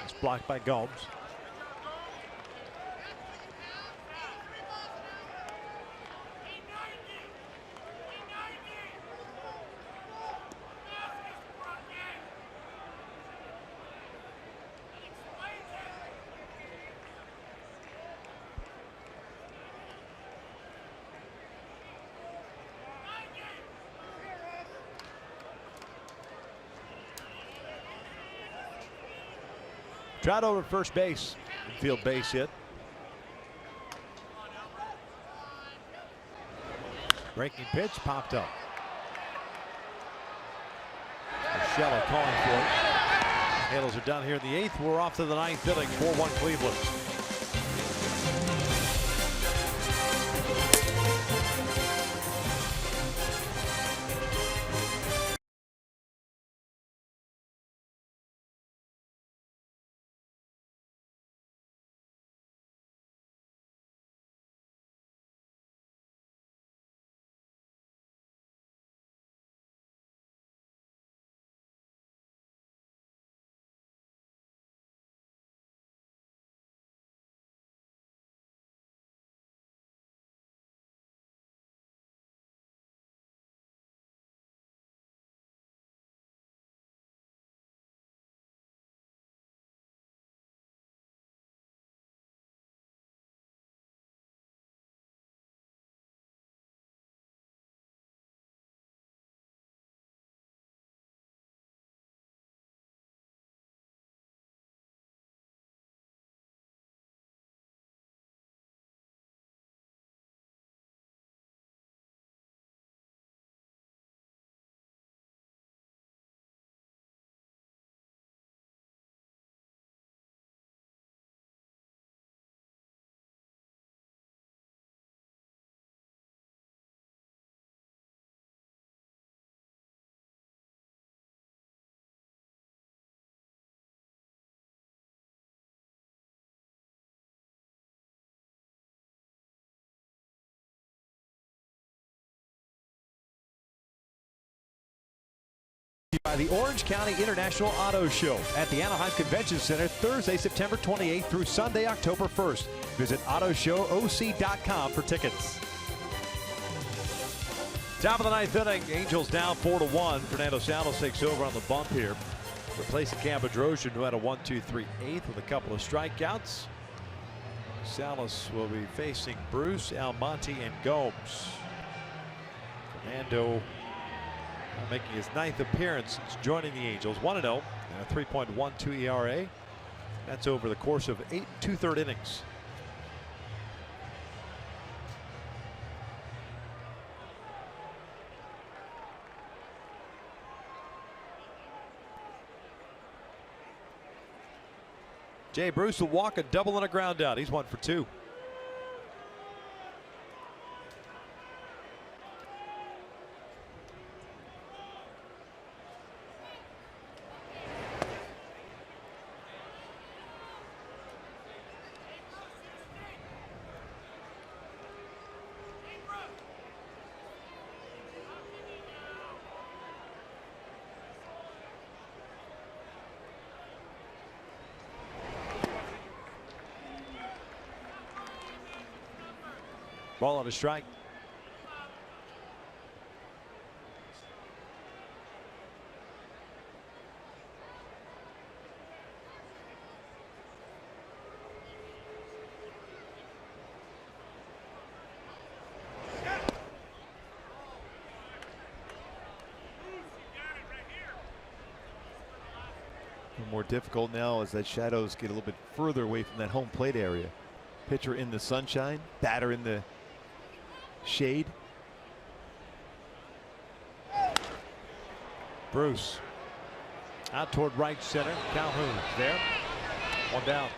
It's blocked by Gomes. Trout over first base. Infield base hit. Breaking pitch popped up. Urshela calling for it. Halos are done here in the 8th. We're off to the 9th inning. 4-1 Cleveland. By the Orange County International Auto Show at the Anaheim Convention Center Thursday, September 28th through Sunday, October 1st. Visit AutoShowOC.com for tickets. Top of the ninth inning, Angels down 4-1. Fernando Salas takes over on the bump here, replacing Cam Bedrosian, who had a 1-2-3 eighth with a couple of strikeouts. Salas will be facing Bruce, Almonte, and Gomes. Fernando making his ninth appearance since joining the Angels. 1-0 and a 3.12 ERA. That's over the course of 8 2/3 innings. Jay Bruce will walk, a double and a ground out. He's 1 for 2. Ball on a strike. More difficult now as that shadows get a little bit further away from that home plate area. Pitcher in the sunshine, batter in the shade. Bruce out toward right center. Calhoun there. 1 down.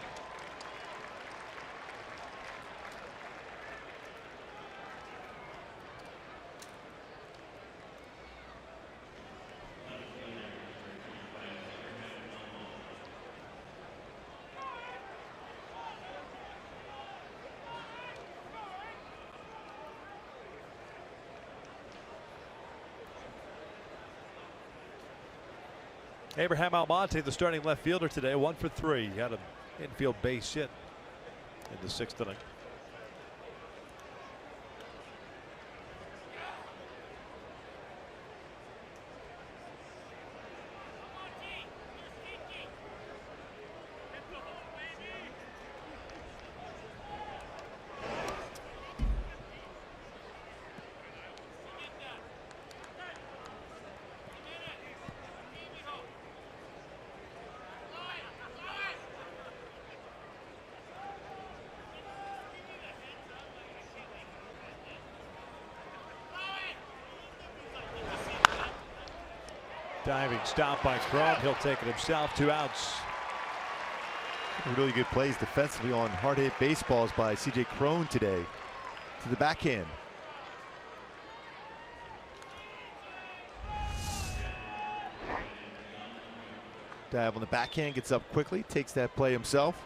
Abraham Almonte, the starting left fielder today, 1 for 3. He had an infield base hit in the 6th inning. Diving stop by Cron. He'll take it himself. 2 outs. Really good plays defensively on hard hit baseballs by C.J. Cron today to the backhand. Dive on the backhand, gets up quickly, takes that play himself.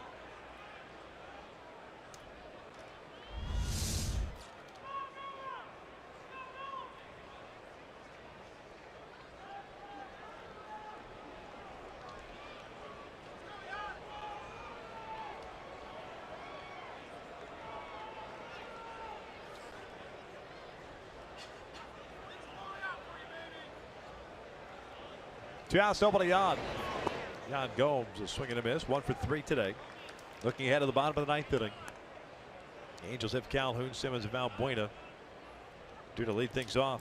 Two outs, nobody on. Yan Gomes is swinging a miss. 1 for 3 today. Looking ahead of the bottom of the 9th inning. The Angels have Calhoun, Simmons, and Valbuena due to lead things off.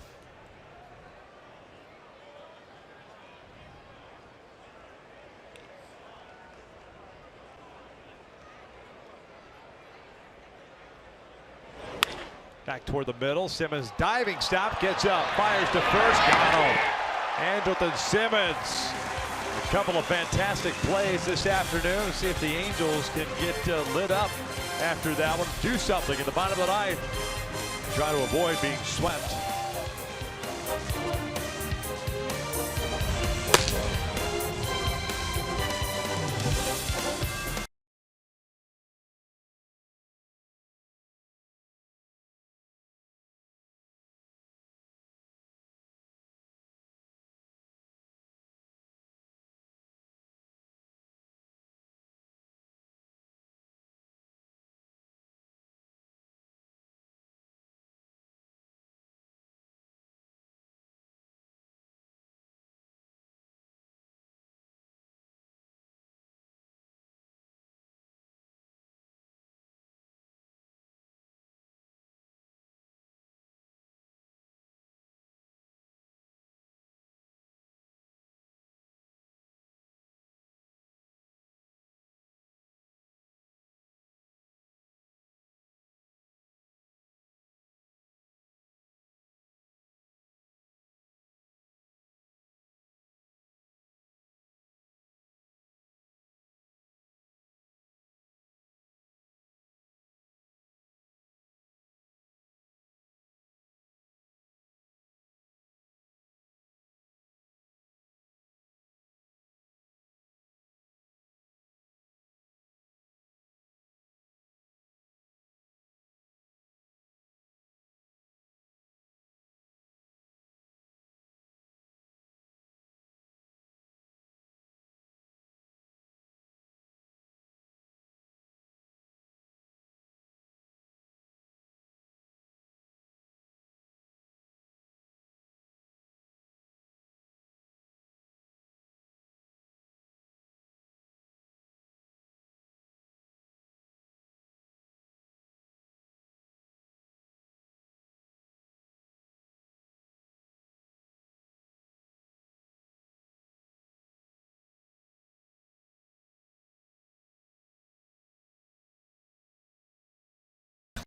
Back toward the middle. Simmons diving stop, gets up, fires to first, got him. Andrelton Simmons. A couple of fantastic plays this afternoon. See if the Angels can get lit up after that one. Do something in the bottom of the 9th. Try to avoid being swept.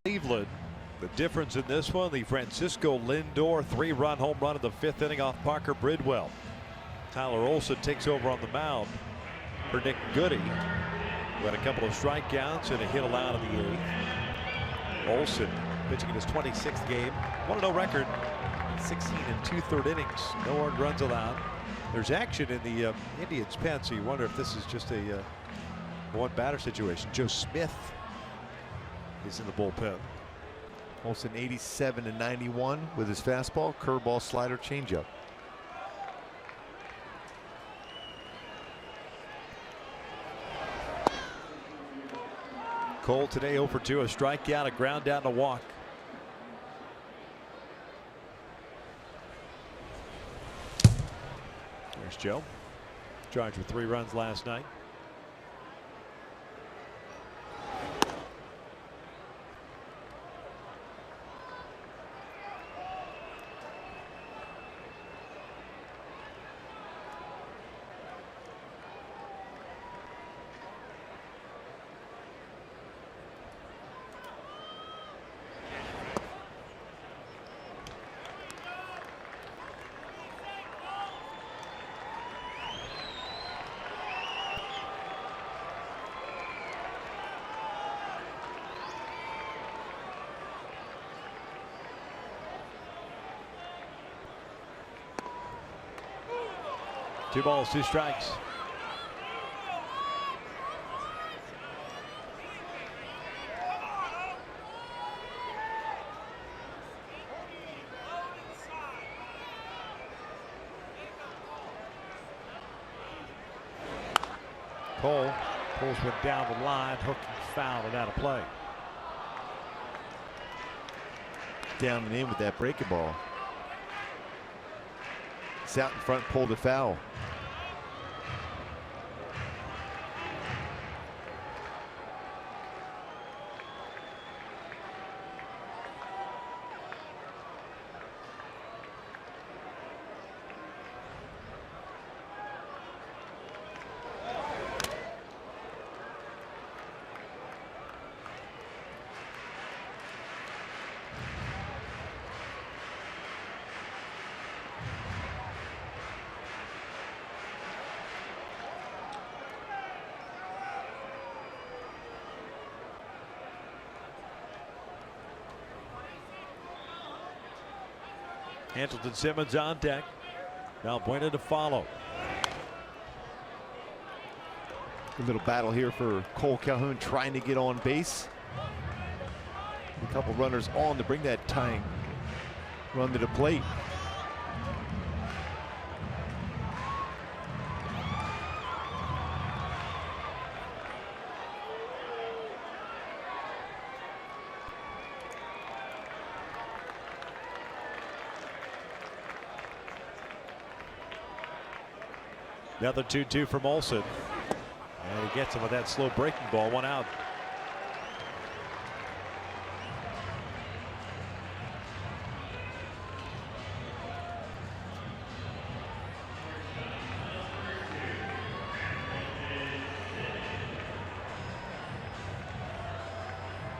Cleveland. The difference in this one, the Francisco Lindor 3-run home run in the 5th inning off Parker Bridwell. Tyler Olson takes over on the mound for Nick Goody, who had a couple of strikeouts and a hit allowed in the 8th. Olson pitching in his 26th game, 1-0 record, 16 2/3 innings, no earned runs allowed. There's action in the Indians pen, so you wonder if this is just a one batter situation. Joe Smith is in the bullpen. Olson 87-91 with his fastball, curveball, slider, changeup. Cole today 0 for 2, a strikeout, a ground out, and a walk. There's Joe. Charged with 3 runs last night. Two balls, 2 strikes. Cole pulls one down the line, hook and foul, and out of play. Down and in with that breaking ball. It's out in front, pulled a foul. Hanselton Simmons on deck. Valbuena to follow. A little battle here for Cole Calhoun trying to get on base. A couple runners on to bring that tying run to the plate. Another 2-2 from Olson. And he gets him with that slow breaking ball, 1 out.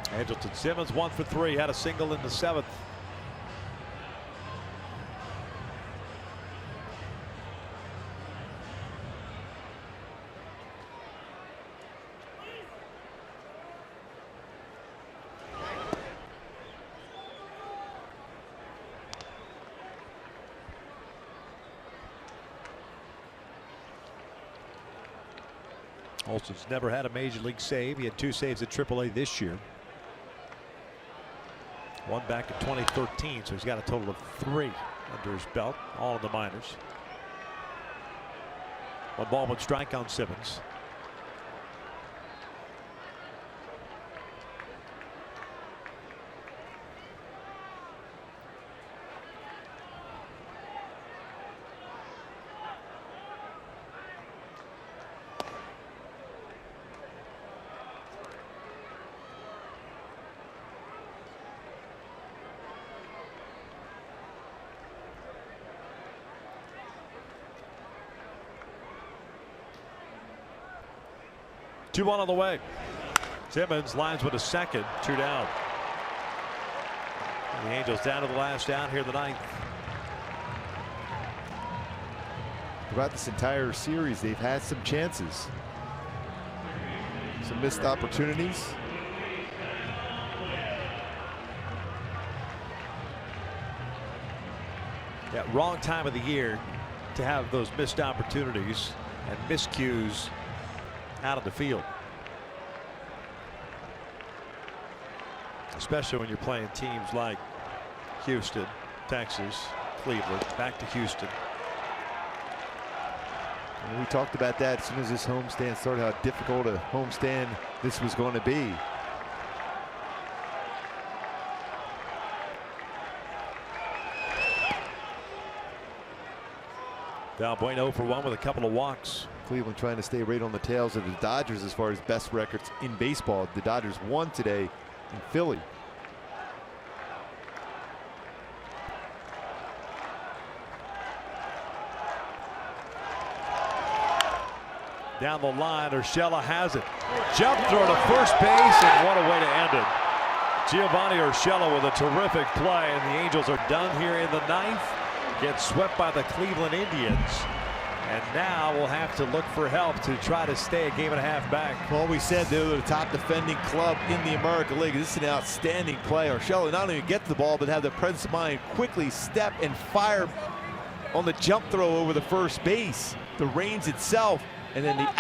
Hanselton Simmons 1 for 3, had a single in the 7th. Olson's never had a major league save. He had 2 saves at AAA this year. 1 back in 2013, so he's got a total of 3 under his belt, all in the minors. 1 ball, 1 strike on Simmons. Two on the way. Simmons lines with a second, 2 down. The Angels down to the last out here in the ninth. Throughout this entire series, they've had some chances. Some missed opportunities. Yeah, wrong time of the year to have those missed opportunities and miscues out of the field. Especially when you're playing teams like Houston, Texas, Cleveland, back to Houston. And we talked about that as soon as this homestand started, how difficult a homestand this was going to be. Valbuena for 1 with a couple of walks. Cleveland trying to stay right on the tails of the Dodgers as far as best records in baseball. The Dodgers won today in Philly. Down the line, Urshela has it. Jump throw to first base, and what a way to end it. Giovanni Urshela with a terrific play, and the Angels are done here in the ninth. Get swept by the Cleveland Indians. And now we'll have to look for help to try to stay a game and a half back. Well, we said they were the top defending club in the American League. This is an outstanding play. Urshela not only get to the ball, but have the presence of mind, quickly step and fire on the jump throw over the first base. The reins itself, and then the